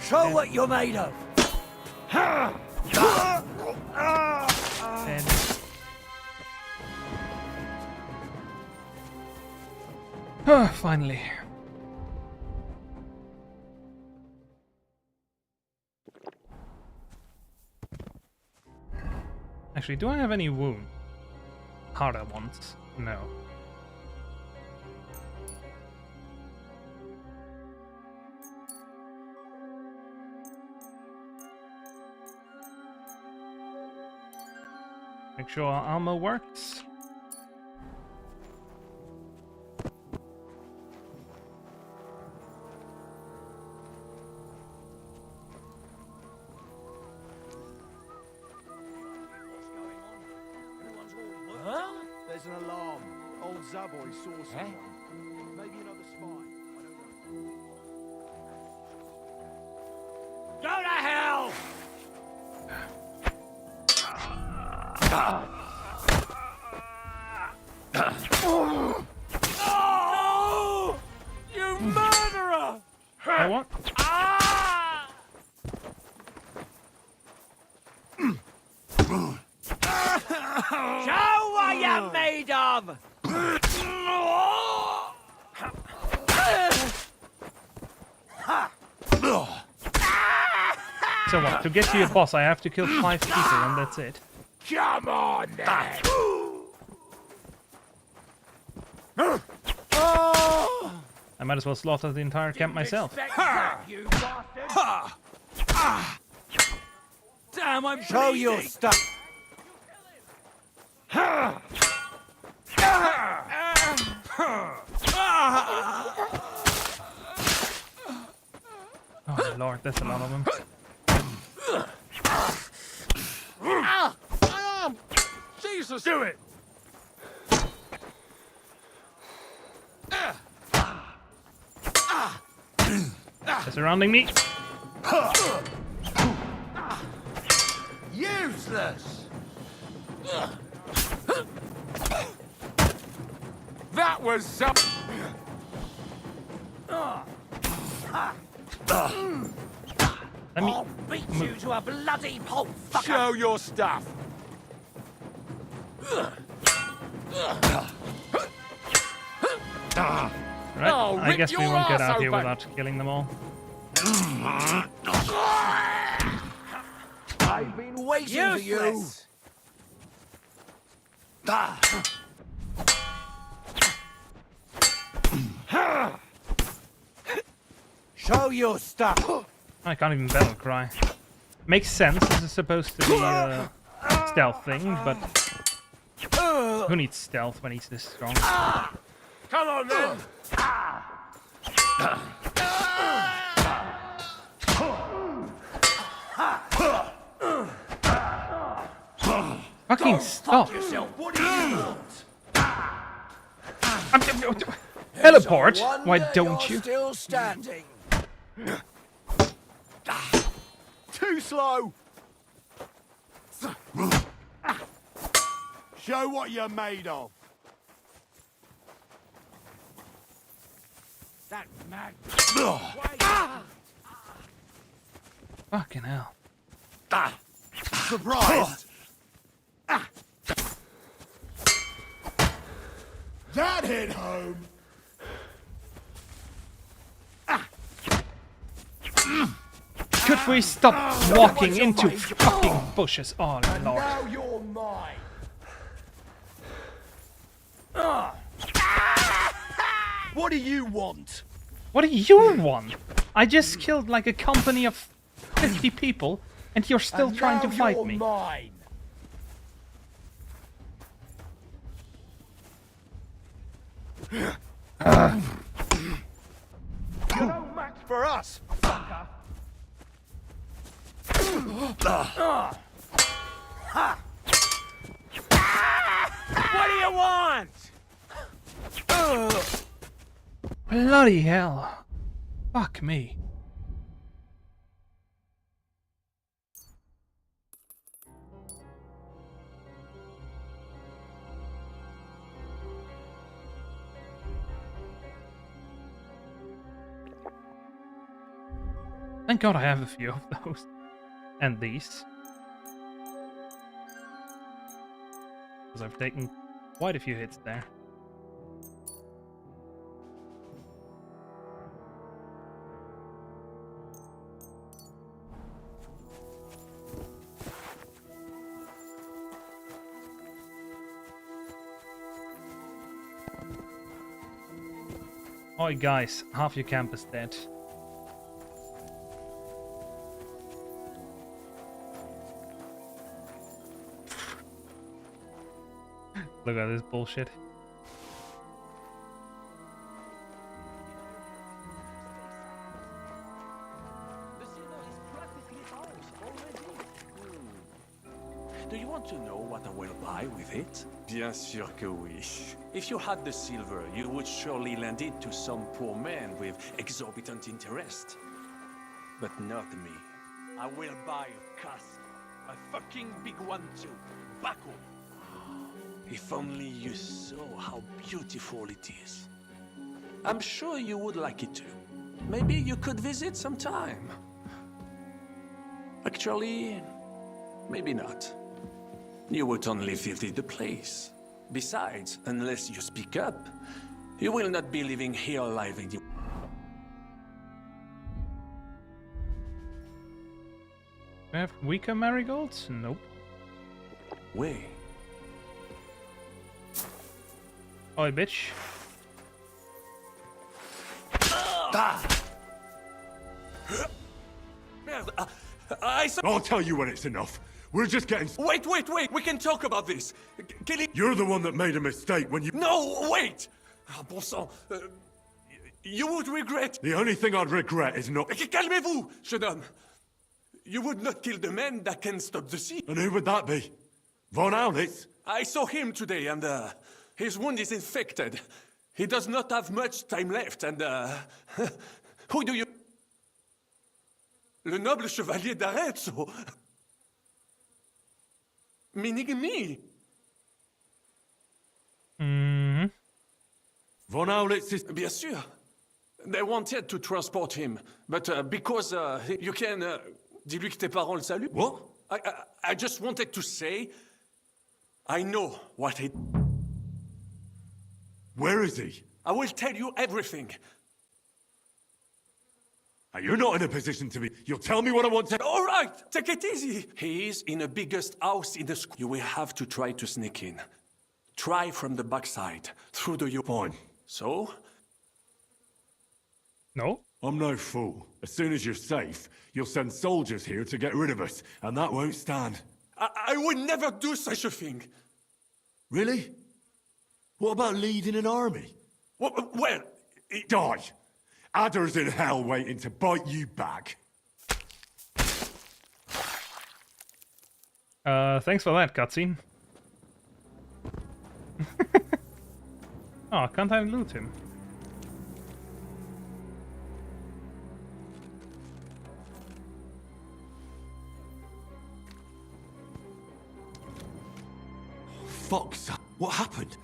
Show what you're made of!
And Finally. Actually, do I have any wound? Harder ones? No. Make sure our armor works.
Huh? There's an alarm. Old Zaboy saw someone. Maybe another spy.
Go to hell!
Oh! You murderer!
I want.
Show what you're made of!
So what? To get to your boss, I have to kill 5 people, and that's it.
Come on, then!
I might as well slaughter the entire camp myself.
You bastard!
Damn, I'm
Show
bleeding.
your stuff!
Oh lord, that's a lot of them.
Jesus! Do it!
They're surrounding me.
Useless!
That was some...
Let me
I'll beat you to a bloody pulp, fucker!
Show your stuff!
Right,
Oh,
I
rip
guess we
your
won't get
ass
out here
open.
without killing them all.
I've been waiting for you! Show your stuff!
I can't even battle cry. Makes sense, this is supposed to be a stealth thing, but who needs stealth when he's this strong?
Come on, then!
Fucking stop!
Yourself, what do you want?
Teleport? Why don't you?
Still standing.
Too slow! Show what you're made of.
That mad.
Fucking hell.
Surprised? That hit home.
Could we stop walking into fucking bushes? Oh lord.
Now you're mine.
What do you want?
What do you want? I just killed like a company of 50 people and you're still trying to fight me.
Mine.
You're no match for us, fucker.
What do you want?
Bloody hell. Fuck me. Thank God I have a few of those. And these. Because I've taken quite a few hits there. Oi guys, half your camp is dead. Look at this bullshit.
Do you want to know what I will buy with it? Bien sûr que oui. If you had the silver, you would surely lend it to some poor man with exorbitant interest. But not me. I will buy a castle. A fucking big one too. Baku. If only you saw how beautiful it is. I'm sure you would like it too. Maybe you could visit sometime. Actually, maybe not. You would only visit the place. Besides, unless you speak up, you will not be living here alive anymore.
Do I have weaker marigolds? Nope.
Wait.
Oi, bitch.
I'll tell you when it's enough. We're just getting...
Wait! We can talk about this!
You're the one that made a mistake when you...
No, wait! Ah, bon sang. You would regret...
The only thing I'd regret is not...
Calmez-vous, jeune homme! You would not kill the man that can stop the sea.
And who would that be? Von Aulitz?
I saw him today, and his wound is infected. He does not have much time left, and who do you... Le noble chevalier d'Arezzo. Meaning me.
Von Aulitz is...
Bien sûr. They wanted to transport him, but because you can... Dis-lui que tes parents le saluent.
What?
I just wanted to say... I know what he...
Where is he?
I will tell you everything.
You're not in a position to be... You'll tell me what I want to...
All right, take it easy. He is in the biggest house in the school. You will have to try to sneak in. Try from the backside, through the...
Fine.
So?
No.
I'm no fool. As soon as you're safe, you'll send soldiers here to get rid of us, and that won't stand.
I would never do such a thing.
Really? What about leading an army?
Well...
Die! Adders in hell waiting to bite you back.
Thanks for that, cutscene. Oh, can't I loot him?
Fuck's... What happened?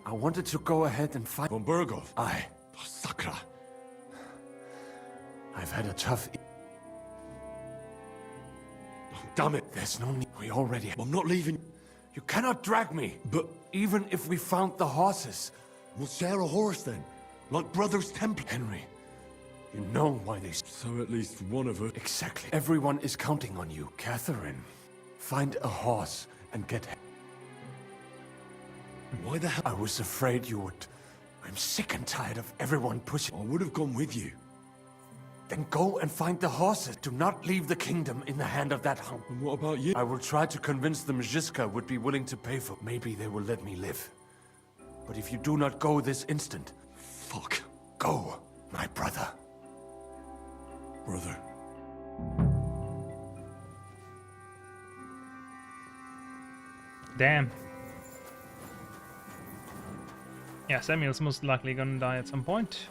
I wanted to go ahead and fight...
Von Burgov?
Aye.
Sakra.
I've had a tough...
Damn it.
There's no need. We already...
I'm not leaving.
You cannot drag me.
But...
Even if we found the horses...
We'll share a horse then. Like Brothers Templar.
Henry, you know why they...
So at least one of us...
Exactly. Everyone is counting on you. Catherine, find a horse and get...
Why the hell?
I was afraid you would. I'm sick and tired of everyone pushing.
I would have gone with you.
Then go and find the horses. Do not leave the kingdom in the hand of that hump.
And what about you?
I will try to convince the Mjiska would be willing to pay for... Maybe they will let me live. But if you do not go this instant...
Fuck.
Go, my brother.
Brother.
Damn. Yeah, Samuel's most likely gonna die at some point.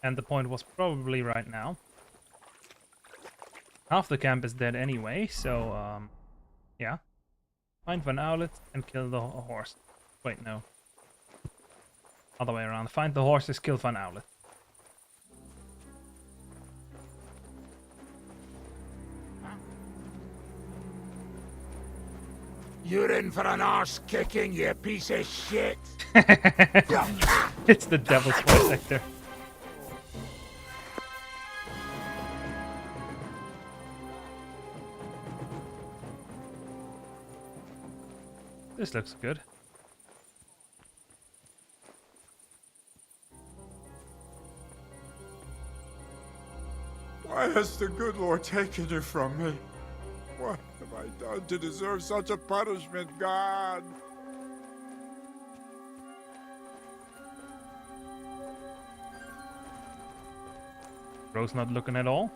And the point was probably right now. Half the camp is dead anyway, so, yeah. Find Van Owlet and kill the horse. Wait, no. Other way around. Find the horses, kill Van Owlet.
You're in for an arse kicking, you piece of shit!
It's the devil's voice actor. This looks good.
Why has the good Lord taken you from me? What have I done to deserve such a punishment, God?
Bro's not looking at all.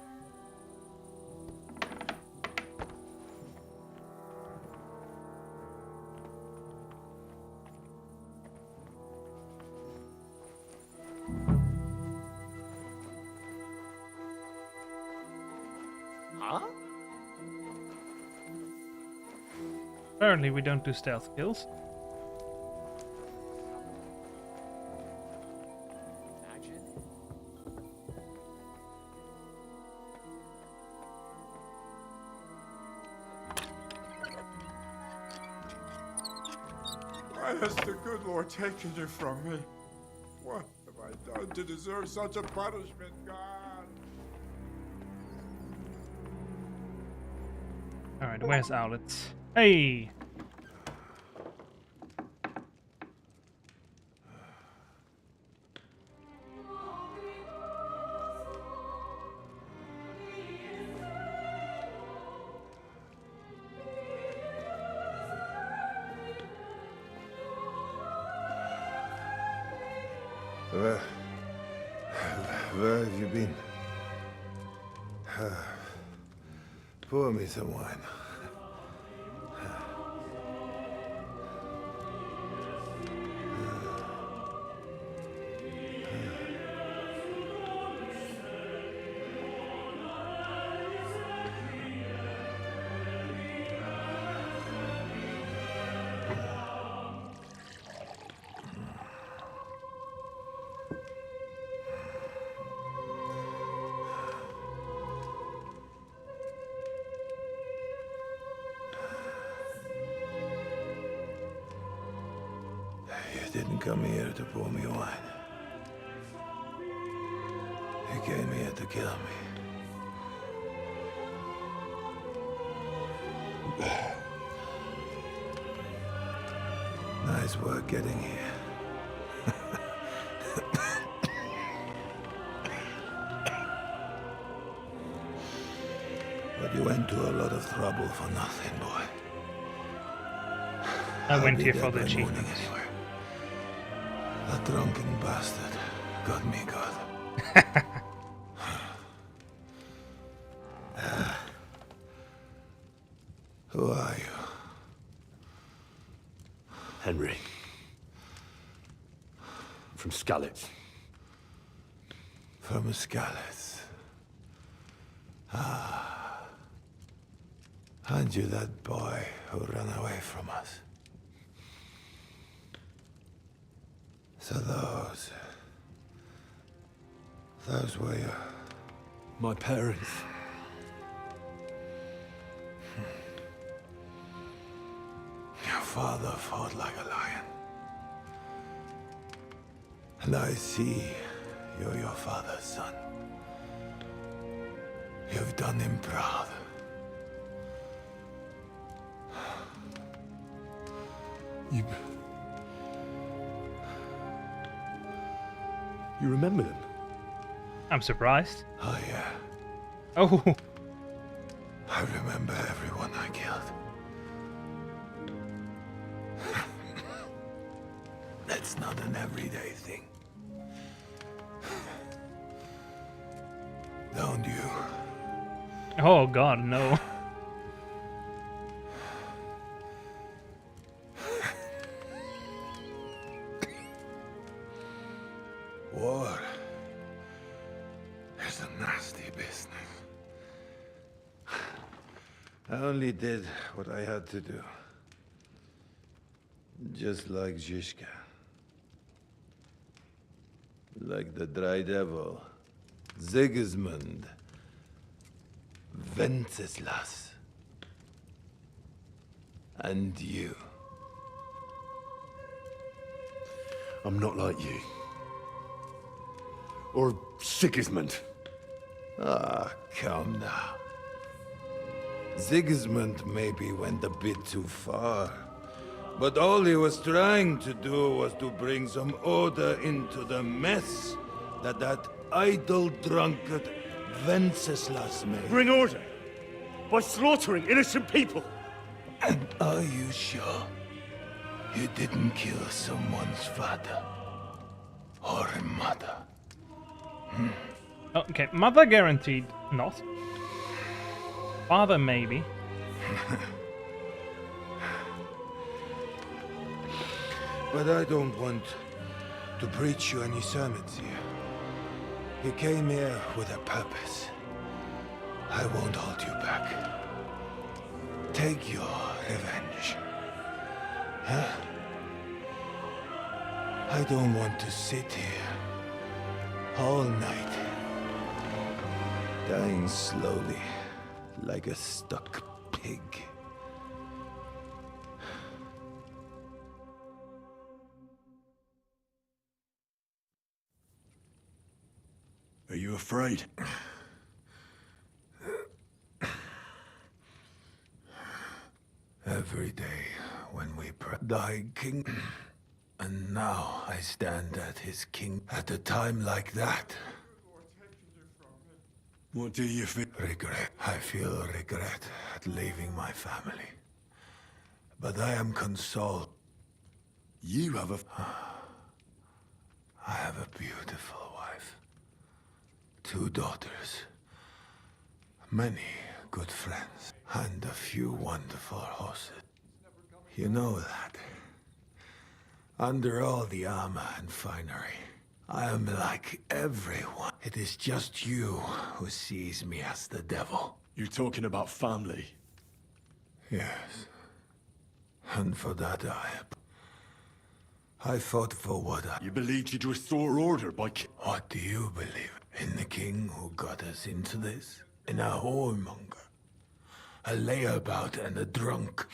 Huh?
Apparently we don't do stealth kills.
Why has the good Lord taken you from me? What have I done to deserve such a punishment, God?
Alright, where's Owlet? Hey!
Where have you been? Pour me some wine. You didn't come here to pour me wine. You came here to kill me. Nice work getting here. But you went to a lot of trouble for nothing, boy.
I went
I'll
here
be
for
there
the
by morning
achievements.
anyway. That drunken bastard got me good. Who are you?
Henry. From Skalitz.
From Skalitz. Ah. Aren't you that boy who ran away from us? So those were your...
My parents.
Your father fought like a lion. And I see you're your father's son. You've done him proud.
You remember them?
I'm surprised.
Oh, yeah.
Oh!
I remember everyone I killed. That's not an everyday thing. Don't you?
Oh god, no.
War is a nasty business. I only did what I had to do. Just like Zizka. Like the Dry Devil. Sigismund. Wenceslas. And you.
I'm not like you. Or Sigismund.
Ah, come now. Sigismund maybe went a bit too far. But all he was trying to do was to bring some order into the mess that idle drunkard
Venceslas made.
Bring order by slaughtering innocent people.
And are you sure you didn't kill someone's father or mother?
Okay, mother guaranteed not. Father maybe.
But I don't want to preach you any sermons here. You came here with a purpose. I won't hold you back. Take your revenge. Huh? I don't want to sit here all night, dying slowly like a stuck pig.
Are you afraid?
Every day when we thy king, and now I stand at his king at a time like that.
What do you feel?
Regret. I feel regret at leaving my family. But I am consoled.
You have a...
I have a beautiful wife. 2 daughters. Many good friends. And a few wonderful horses. You know that. Under all the armor and finery, I am like everyone. It is just you who sees me as the devil.
You're talking about family.
Yes. And for that I fought for what I...
You believed you'd restore order by...
What do you believe? In the king who got us into this? In a whoremonger? A layabout and a drunk?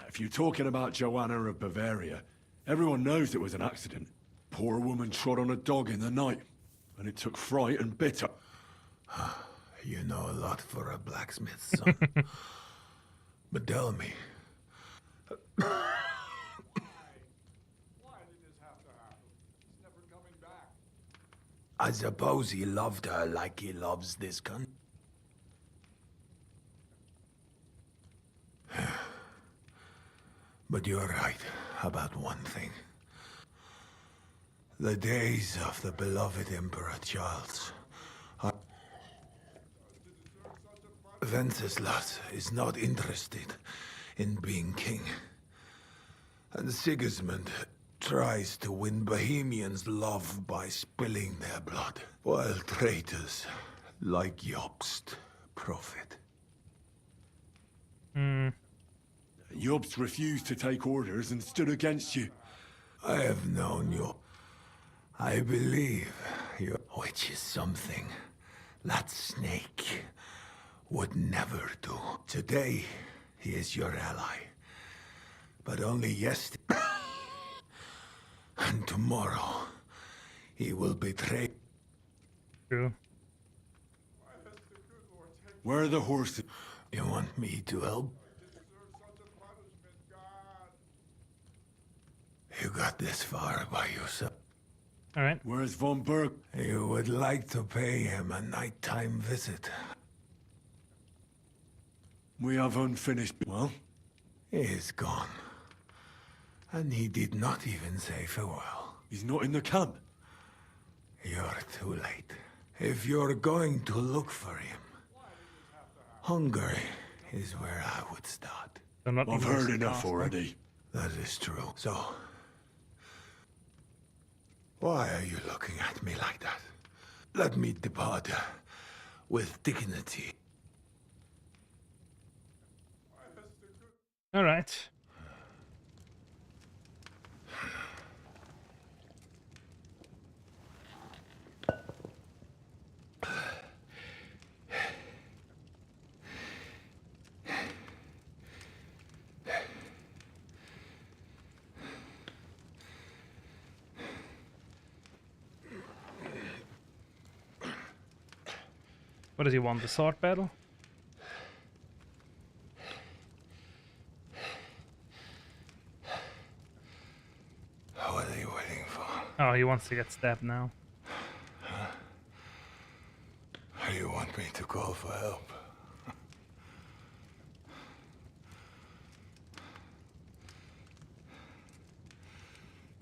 If you're talking about Joanna of Bavaria, everyone knows it was an accident. Poor woman trod on a dog in the night, and it took fright and bitter.
You know a lot for a blacksmith's son. But tell me... I suppose he loved her like he loves this country. But you're right about one thing. The days of the beloved Emperor Charles are... Venceslas is not interested in being king. And Sigismund tries to win Bohemians' love by spilling their blood, while traitors like Jobst profit.
Jobst refused to take orders and stood against you.
I have known you. I believe you, which is something that snake would never do. Today, he is your ally. But only yesterday. And tomorrow, he will betray.
True.
Where are the horses?
You want me to help? You got this far by yourself.
All right.
Where's von Berg?
You would like to pay him a nighttime visit.
We have unfinished... Well?
He is gone. And he did not even say farewell.
He's not in the camp.
You're too late. If you're going to look for him, Hungary is where I would start.
I've heard enough already.
That is true. So, why are you looking at me like that? Let me depart with dignity.
All right. What does he want? The sword battle?
What are you waiting for?
Oh, he wants to get stabbed now.
call for help.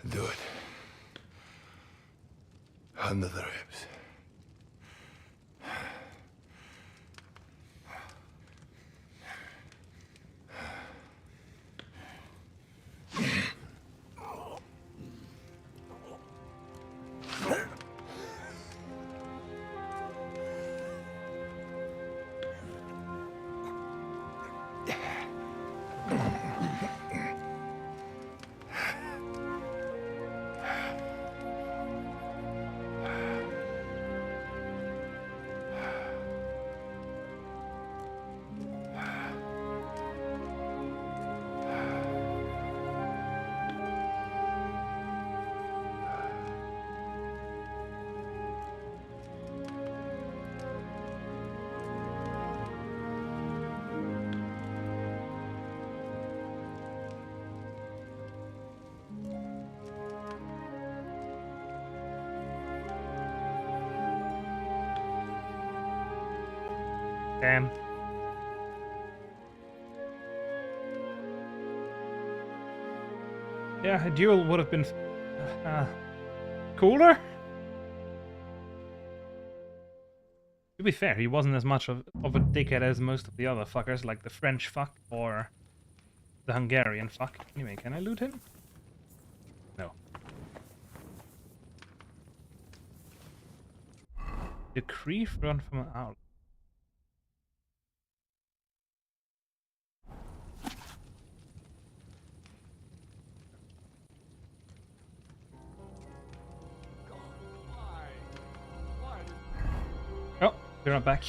Do it. Under the ribs.
Damn. Yeah, a duel would have been cooler. To be fair, he wasn't as much of a dickhead as most of the other fuckers, like the French fuck or the Hungarian fuck. Anyway, can I loot him? No. Decree run from an owl. Oh, you're not back.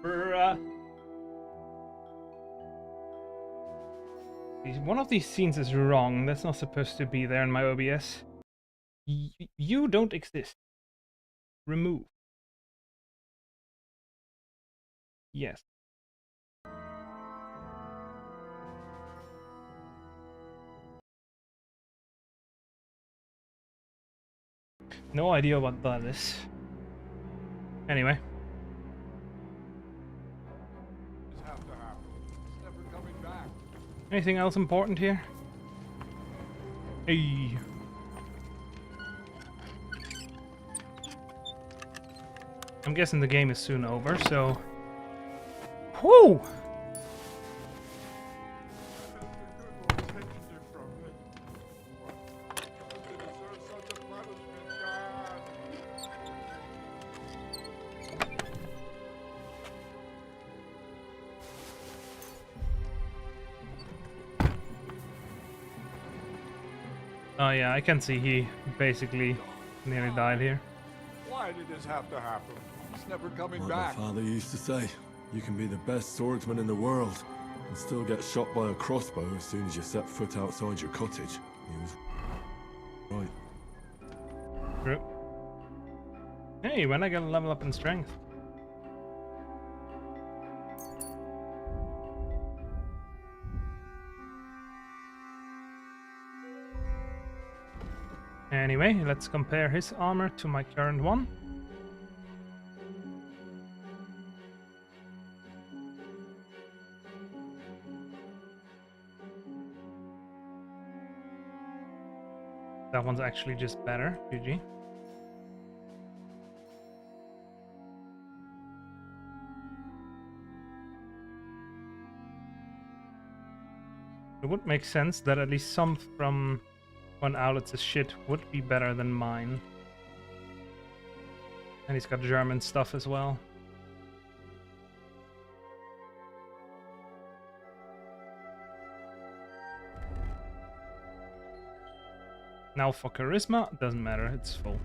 Bruh. One of these scenes is wrong. That's not supposed to be there in my OBS. You don't exist. Remove. Yes. No idea what that is. Anyway. Anything else important here? Hey. I'm guessing the game is soon over, so... Whoo! Oh yeah, I can see he basically nearly died here.
Why did this have to happen? It's never coming
Like
back.
my father used to say, you can be the best swordsman in the world and still get shot by a crossbow as soon as you set foot outside your cottage. He was right.
True. Hey, when I get a level up in strength. Anyway, let's compare his armor to my current one. That one's actually just better, GG. It would make sense that at least some from One Owlet's shit would be better than mine. And he's got German stuff as well. Now for charisma, doesn't matter, it's full.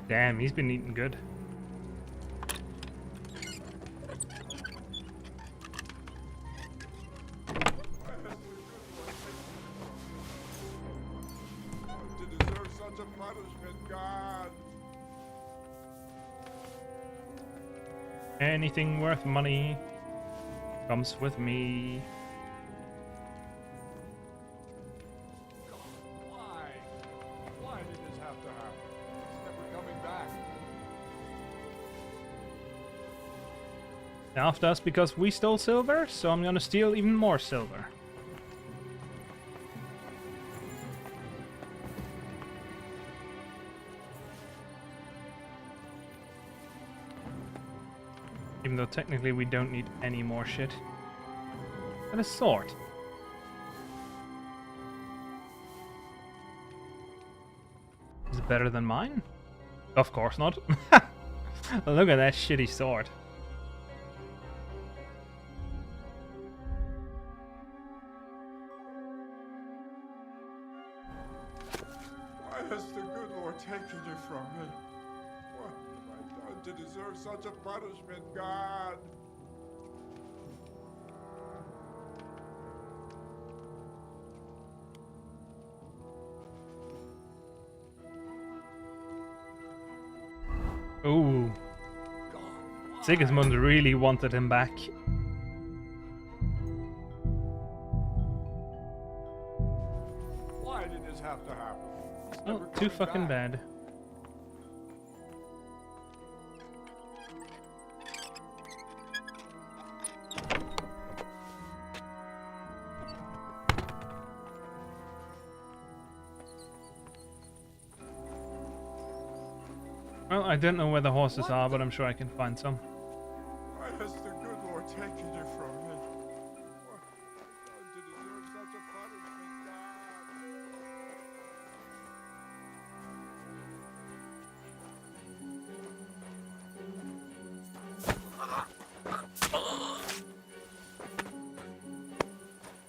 Damn, he's been eating good. Anything worth money comes with me.
Why did this have to happen? It's never coming back.
After us because we stole silver, so I'm gonna steal even more silver. Even though technically we don't need any more shit. And a sword. Is it better than mine? Of course not. Look at that shitty sword.
Why has the good Lord taken you from me? What have I done to deserve such a punishment, God?
Ooh. Sigismund really wanted him back.
Why did this have to happen? It's
Oh,
never
too
coming
fucking
back.
bad. Well, I don't know where the horses are, but I'm sure I can find some.
Why has the good Lord taken you from me? What have I done to deserve such a punishment,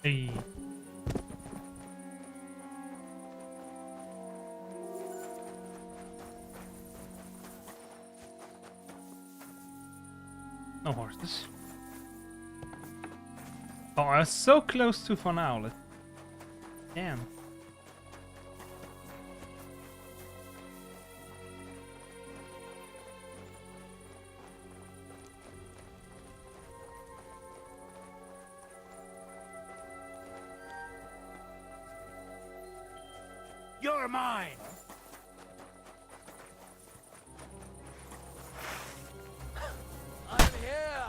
Hey. horses. Oh, I was so close to for now. Damn.
You're mine!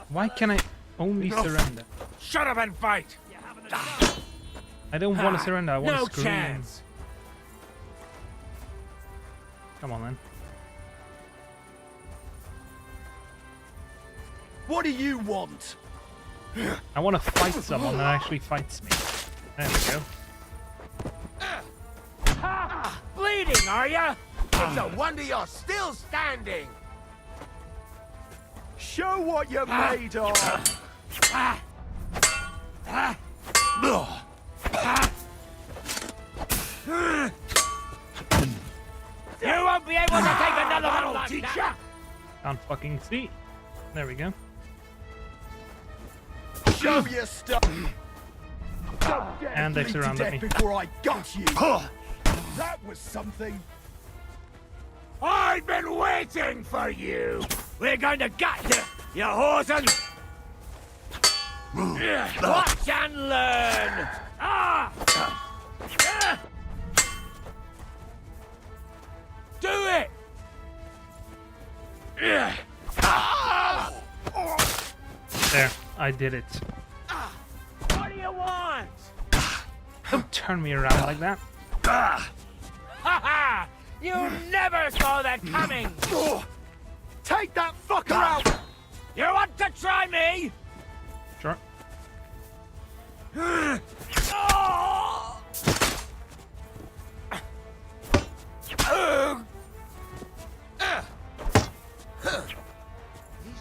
Why can I only surrender?
Shut up and fight!
I don't want to surrender, I want
no
to scream.
chance.
Come on then.
What do you want?
I want to fight someone that actually fights me. There we go.
Bleeding, are ya?
It's a wonder you're still standing.
Show what you're made of.
You won't be able to take another one like that.
Can't fucking see. There we go.
Show your stuff.
And they've surrounded me.
Before I got you. That was something.
I've been waiting for you. We're going to get you, you hosen. Watch and learn. Do it.
There, I did it.
What do you want?
Don't turn me around like that.
Ha ha! You never saw that coming.
Take that fucker out.
You want to try me?
Sure.
These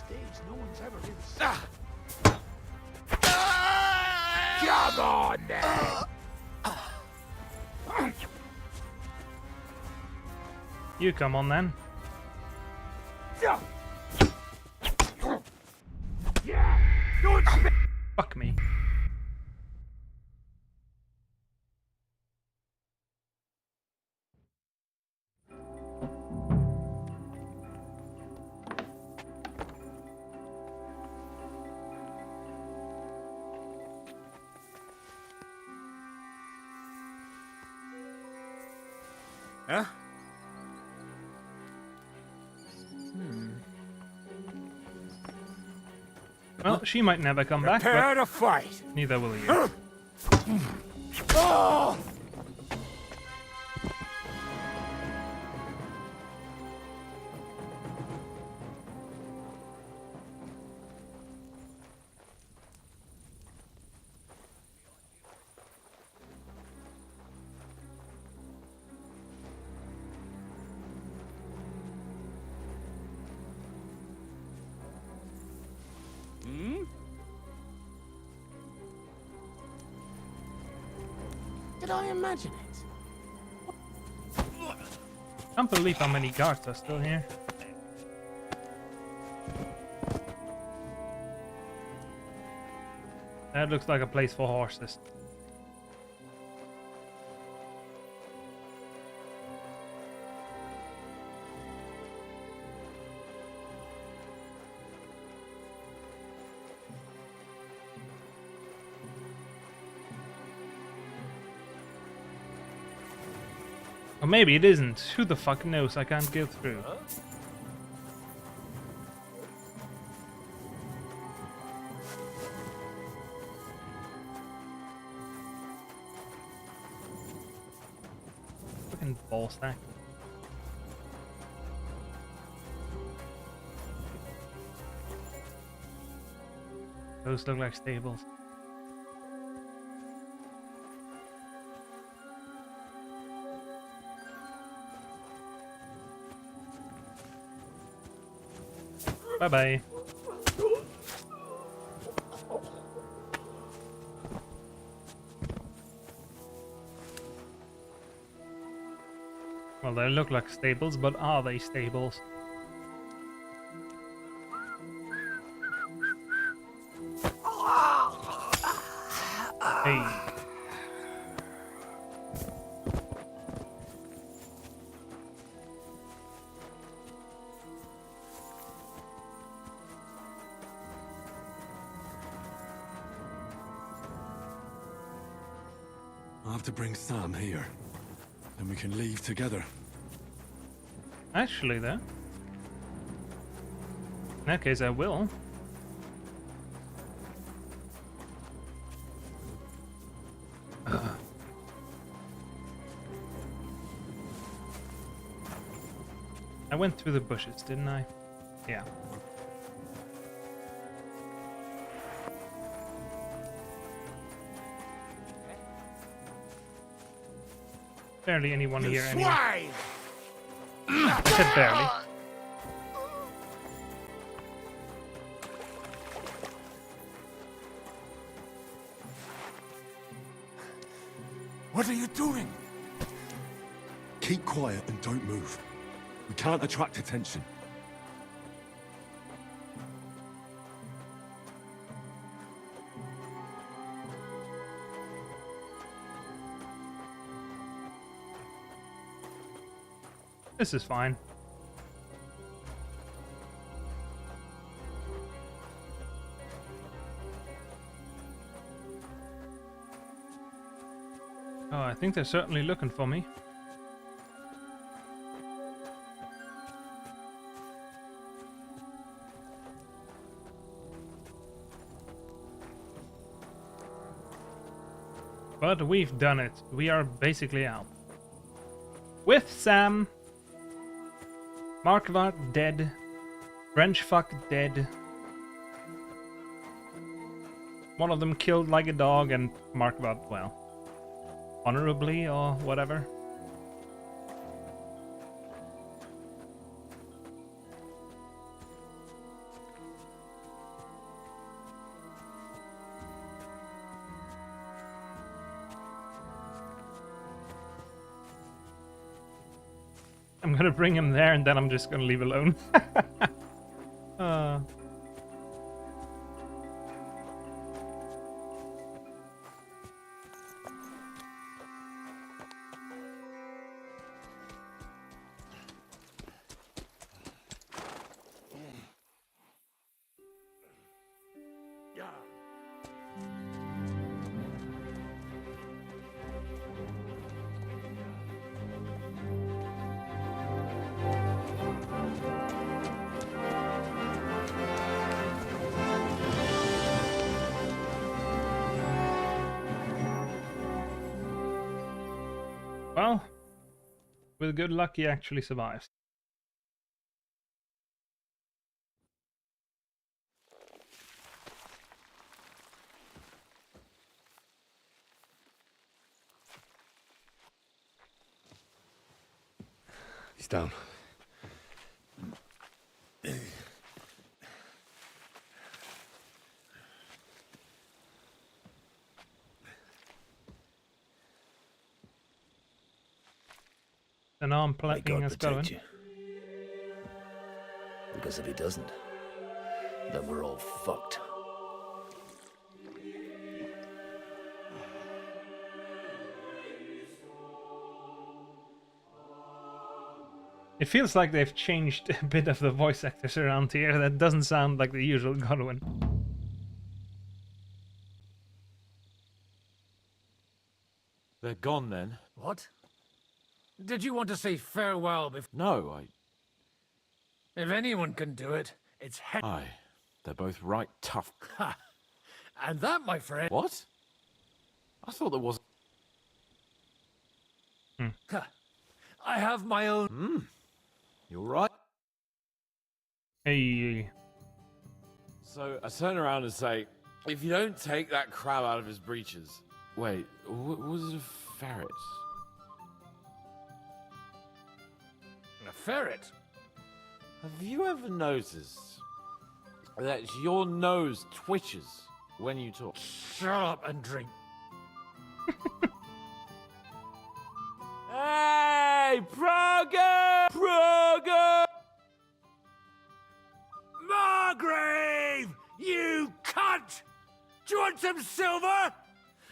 days, no one's ever really...
Come on, then.
You come on then. Fuck me.
Huh?
Well, she might never come back,
Prepare
but
to fight.
neither will you.
Oh!
Did I imagine it?
Can't believe how many guards are still here. That looks like a place for horses. Or maybe it isn't. Who the fuck knows? I can't get through. Fucking ball stack. Those look like stables. Bye-bye. Well, they look like stables, but are they stables?
I'll have to bring Sam here. Then we can leave together.
Actually, though. In that case, I will. I went through the bushes, didn't I? Yeah. Barely anyone here anyway. I said barely.
What are you doing? Keep quiet and don't move. We can't attract attention.
This is fine. Oh, I think they're certainly looking for me. But we've done it. We are basically out. With Sam. Markvart dead. French fuck dead. One of them killed like a dog, and Markvart, well, honorably or whatever. I'm gonna bring him there and then I'm just gonna leave alone. Well, with good luck, he actually survives.
He's down.
An arm planting us going.
You. Because if he doesn't, then we're all fucked.
It feels like they've changed a bit of the voice actors around here. That doesn't sound like the usual Godwin.
They're gone then?
What? Did you want to say farewell before?
No,
If anyone can do it, it's
Aye, they're both right tough.
Ha! And that, my friend...
What? I thought there was...
Ha! I have my own...
You're right.
Hey.
So I turn around and say, if you don't take that crab out of his breeches... Wait, was it a ferret?
A ferret?
Have you ever noticed that your nose twitches when you talk?
Shut up and drink.
Hey, Praga! Praga!
Margrave! You cunt! Do you want some silver?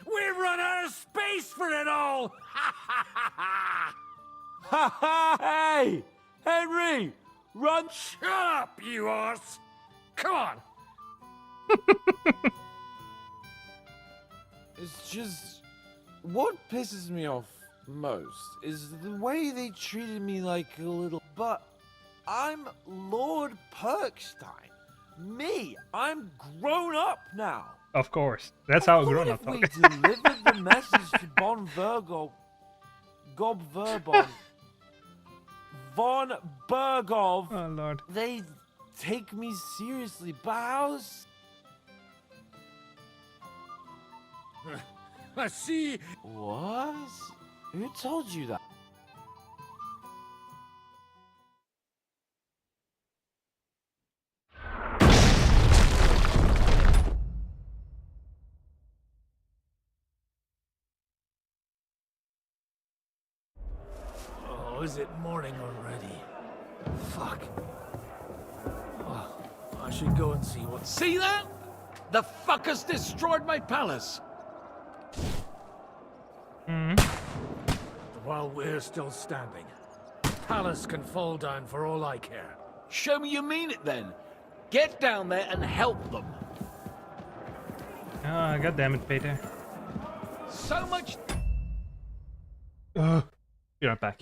We've run out of space for it all! Ha ha ha ha!
Ha ha! Hey! Henry! Run!
Shut up, you arse! Come on!
It's just... What pisses me off most is the way they treated me like a little... But I'm Lord Perkstein. Me, I'm grown up now.
Of course. That's how grown up
We
talk.
delivered the message to Bon Virgo... Gob Verbon... Von Bergov.
Oh, Lord.
They take me seriously, but how's...
I see.
What? Who told you that?
Oh, is it morning already? Fuck. Oh, I should go and see what... See that? The fuckers destroyed my palace! While we're still standing, palace can fall down for all I care.
Show me you mean it then. Get down there and help them.
Ah, God damn it, Peter.
So much...
Be right back.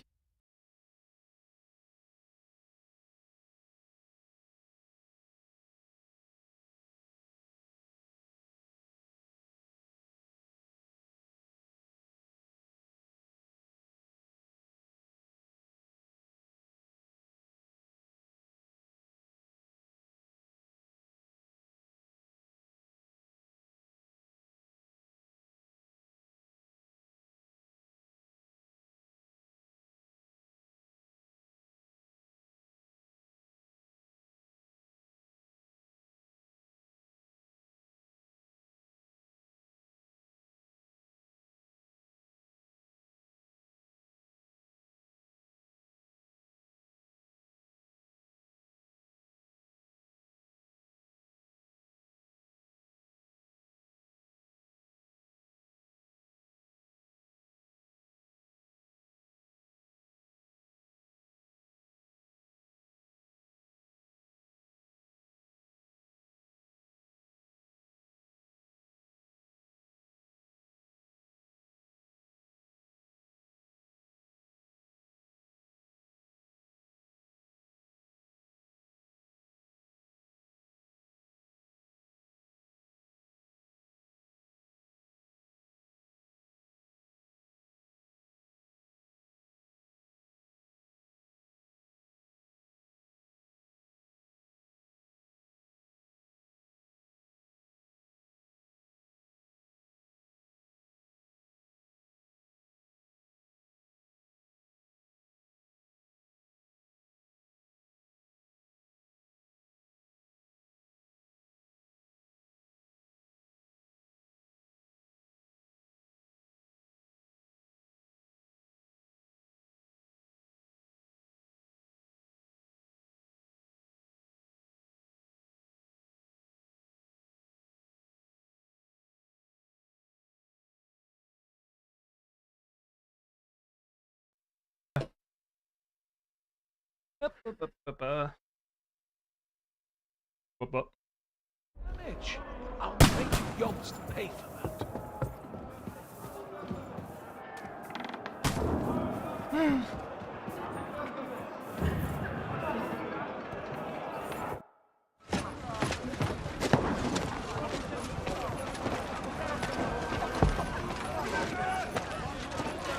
Mitch, I'll make yokes to pay for that.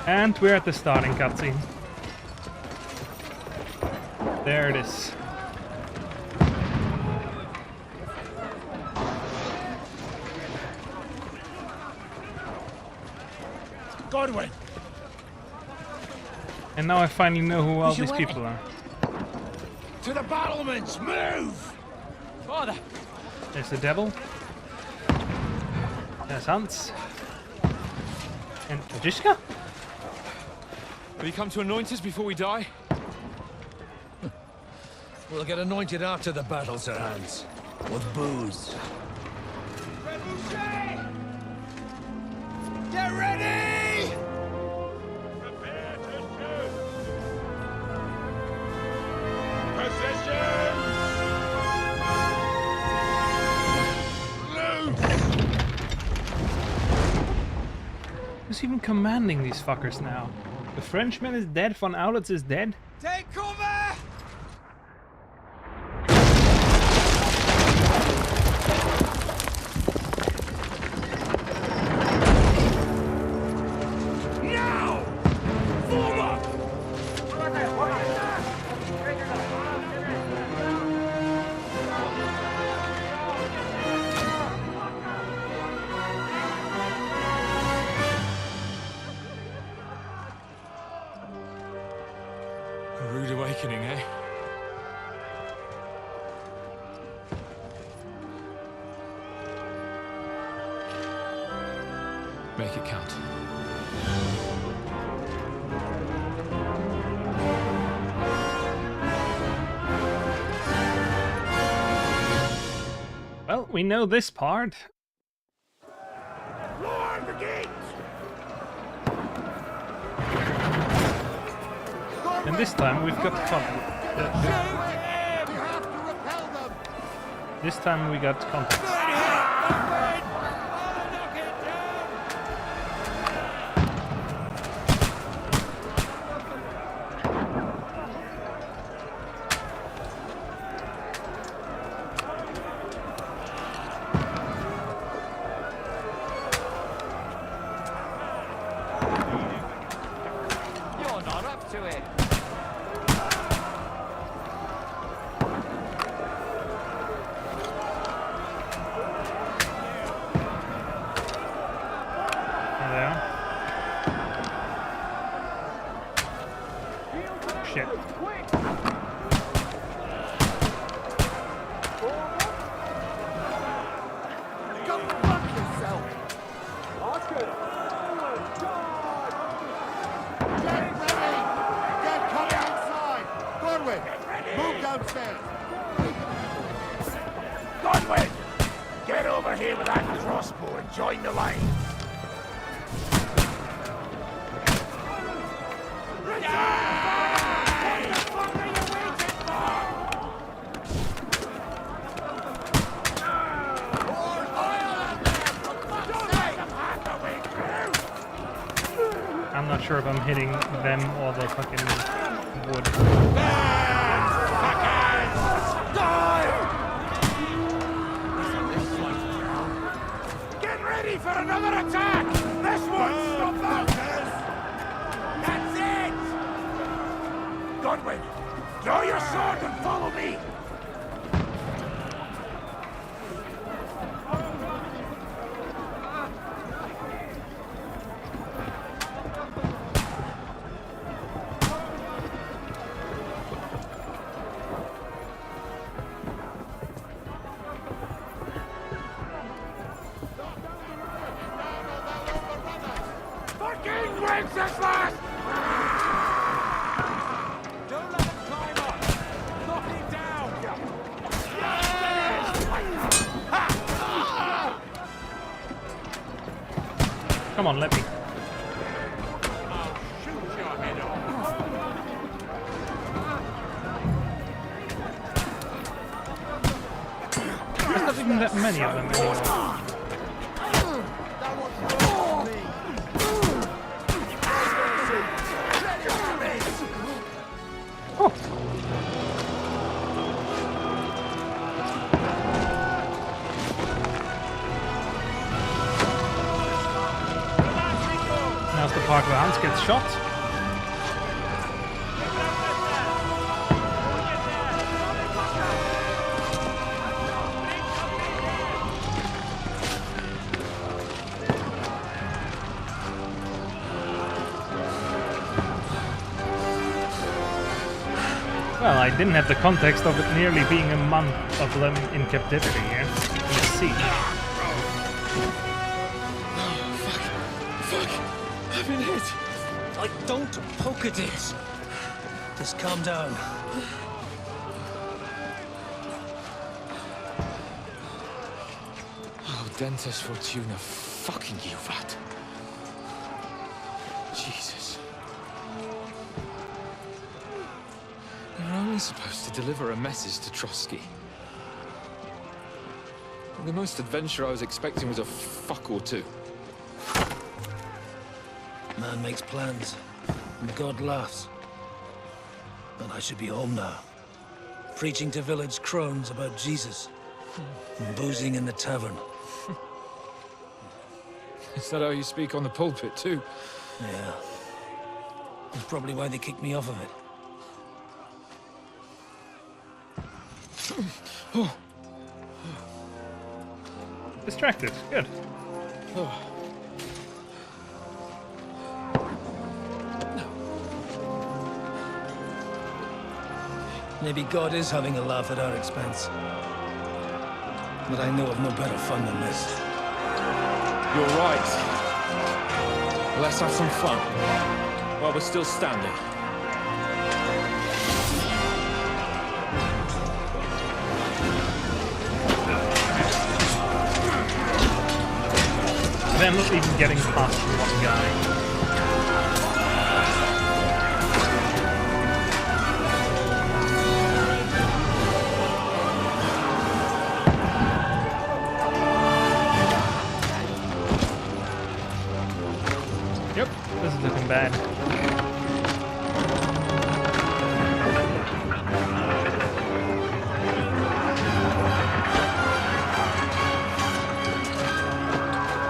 And we're at the starting cutscene. There it is.
Godwin!
And now I finally know who all these people are.
To the battlements! Move!
Father!
There's the devil. There's Hans. And Jessica?
Have you come to anoint us before we die? We'll get anointed after the battles are hands. With booze.
Get ready!
Prepare to shoot! Position!
Who's Who's even commanding these fuckers now? The Frenchman is dead, von Aulitz is dead?
Take cover!
Now! Form up!
A rude awakening, eh? Make it count.
Well, we know this part.
Lower the gates!
And this time we've got This time we got contact.
You're not up to it.
There. Shit.
Go fuck yourself! Oscar!
Get ready! Get coming inside! Godwin, move downstairs!
Godwin! Get over here with that crossbow and join the line!
I'm not sure if I'm hitting them or the fucking wood.
Get ready for another attack! This one's stop that! That's it! Godwin, draw your sword and follow me! Fucking Wenceslas! Don't let him climb up! Knock him down!
Come on, let me.
I'll shoot your head off!
There's not even that many of them anymore. Now's the part where Hans gets shot. Well, I didn't have the context of it nearly being a month of them in captivity here. Let's see.
I've been hit. Don't poke at it. Just calm down.
Oh, Dentes Fortuna, fucking you, Vat. Jesus. We were only supposed to deliver a message to Trotsky. The most adventure I was expecting was a fuck or two.
Man makes plans, and God laughs. But I should be home now, preaching to village crones about Jesus, and boozing in the tavern.
Is that how you speak on the pulpit, too?
Yeah. That's probably why they kicked me off of it.
Distracted. Good.
Maybe God is having a laugh at our expense. But I know of no better fun than this.
You're right. Let's have some fun while we're still standing.
They're not even getting past one guy. Yep, this is looking bad.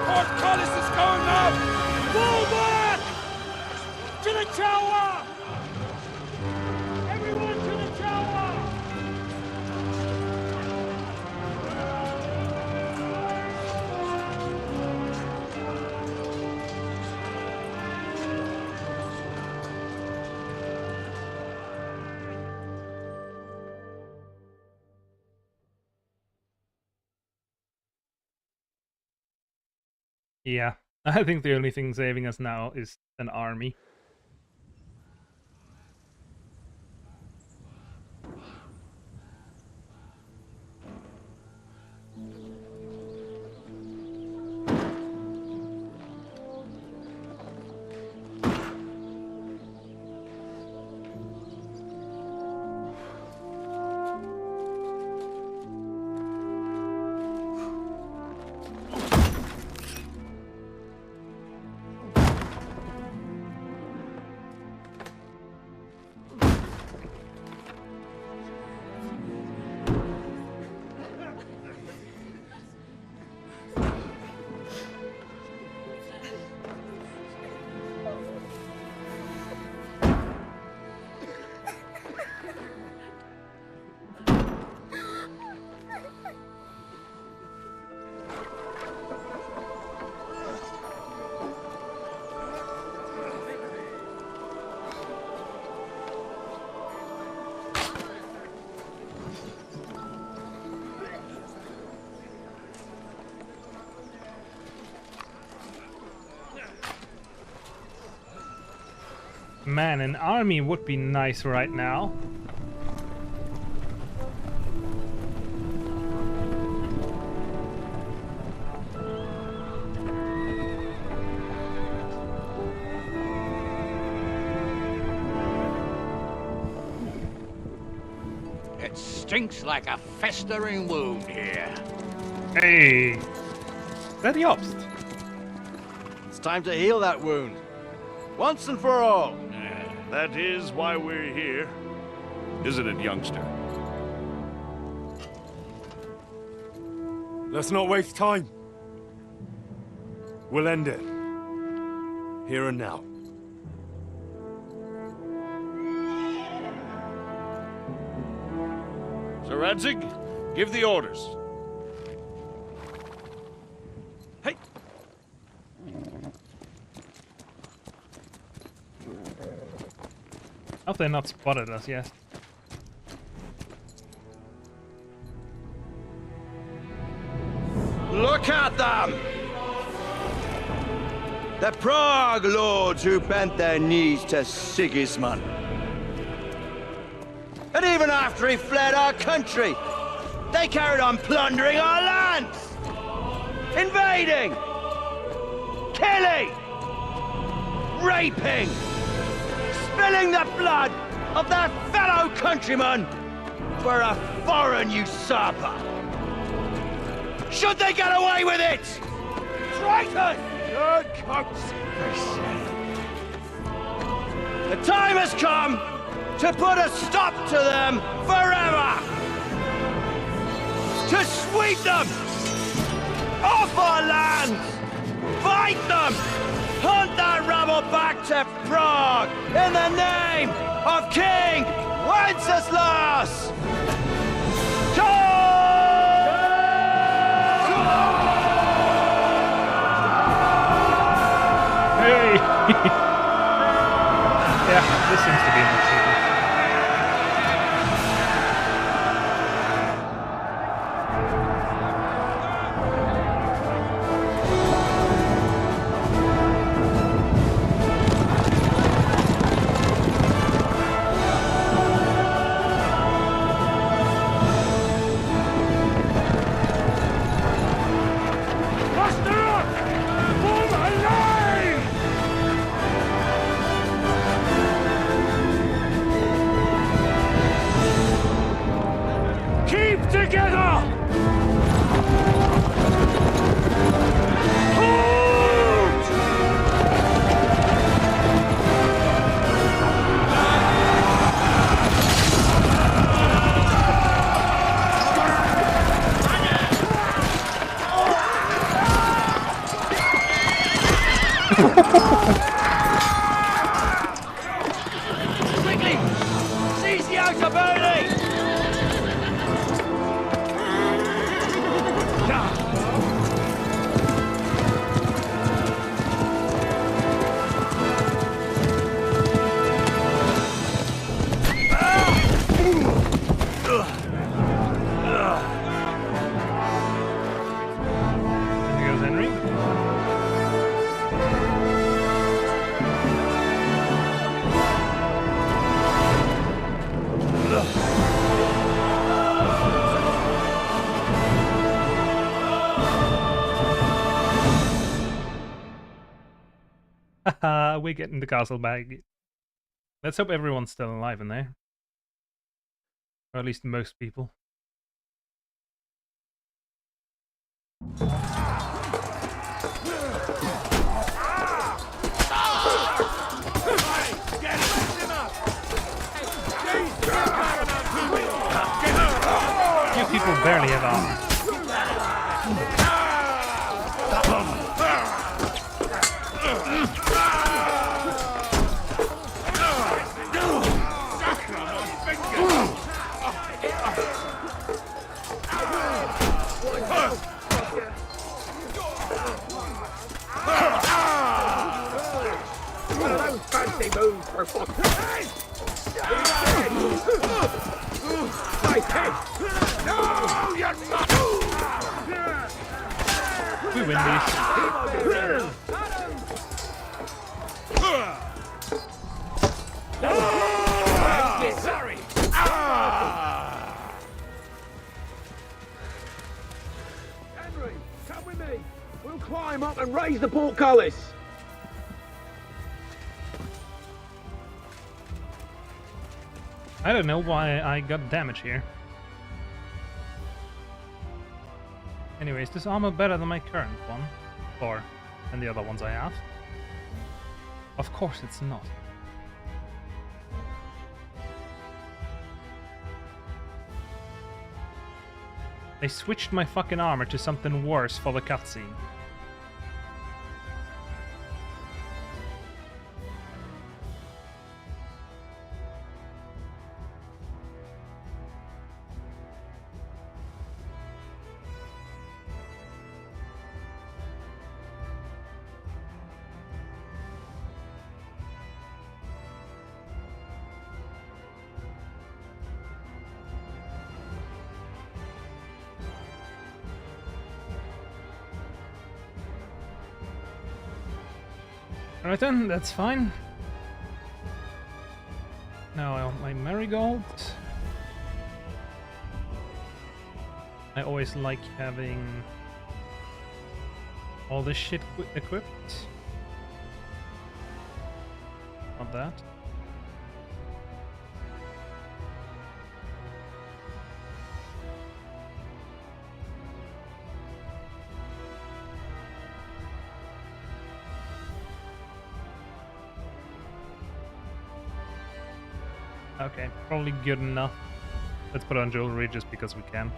Portcullis is going up! Fall back! To the tower! Everyone to the tower!
Yeah, I think the only thing saving us now is an army. Man, an army would be nice right now.
It stinks like a festering wound here.
Hey! Is that the Obst?
It's time to heal that wound. Once and for all.
That is why we're here, isn't it, youngster?
Let's not waste time. We'll end it. Here and now.
Sir Radzig, give the orders.
Hey!
Hope they're not spotted us yet.
Look at them! The Prague lords who bent their knees to Sigismund. And even after he fled our country, they carried on plundering our lands! Invading! Killing! Raping! Spilling the blood of their fellow countrymen for a foreign usurper! Should they get away with it? Triton!
Good coach!
The time has come to put a stop to them forever! To sweep them off our lands! Fight them! Hunt that rabble back to Prague in the name of King Wenceslas!
Hey! Yeah, this seems to be an achievement.
Muster up! Form a line! Keep together! Hold!
Quickly! Seize the outer building!
There goes Henry. Haha, we're getting the castle back. Let's hope everyone's still alive in there. Or at least most people. You people barely have armor.
Fancy moves for fuck's sake! My head! No, you're not!
We win
Sorry! Henry, come with me! We'll climb up and raise the portcullis!
I don't know why I got damage here. Anyways, this armor better than my current one? Or than the other ones I have? Of course it's not. They switched my fucking armor to something worse for the cutscene. Alright then, that's fine. Now I want my marigold. I always like having all this shit equipped. Not that. Okay, probably good enough. Let's put on jewelry just because we can.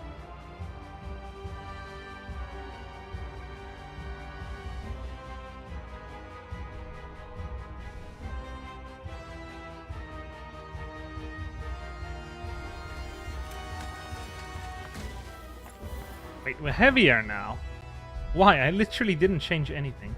Wait, we're heavier now. Why? I literally didn't change anything.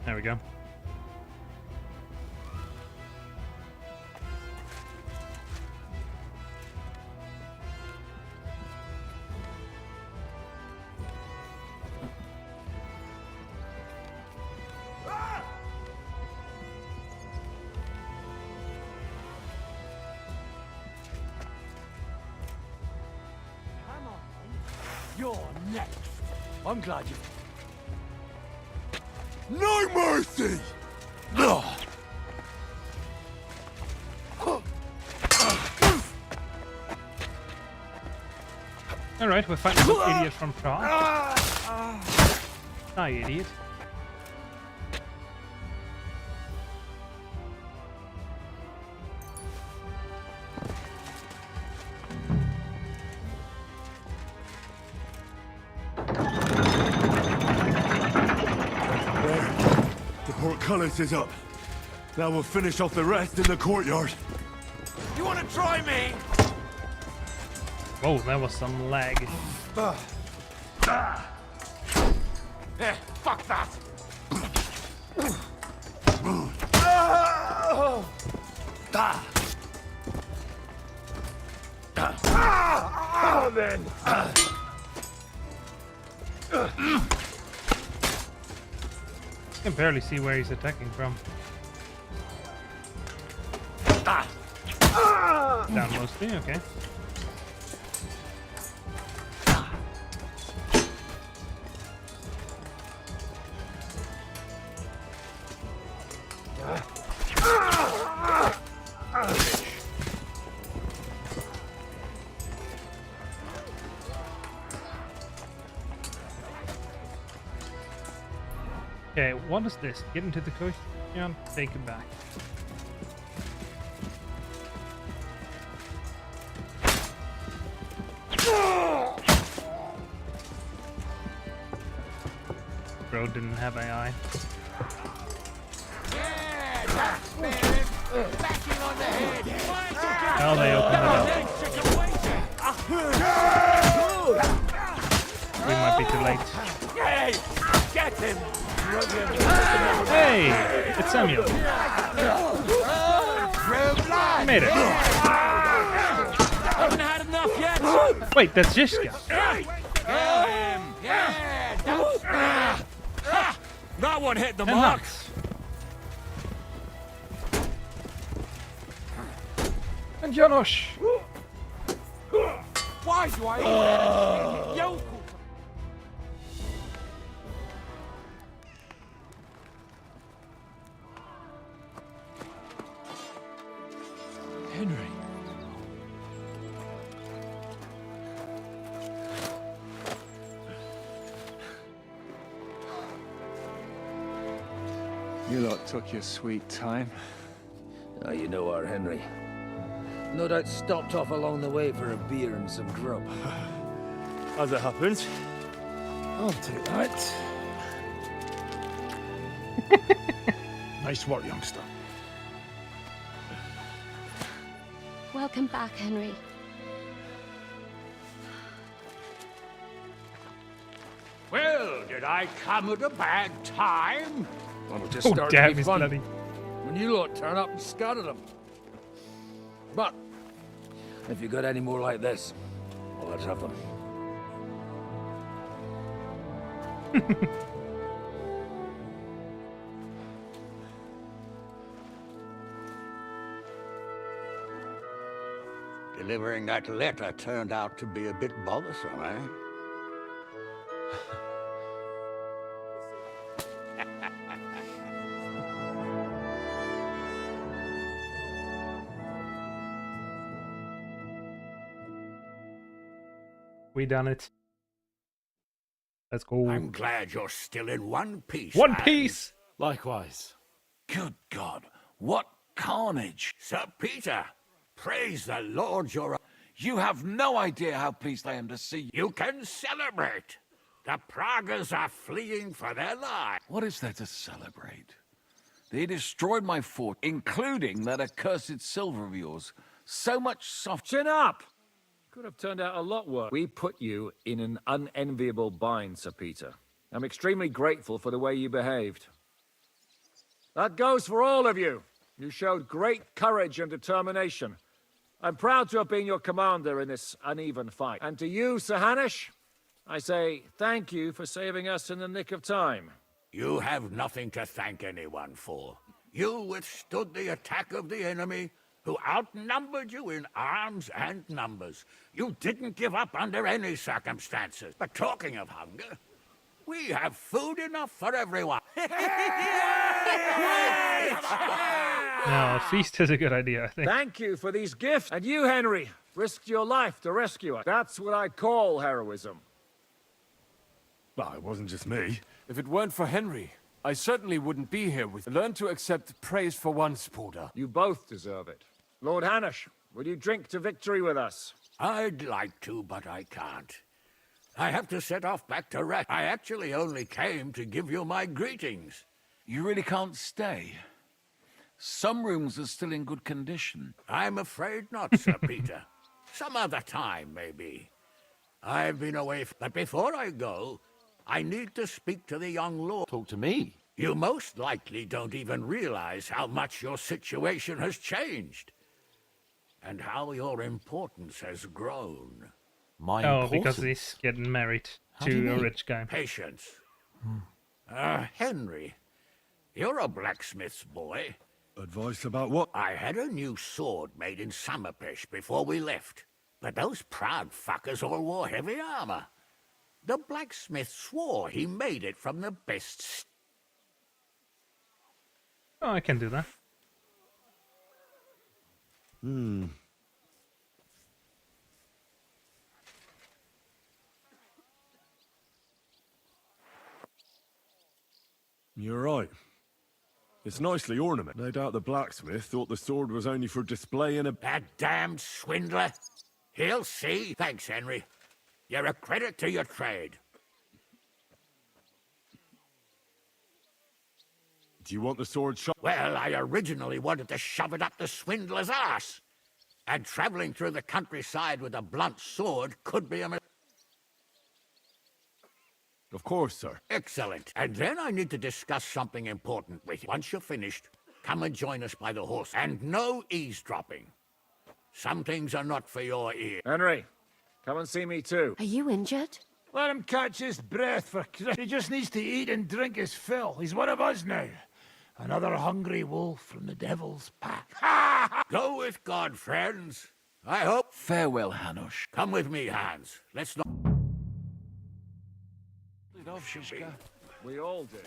There we go.
You're next. I'm glad you...
No mercy!
Alright, we're fighting this idiot from Prague. Die, idiot.
The portcullis is up. Now we'll finish off the rest in the courtyard.
You want to try me?
Whoa, that was some lag.
Eh, fuck that! Oh, then.
I can barely see where he's attacking from. Down mostly, okay. Okay, what is this? Get into the coast? Yeah, take it back. Bro didn't have AI. Oh, they opened it up. We might be too late.
Hey, get him!
Hey, it's Samuel. He made it.
Haven't had enough yet.
Wait, that's Jishka.
That one hit the
And
mark.
Hux. And Janosch.
Why do I even yokel?
Henry.
You lot took your sweet time.
Now you know our Henry. No doubt stopped off along the way for a beer and some grub.
As it happens.
I'll take that. Nice work, youngster.
Welcome back, Henry.
Well, did I come at a bad time?
Well, it'll just
Oh,
start
damn,
to be
he's
fun
bloody.
when you lot turn up and scatter them. But if you got any more like this, well, let's have them.
Delivering that letter turned out to be a bit bothersome, eh?
We done it. Let's go.
I'm glad you're still in one piece.
One
Hans.
piece!
Likewise.
Good God, what carnage! Sir Peter, praise the Lord you're... You have no idea how pleased I am to see you. You can celebrate. The Pragas are fleeing for their lives.
What is there to celebrate? They destroyed my fort, including that accursed silver of yours. So much soft...
Chin up! Could have turned out a lot worse. We put you in an unenviable bind, Sir Peter. I'm extremely grateful for the way you behaved. That goes for all of you. You showed great courage and determination. I'm proud to have been your commander in this uneven fight. And to you, Sir Hanush, I say thank you for saving us in the nick of time.
You have nothing to thank anyone for. You withstood the attack of the enemy, who outnumbered you in arms and numbers. You didn't give up under any circumstances. But talking of hunger, we have food enough for everyone.
No, a feast is a good idea, I think.
Thank you for these gifts. And you, Henry, risked your life to rescue us. That's what I call heroism.
Well, it wasn't just me.
If it weren't for Henry, I certainly wouldn't be here with... Learn to accept praise for once, Porter.
You both deserve it. Lord Hanush, will you drink to victory with us?
I'd like to, but I can't. I have to set off back to rest. I actually only came to give you my greetings.
You really can't stay. Some rooms are still in good condition.
I'm afraid not, Sir Peter. Some other time, maybe. I've been away, but before I go, I need to speak to the young lord.
Talk to me?
You most likely don't even realize how much your situation has changed. And how your importance has grown.
Oh, because he's getting married to a rich guy.
Patience. Henry, you're a blacksmith's boy.
Advice about what?
I had a new sword made in Summerpish before we left. But those proud fuckers all wore heavy armor. The blacksmith swore he made it from the best...
Oh, I can do that.
You're right. It's nicely ornamented. No doubt the blacksmith thought the sword was only for display in a...
That damned swindler! He'll see. Thanks, Henry. You're a credit to your trade.
Do you want the sword shot?
Well, I originally wanted to shove it up the swindler's ass. And traveling through the countryside with a blunt sword could be a...
Of course, sir.
Excellent. And then I need to discuss something important with you. Once you're finished, come and join us by the horse. And no eavesdropping. Some things are not for your ear.
Henry, come and see me too.
Are you injured?
Let him catch his breath for Christ. He just needs to eat and drink his fill. He's one of us now. Another hungry wolf from the devil's pack.
Go with God, friends. I hope...
Farewell, Hanush.
Come with me, Hans. Let's not...
We all did.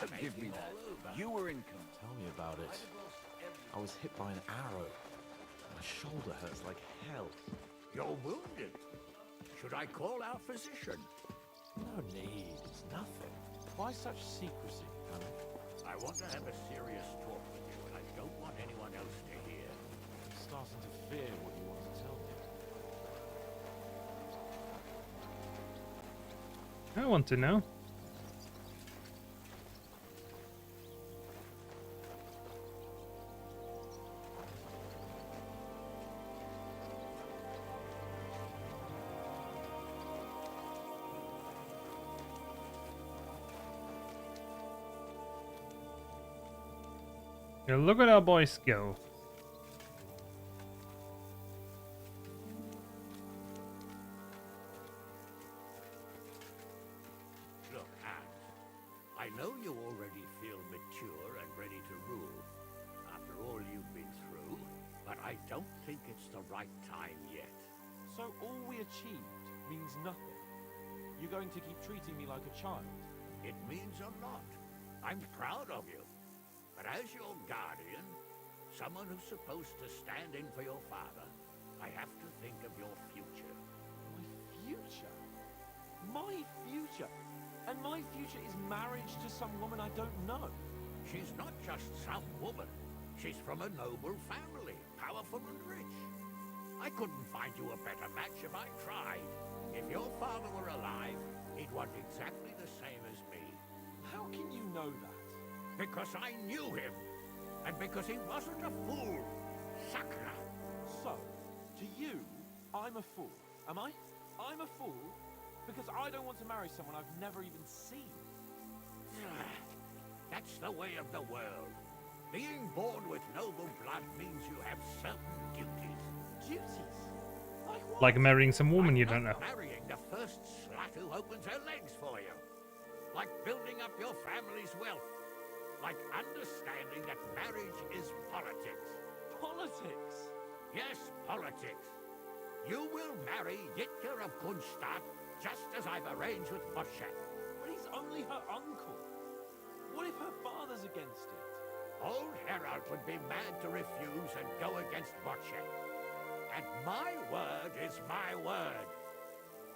Don't give me that. You were in command.
Tell me about it. I was hit by an arrow. My shoulder hurts like hell.
You're wounded. Should I call our physician?
No need. It's nothing. Why such secrecy, Hannah?
I want to have a serious talk with you, and I don't want anyone else to hear.
I'm starting to fear what you want to tell me.
I want to know. Yeah, look at our boys go.
Look, Hans, I know you already feel mature and ready to rule after all you've been through, but I don't think it's the right time yet.
So all we achieved means nothing? You're going to keep treating me like a child?
It means a lot. I'm proud of you. But as your guardian, someone who's supposed to stand in for your father, I have to think of your future.
My
future? My future? And my future is marriage to some woman I don't know.
She's not just some woman. She's from a noble family, powerful and rich. I couldn't find you a better match if I tried. If your father were alive, he'd want exactly the same as me.
How can you know that?
Because I knew him. And because he wasn't a fool. Sucker.
So, to you, I'm a fool, am I? I'm a fool because I don't want to marry someone I've never even seen.
That's the way of the world. Being born with noble blood means you have certain duties.
Duties? Like what?
Like marrying some woman you don't know.
Marrying the first slut who opens her legs for you. Like building up your family's wealth. Like understanding that marriage is politics.
Politics?
Yes, politics. You will marry Yitka of Kunstadt, just as I've arranged with Boschek.
But he's only her uncle. What if her father's against it?
Old Herald would be mad to refuse and go against Boschek. And my word is my word.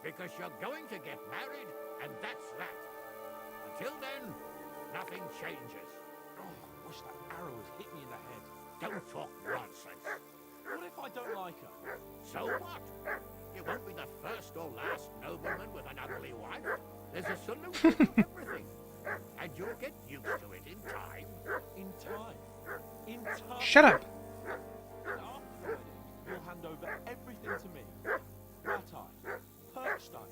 Because you're going to get married, and that's that. Until then, nothing changes.
Oh, I wish that arrow had hit me in the head.
Don't talk nonsense.
What if I don't like her?
So what? You won't be the first or last nobleman with an ugly wife. There's a solution to everything. And you'll get used to it in time.
In time? In time?
Shut up!
And after the wedding, you'll hand over everything to me. Ratai, Perkstein.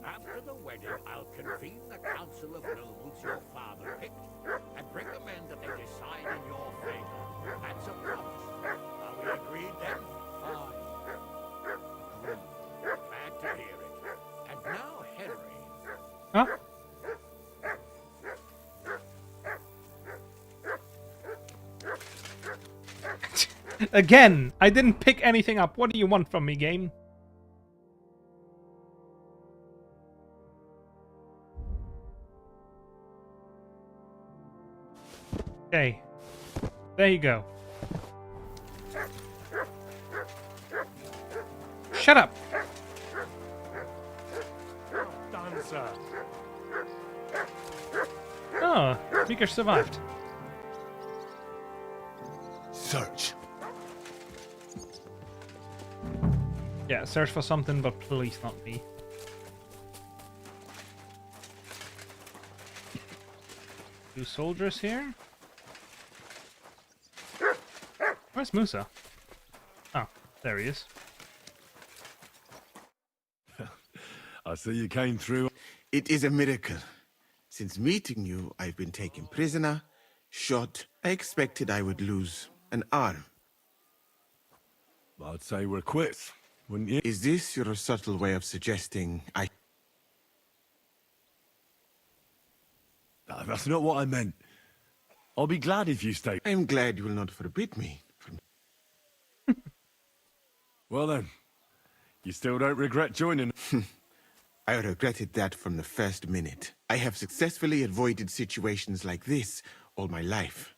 After the wedding, I'll convene the council of nobles your father picked and recommend that they decide in your favor. That's a promise. Are we agreed then?
Fine.
Agreed. Glad to hear it. And now, Henry.
Huh? Again, I didn't pick anything up. What do you want from me, game? Okay. There you go. Shut up!
Done, sir.
Oh, Mika survived.
Search.
Yeah, search for something, but please not me. Two soldiers here. Where's Musa? Oh, there he is.
I see you came through.
It is a miracle. Since meeting you, I've been taken prisoner, shot. I expected I would lose an arm.
I'd say we're quits, wouldn't you?
Is this your subtle way of suggesting I...
No, that's not what I meant. I'll be glad if you stay.
I'm glad you will not forbid me from...
Well then, you still don't regret joining?
I regretted that from the first minute. I have successfully avoided situations like this all my life.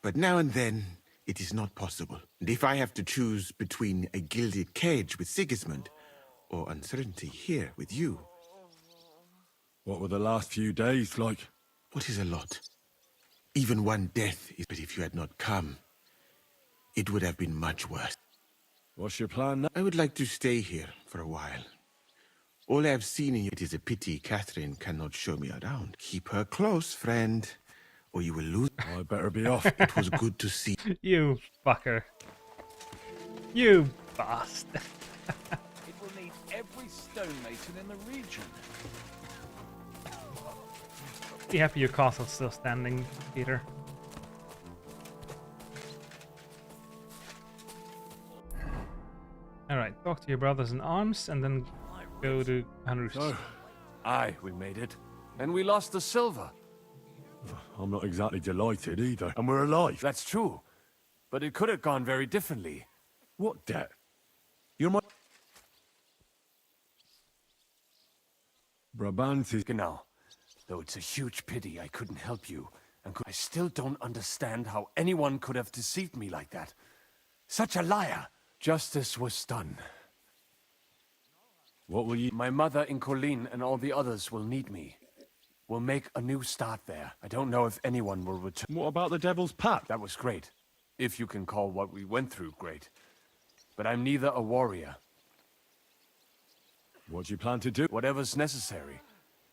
But now and then, it is not possible. And if I have to choose between a gilded cage with Sigismund or uncertainty here with you...
What were the last few days like?
What is a lot? Even one death is... But if you had not come, it would have been much worse.
What's your plan now?
I would like to stay here for a while. All I have seen in you, it is a pity Catherine cannot show me around. Keep her close, friend, or you will lose.
I better be off.
It was good to see.
You fucker. You bastard.
It will need every stonemason in the region.
Be happy your castle's still standing, Peter. Alright, talk to your brothers in arms and then go to Henry's.
So, aye, we made it. And we lost the silver.
I'm not exactly delighted either. And we're alive.
That's true. But it could have gone very differently.
What debt? You're my... Brabant is...
Genau. Though it's a huge pity I couldn't help you. And I still don't understand how anyone could have deceived me like that. Such a liar. Justice was done.
What will you...
My mother in Colleen and all the others will need me. We'll make a new start there. I don't know if anyone will return.
What about the Devil's Pact?
That was great. If you can call what we went through great. But I'm neither a warrior.
What do you plan to do?
Whatever's necessary.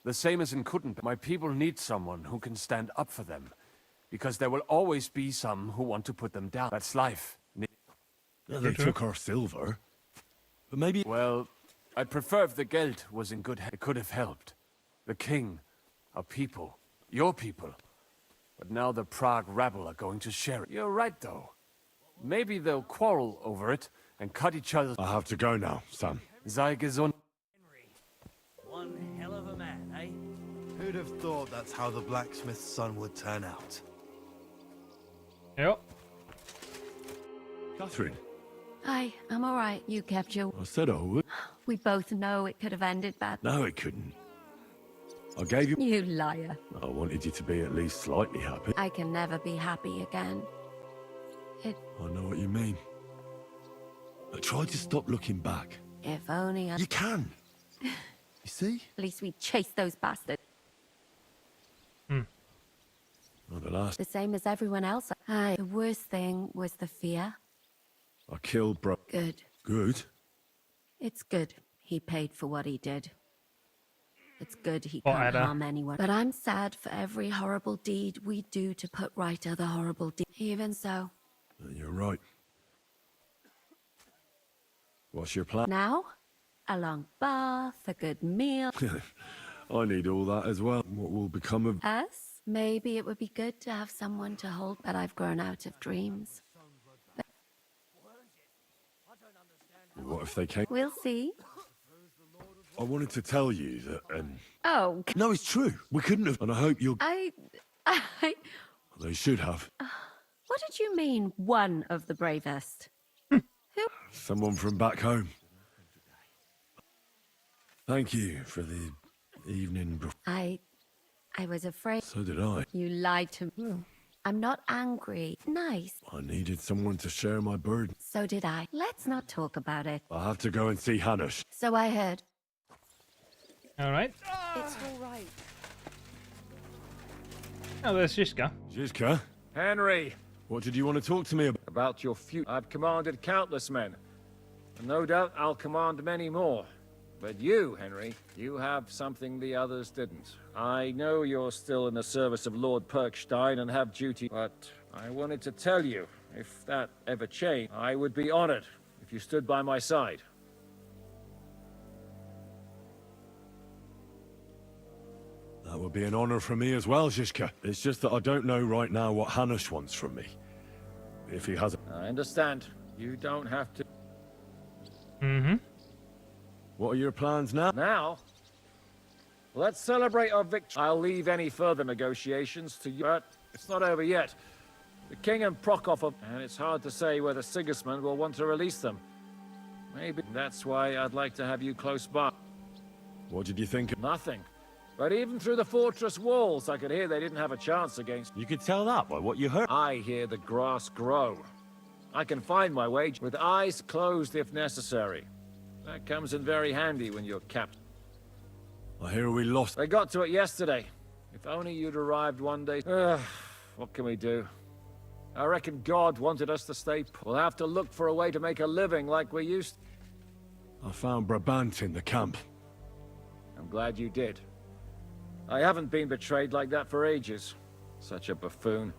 The same as in Kuttenberg. My people need someone who can stand up for them. Because there will always be some who want to put them down. That's life.
They took our silver. But maybe...
Well, I'd prefer if the Geld was in good hands. It could have helped. The king, our people, your people. But now the Prague rabble are going to share it. You're right, though. Maybe they'll quarrel over it and cut each other.
I have to go now, Sam.
Sei gesund.
One hell of a man, eh?
Who'd have thought that's how the blacksmith's son would turn out?
Yep.
Catherine.
Hi, I'm all right. You kept your...
I said I would.
We both know it could have ended bad.
No, it couldn't. I gave you...
You liar.
I wanted you to be at least slightly happy.
I can never be happy again.
I know what you mean. I tried to stop looking back.
If only I...
You can. You see?
At least we chased those bastards.
Not the last.
The same as everyone else. The worst thing was the fear.
I killed bro.
Good.
Good?
It's good he paid for what he did. It's good he
Oh,
can't
Ada.
harm anyone. But I'm sad for every horrible deed we do to put right other horrible deeds. Even so.
You're right. What's your plan?
Now, a long bath, a good meal.
I need all that as well. What will become of...
Us? Maybe it would be good to have someone to hold, but I've grown out of dreams.
What if they came?
We'll see.
I wanted to tell you that,
Oh.
No, it's true. We couldn't have... And I hope you'll...
I...
They should have.
What did you mean, one of the bravest?
Someone from back home. Thank you for the evening before.
I was afraid.
So did I.
You lied to me. I'm not angry. Nice.
I needed someone to share my burden.
So did I. Let's not talk about it.
I have to go and see Hanush.
So I heard.
All right.
It's all right.
Oh, there's Jiska.
Jiska?
Henry!
What did you want to talk to me about?
About your future. I've commanded countless men. And no doubt I'll command many more. But you, Henry, you have something the others didn't. I know you're still in the service of Lord Perkstein and have duty, but I wanted to tell you, if that ever changed, I would be honored if you stood by my side.
That would be an honor for me as well, Jiska. It's just that I don't know right now what Hanush wants from me. If he hasn't...
I understand. You don't have to...
Mm-hmm.
What are your plans now?
Now? Let's celebrate our victory. I'll leave any further negotiations to you, but it's not over yet. The king and Prokop are... And it's hard to say whether Sigismund will want to release them. Maybe that's why I'd like to have you close by.
What did you think?
Nothing. But even through the fortress walls, I could hear they didn't have a chance against...
You could tell that by what you heard.
I hear the grass grow. I can find my way with eyes closed if necessary. That comes in very handy when you're captain.
I hear we lost...
They got to it yesterday. If only you'd arrived one day... what can we do? I reckon God wanted us to stay... We'll have to look for a way to make a living like we used to.
I found Brabant in the camp.
I'm glad you did. I haven't been betrayed like that for ages. Such a buffoon.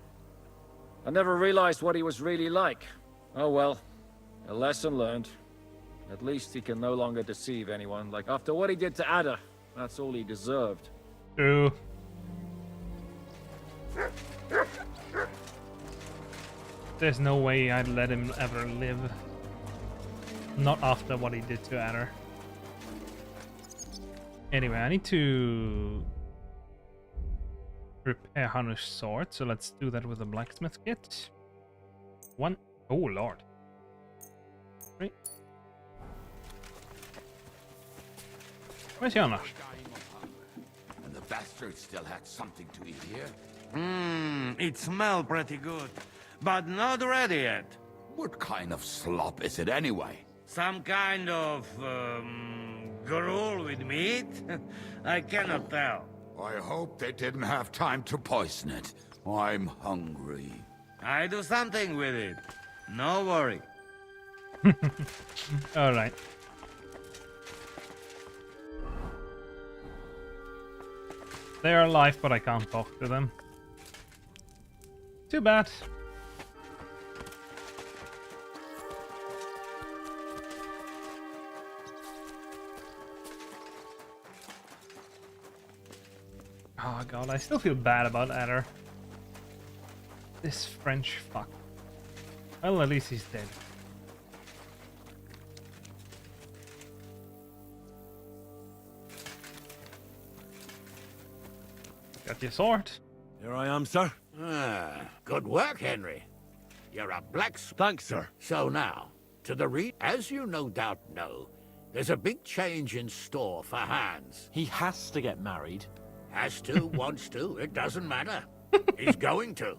I never realized what he was really like. Oh well, a lesson learned. At least he can no longer deceive anyone. Like after what he did to Ada, that's all he deserved.
True. There's no way I'd let him ever live. Not after what he did to Ada. Anyway, I need to repair Hanush's sword, so let's do that with a blacksmith kit. One. Oh lord. 3. Where's Hanush?
And the bastard still had something to eat here.
It smells pretty good, but not ready yet.
What kind of slop is it anyway?
Some kind of,
Gruel with meat? I cannot tell.
I hope they didn't have time to poison it. I'm hungry.
I do something with it. No worry.
All right. They are alive, but I can't talk to them. Too bad. Oh god, I still feel bad about Adder. This French fuck. Well, at least he's dead. Got your sword.
Here I am, sir.
Ah, good work, Henry. You're a blacksmith.
Thanks, sir.
So now, to the read, as you no doubt know, there's a big change in store for Hans.
He has to get married.
Has to, wants to, it doesn't matter. He's going to.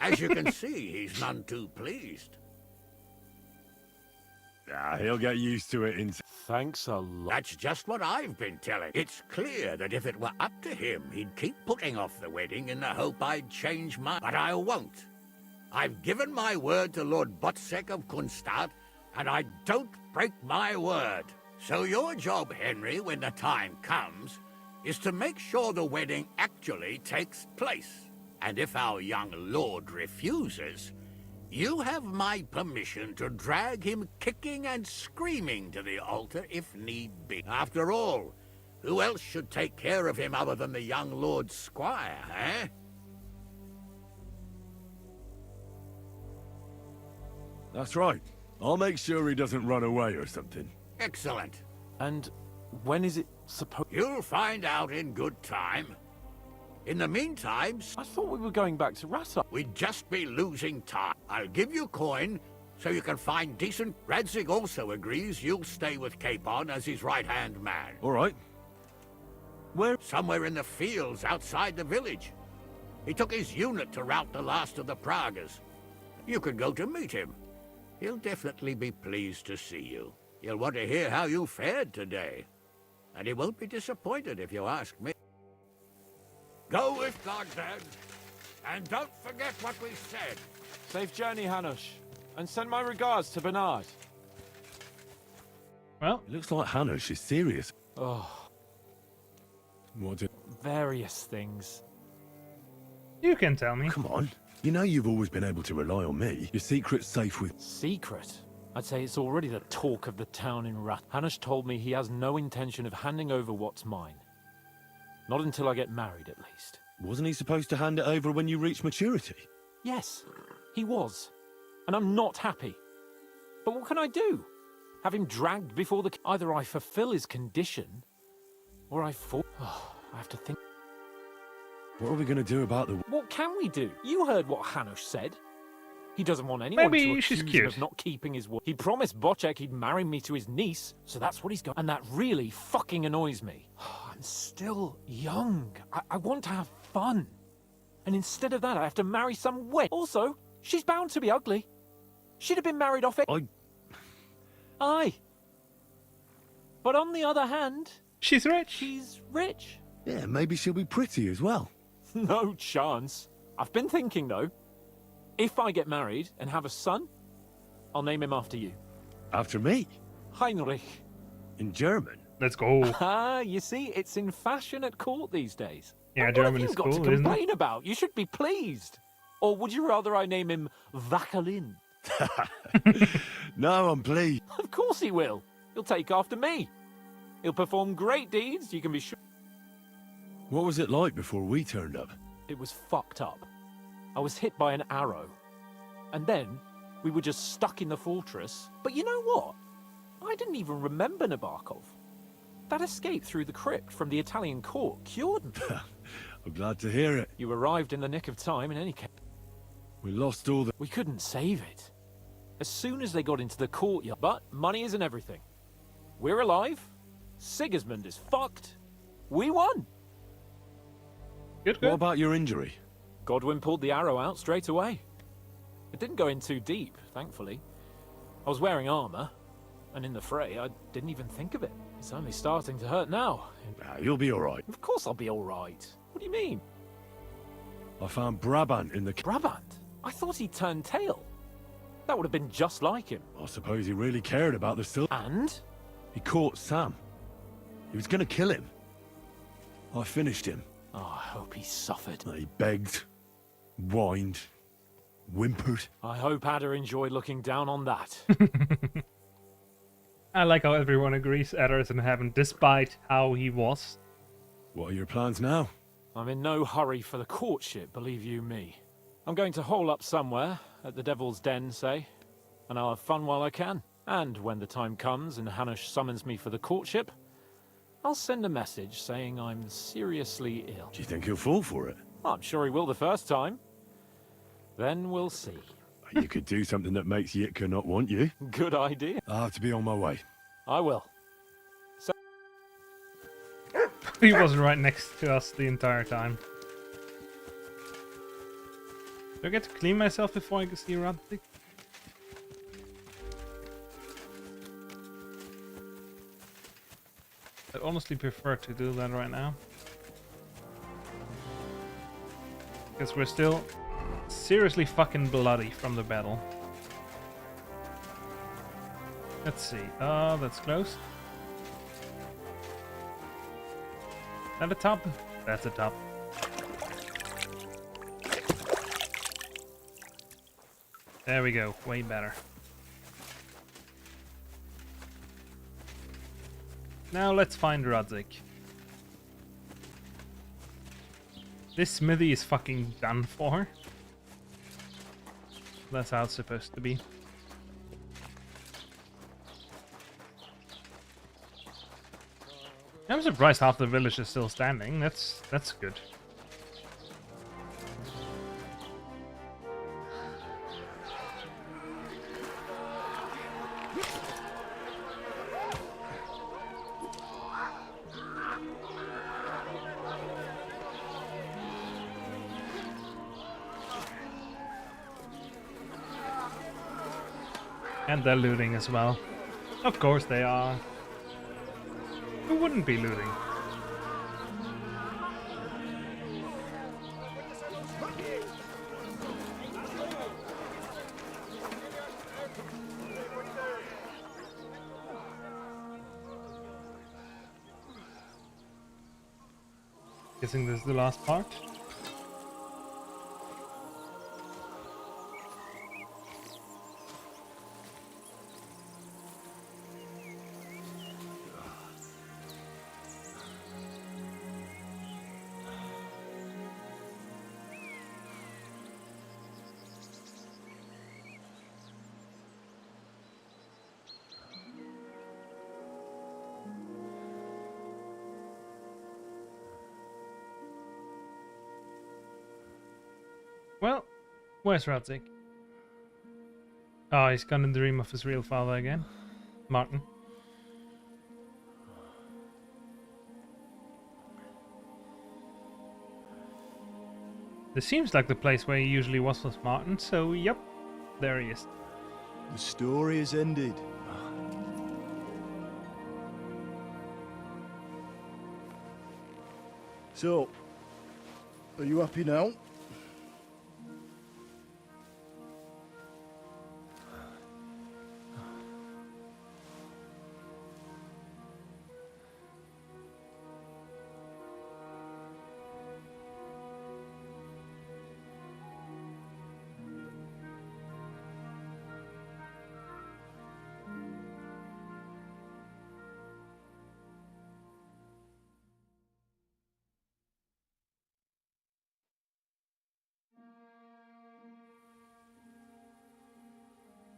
As you can see, he's none too pleased.
Ah, he'll get used to it in...
Thanks a lot.
That's just what I've been telling. It's clear that if it were up to him, he'd keep putting off the wedding in the hope I'd change my... But I won't. I've given my word to Lord Botsek of Kunstad, and I don't break my word. So your job, Henry, when the time comes, is to make sure the wedding actually takes place. And if our young lord refuses, you have my permission to drag him kicking and screaming to the altar if need be. After all, who else should take care of him other than the young lord's squire, eh?
That's right. I'll make sure he doesn't run away or something.
Excellent.
And when is it supposed...
You'll find out in good time. In the meantime...
I thought we were going back to Rassa.
We'd just be losing time. I'll give you coin, so you can find decent... Radzig also agrees you'll stay with Capon as his right-hand man.
All right. Where?
Somewhere in the fields outside the village. He took his unit to rout the last of the Pragas. You could go to meet him. He'll definitely be pleased to see you. He'll want to hear how you fared today. And he won't be disappointed if you ask me. Go with God, then. And don't forget what we said.
Safe journey, Hanush. And send my regards to Bernard.
Well,
it looks like Hanush is serious.
Oh.
What did...
Various things.
You can tell me.
Come on. You know you've always been able to rely on me. Your secret's safe with...
Secret? I'd say it's already the talk of the town in Rat. Hanush told me he has no intention of handing over what's mine. Not until I get married, at least.
Wasn't he supposed to hand it over when you reach maturity?
Yes, he was. And I'm not happy. But what can I do? Have him dragged before the... Either I fulfill his condition, or I fall... Oh, I have to think...
What are we going to do about the...
What can we do? You heard what Hanush said. He doesn't want anyone
Maybe
to
she's
accuse
cute.
him of not keeping his word. He promised Bocek he'd marry me to his niece, so that's what he's got. And that really fucking annoys me. I'm still young. I want to have fun. And instead of that, I have to marry some wet. Also, she's bound to be ugly. She'd have been married off it. Aye. But on the other hand...
She's rich.
She's rich.
Yeah, maybe she'll be pretty as well.
No chance. I've been thinking, though. If I get married and have a son, I'll name him after you.
After me?
Heinrich.
In German?
Let's go.
Ah, you see, it's in fashion at court these days.
Yeah,
what
German
have
is
you got
cool,
to
isn't
complain
it?
about? You should be pleased. Or would you rather I name him Vakalin?
No, I'm pleased.
Of course he will. He'll take after me. He'll perform great deeds, you can be sure.
What was it like before we turned up?
It was fucked up. I was hit by an arrow. And then, we were just stuck in the fortress. But you know what? I didn't even remember Nabokov. That escape through the crypt from the Italian court cured me.
I'm glad to hear it.
You arrived in the nick of time in any case.
We lost all the...
We couldn't save it. As soon as they got into the courtyard. But money isn't everything. We're alive. Sigismund is fucked. We won.
Good.
What about your injury?
Godwin pulled the arrow out straight away. It didn't go in too deep, thankfully. I was wearing armor. And in the fray, I didn't even think of it. It's only starting to hurt now.
You'll be alright.
Of course I'll be alright. What do you mean?
I found Brabant in the...
Brabant? I thought he turned tail. That would have been just like him.
I suppose he really cared about the silver.
And?
He caught Sam. He was gonna kill him. I finished him.
Oh, I hope he suffered.
He begged, whined, whimpered.
I hope Adder enjoyed looking down on that.
I like how everyone agrees Adder's in heaven, despite how he was.
What are your plans now?
I'm in no hurry for the courtship, believe you me. I'm going to hole up somewhere, at the Devil's Den, say, and I'll have fun while I can. And when the time comes and Hanush summons me for the courtship, I'll send a message saying I'm seriously ill.
Do you think he'll fall for it?
I'm sure he will the first time. Then we'll see.
You could do something that makes Yitka not want you.
Good idea.
I'll have to be on my way.
I will. So
He wasn't right next to us the entire time. Do I get to clean myself before I can see Radzik? I'd honestly prefer to do that right now. Because we're still seriously fucking bloody from the battle. Let's see. That's close. Is that a top? That's a top. There we go. Way better. Now let's find Radzik. This smithy is fucking done for. That's how it's supposed to be. I'm surprised half the village is still standing. That's good. And they're looting as well. Of course they are. Who wouldn't be looting? Guessing this is the last part. Well, where's Radzik? Oh, he's gone in the dream of his real father again. Martin. This seems like the place where he usually was with Martin, so yep, there he is.
The story is ended. So, are you happy now?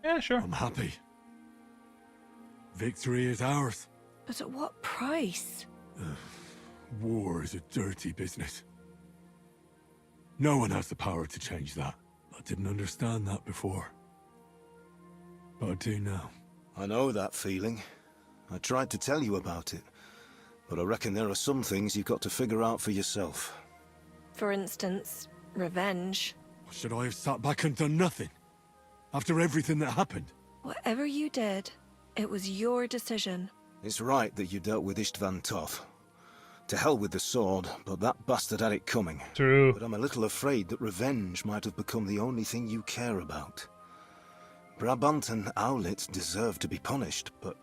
Yeah, sure.
I'm happy. Victory is ours.
But at what price?
War is a dirty business. No one has the power to change that. I didn't understand that before. But I do now.
I know that feeling. I tried to tell you about it. But I reckon there are some things you've got to figure out for yourself.
For instance, revenge.
Should I have sat back and done nothing? After everything that happened?
Whatever you did, It was your decision.
It's right that you dealt with Istvan tough. To hell with the sword, but that bastard had it coming.
True.
But I'm a little afraid that revenge might have become the only thing you care about. Brabant and Owlet deserve to be punished, but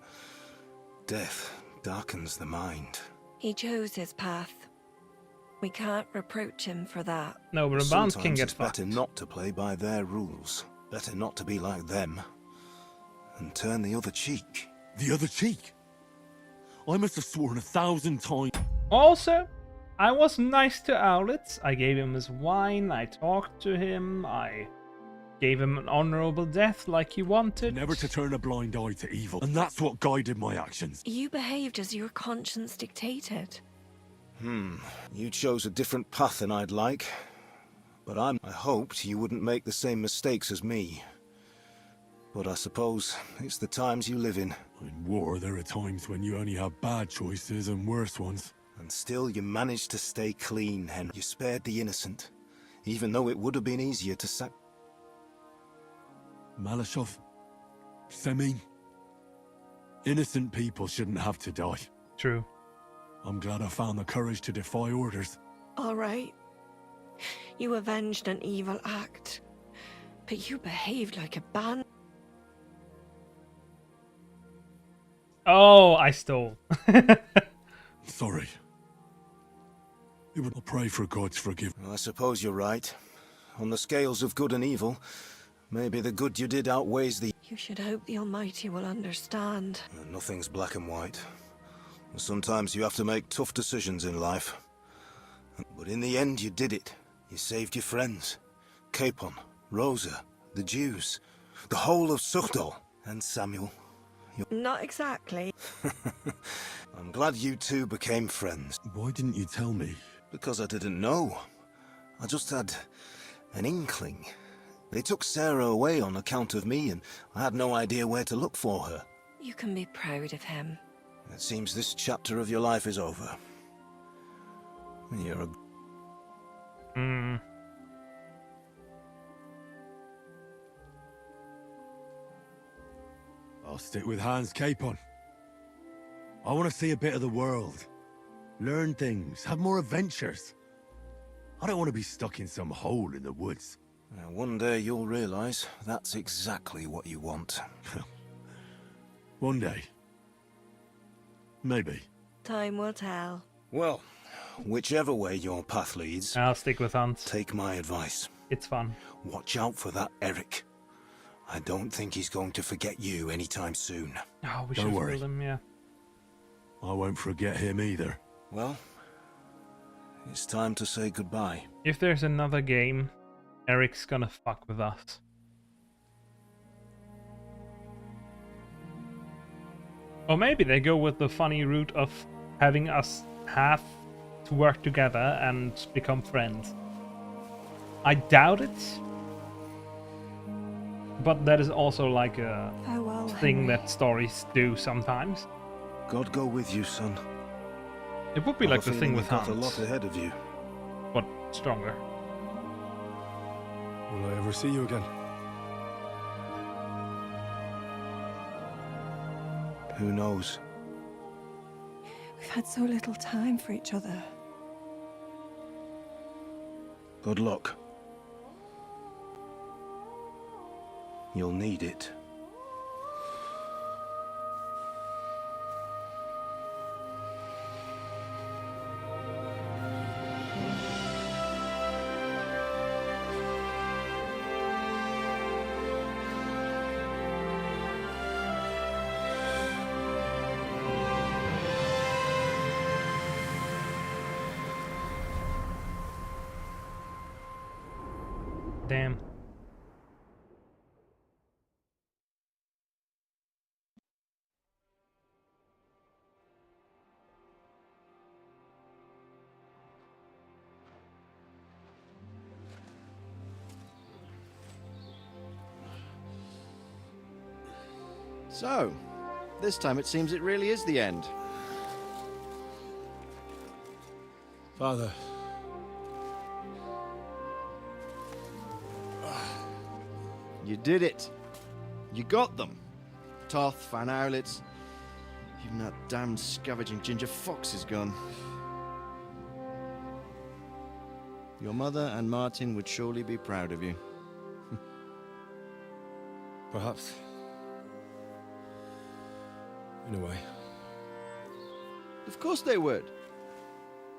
death darkens the mind.
He chose his path. We can't reproach him for that.
No, Brabant can
Sometimes
get
it's
fucked.
better not to play by their rules. Better not to be like them. And turn the other cheek.
The other cheek? I must have sworn 1,000 times.
Also, I was nice to Owlet. I gave him his wine, I talked to him, I gave him an honorable death like he wanted.
Never to turn a blind eye to evil, and that's what guided my actions.
You behaved as your conscience dictated.
You chose a different path than I'd like. But I hoped you wouldn't make the same mistakes as me. But I suppose it's the times you live in.
In war, there are times when you only have bad choices and worse ones.
And still you managed to stay clean, Henry. You spared the innocent, even though it would have been easier to sack...
Malashov, Semin. Innocent people shouldn't have to die.
True.
I'm glad I found the courage to defy orders.
All right. You avenged an evil act. But you behaved like a bandit.
Oh, I stole.
Sorry. I'll pray for God's forgiveness.
I suppose you're right. On the scales of good and evil, maybe the good you did outweighs the...
You should hope the Almighty will understand.
Nothing's black and white. Sometimes you have to make tough decisions in life. But in the end, you did it. You saved your friends. Capon, Rosa, the Jews, the whole of Suchdol, and Samuel.
Not exactly.
I'm glad you two became friends.
Why didn't you tell me?
Because I didn't know. I just had an inkling. They took Sarah away on account of me, and I had no idea where to look for her.
You can be proud of him.
It seems this chapter of your life is over. You're a...
I'll stick with Hans Capon. I want to see a bit of the world. Learn things, have more adventures. I don't want to be stuck in some hole in the woods.
One day you'll realize that's exactly what you want.
One day. Maybe.
Time will tell.
Well, whichever way your path leads...
I'll stick with Hans.
Take my advice.
It's fun.
Watch out for that Eric. I don't think he's going to forget you anytime soon.
Oh, we
Don't
should
worry.
fool him, yeah.
I won't forget him either.
Well, it's time to say goodbye.
If there's another game, Eric's gonna fuck with us. Or maybe they go with the funny route of having us have to work together and become friends. I doubt it. But that is also like a thing that stories do sometimes.
God go with you, son.
It would be like the thing with
Hans.
Hans.
A lot ahead of you.
But stronger.
Will I ever see you again?
Who knows?
We've had so little time for each other.
Good luck. You'll need it.
Damn.
So, this time it seems it really is the end.
Father.
You did it. You got them. Toth, Van Owlets. Even that damned scavenging ginger fox is gone. Your mother and Martin would surely be proud of you.
Perhaps. In a way.
Of course they would.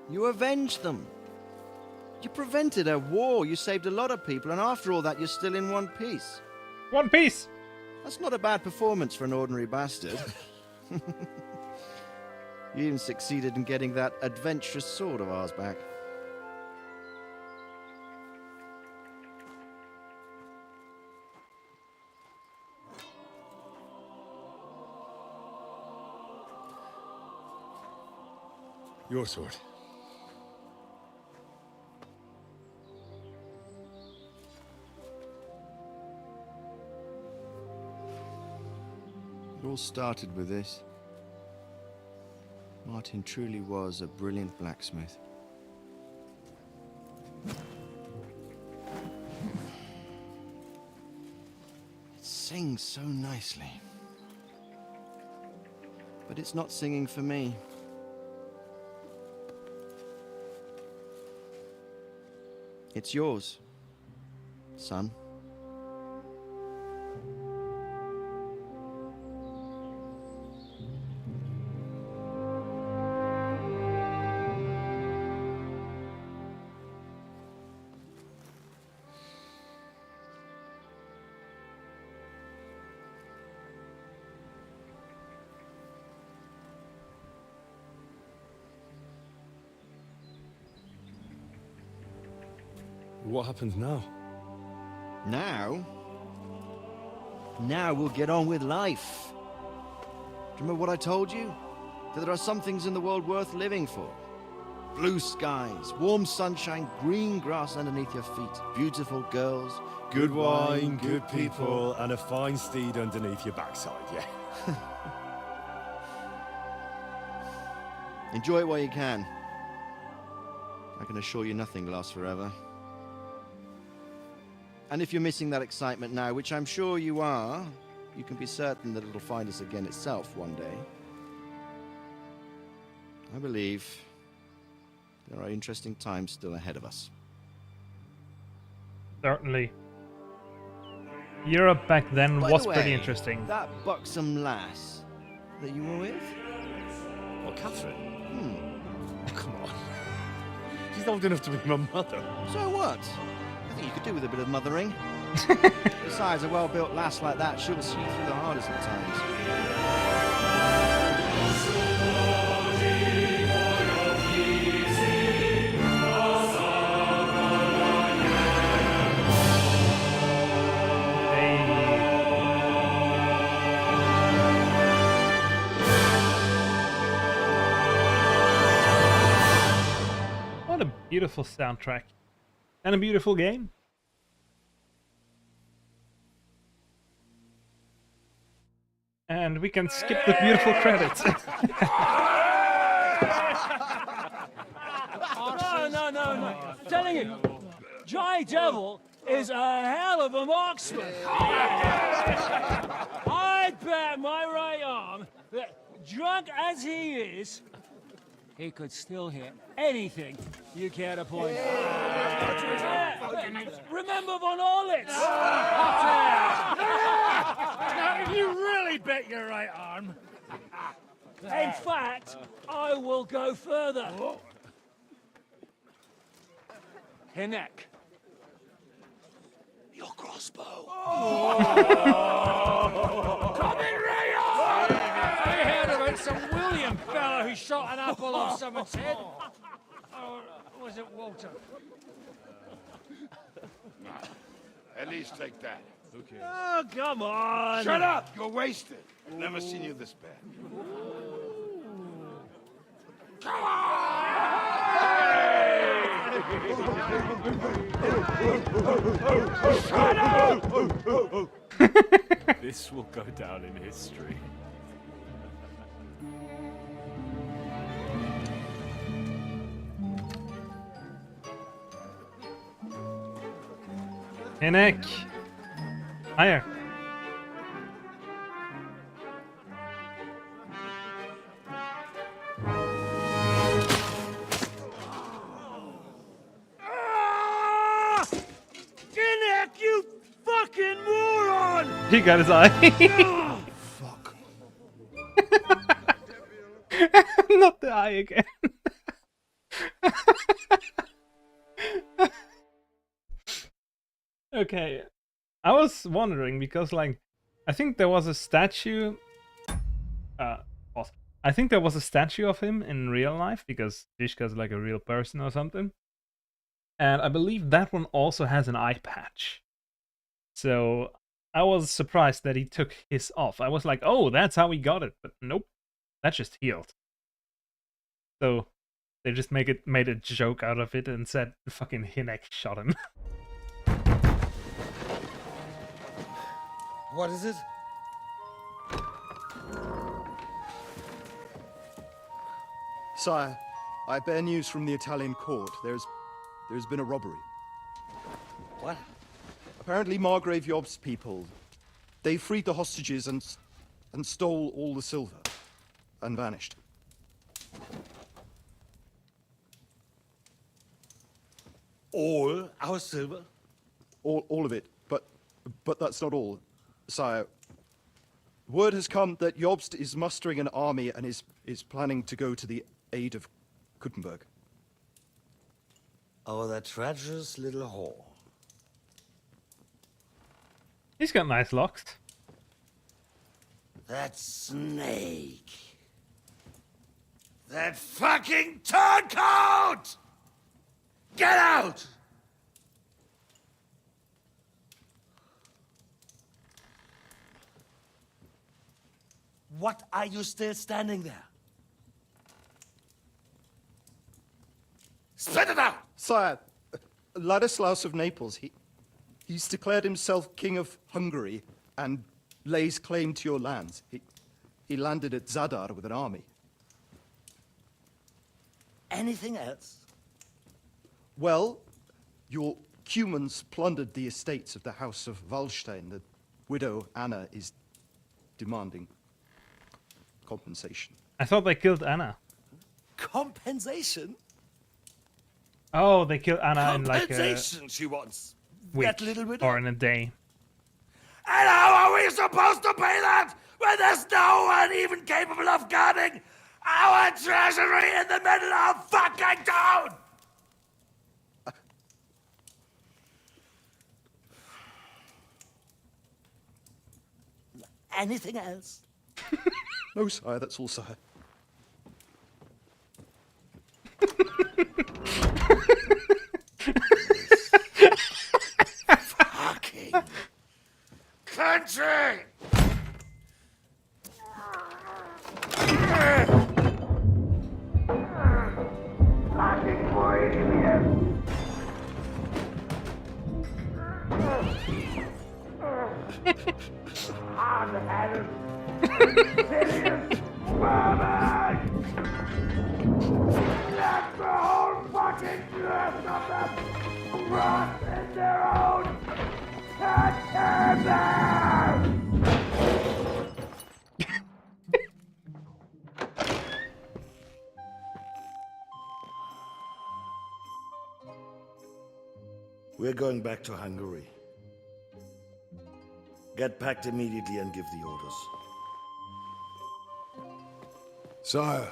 You avenged them. You prevented a war, you saved a lot of people, and after all that, you're still in one piece.
One Piece!
That's not a bad performance for an ordinary bastard. You even succeeded in getting that adventurous sword of ours back.
Your sword.
It all started with this. Martin truly was a brilliant blacksmith. It sings so nicely. But it's not singing for me. It's yours, son.
What happens now?
Now? Now we'll get on with life. Do you remember what I told you? That there are some things in the world worth living for. Blue skies, warm sunshine, green grass underneath your feet, beautiful girls,
Good wine, good people, and a fine steed underneath your backside, yeah.
Enjoy it while you can. I can assure you nothing lasts forever. And if you're missing that excitement now, which I'm sure you are, you can be certain that it'll find us again itself one day. I believe there are interesting times still ahead of us.
Certainly. Europe back then
By
was
the way,
pretty interesting.
That buxom lass that you were with?
What, Catherine? Come on. She's old enough to be my mother.
So what? I think you could do with a bit of mothering. Besides, a well-built lass like that, she'll see through the hardest of times.
What a beautiful soundtrack. And a beautiful game. And we can skip the beautiful credits.
No. I'm telling you, Jai Devil is a hell of a marksman. I'd bet my right arm that, drunk as he is, he could still hit anything you care to point. Remember Von Orlitz?
Now, if you really bet your right arm.
In fact, I will go further. Hinek. Your crossbow.
Coming right on! I heard about some William fella who shot an apple off someone's head. Or was it Walter?
At least take that.
Okay. Oh, come on.
Shut up! You're wasted. Never seen you this bad. Come on! Shut up!
This will go down in history.
Hinek. Higher.
you fucking moron!
He got his eye.
Fuck.
Not the eye again. Okay, I was wondering because, like, I think there was a statue. Pause. I think there was a statue of him in real life because Zizka's like a real person or something, and I believe that one also has an eye patch. So I was surprised that he took his off. I was like, oh, that's how he got it, but nope, that's just healed. So they just made a joke out of it and said fucking Hinek shot him.
What is it?
Sire, I bear news from the Italian court. There's been a robbery.
What?
Apparently Margrave Yob's people, they freed the hostages and stole all the silver and vanished.
All our silver?
All of it, but that's not all, sire. Word has come that Jobst is mustering an army and is planning to go to the aid of Kuttenberg.
Oh, that treacherous little whore.
He's got nice locks.
That snake. That fucking turncoat! Get out! What are you still standing there? Spit it out!
Sire, Ladislaus of Naples, he's declared himself King of Hungary and lays claim to your lands. He landed at Zadar with an army.
Anything else?
Well, your Cumans plundered the estates of the House of Wallstein. The widow Anna is demanding compensation.
I thought they killed Anna.
Compensation?
Oh, they killed Anna in like a
Compensation she wants.
week
That little widow.
or in a day.
And how are we supposed to pay that when there's no one even capable of guarding our treasury in the middle of fucking town? Anything else?
No, sire, that's all, sire.
Fucking country! Fucking boy, hard-headed, insidious vermin! That's the whole fucking drift of them! Rot in their own containers!
We're going back to Hungary. Get packed immediately and give the orders.
Sire,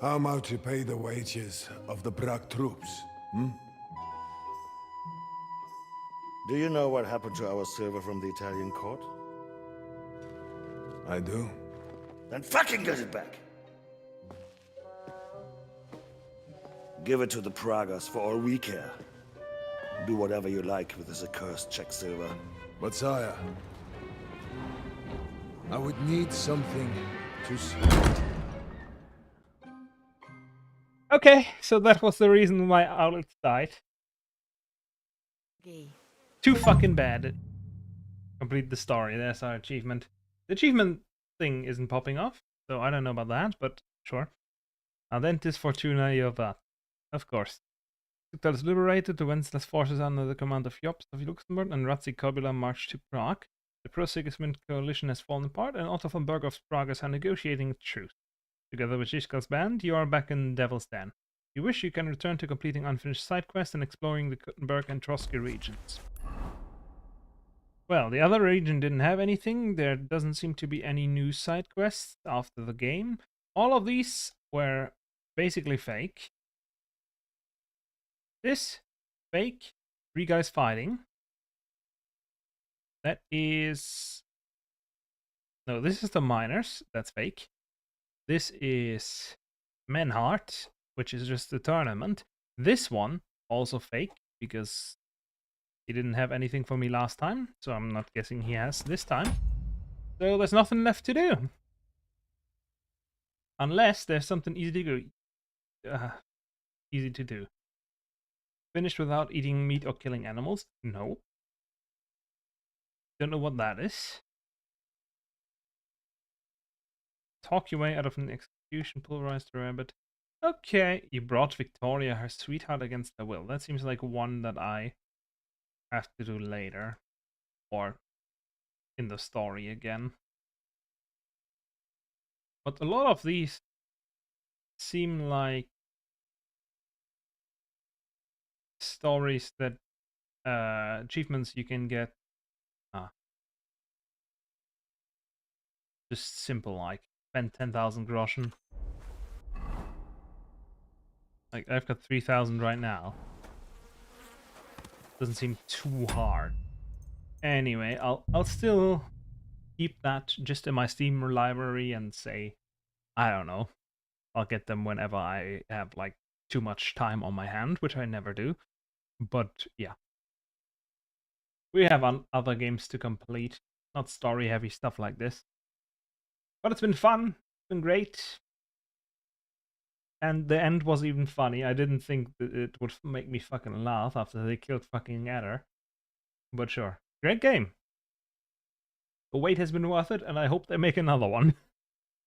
how am I to pay the wages of the Prague troops?
Do you know what happened to our silver from the Italian court?
I do.
Then fucking get it back! Give it to the Pragas for all we care. Do whatever you like with this accursed Czech silver.
But sire, I would need something to see.
Okay, so that was the reason why Owlet died. Too fucking bad. Complete the story, there's our achievement. The achievement thing isn't popping off, so I don't know about that, but sure. Adentis Fortuna Jovat. Of course. That is liberated, the Wenceslas forces under the command of Jobst of Luxembourg and Radzi Kobila marched to Prague. The pro-Sigismund coalition has fallen apart and Otto von Berghoff's Pragas are negotiating a truce. Together with Zizka's band, you are back in Devil's Den. If you wish, you can return to completing unfinished side quests and exploring the Kuttenberg and Trotsky regions. Well, the other region didn't have anything. There doesn't seem to be any new side quests after the game. All of these were basically fake. This, fake. 3 guys fighting. That is... No, this is the miners. That's fake. This is Menhart, which is just the tournament. This one, also fake, because he didn't have anything for me last time, so I'm not guessing he has this time. So there's nothing left to do. Unless there's something easy to do. Finished without eating meat or killing animals? No. Don't know what that is. Talk your way out of an execution, pulverize the rabbit. Okay, you brought Victoria, her sweetheart, against her will. That seems like one that I have to do later. Or in the story again. But a lot of these seem like stories that achievements you can get just simple, like spend 10,000 groschen. Like I've got 3,000 right now. Doesn't seem too hard. Anyway, I'll still keep that just in my Steam library and say, I don't know, I'll get them whenever I have like too much time on my hand, which I never do. But yeah, we have other games to complete, not story heavy stuff like this. But it's been fun, it's been great. And the end was even funny. I didn't think that it would make me fucking laugh after they killed fucking Adder. But sure. Great game. The wait has been worth it, and I hope they make another one.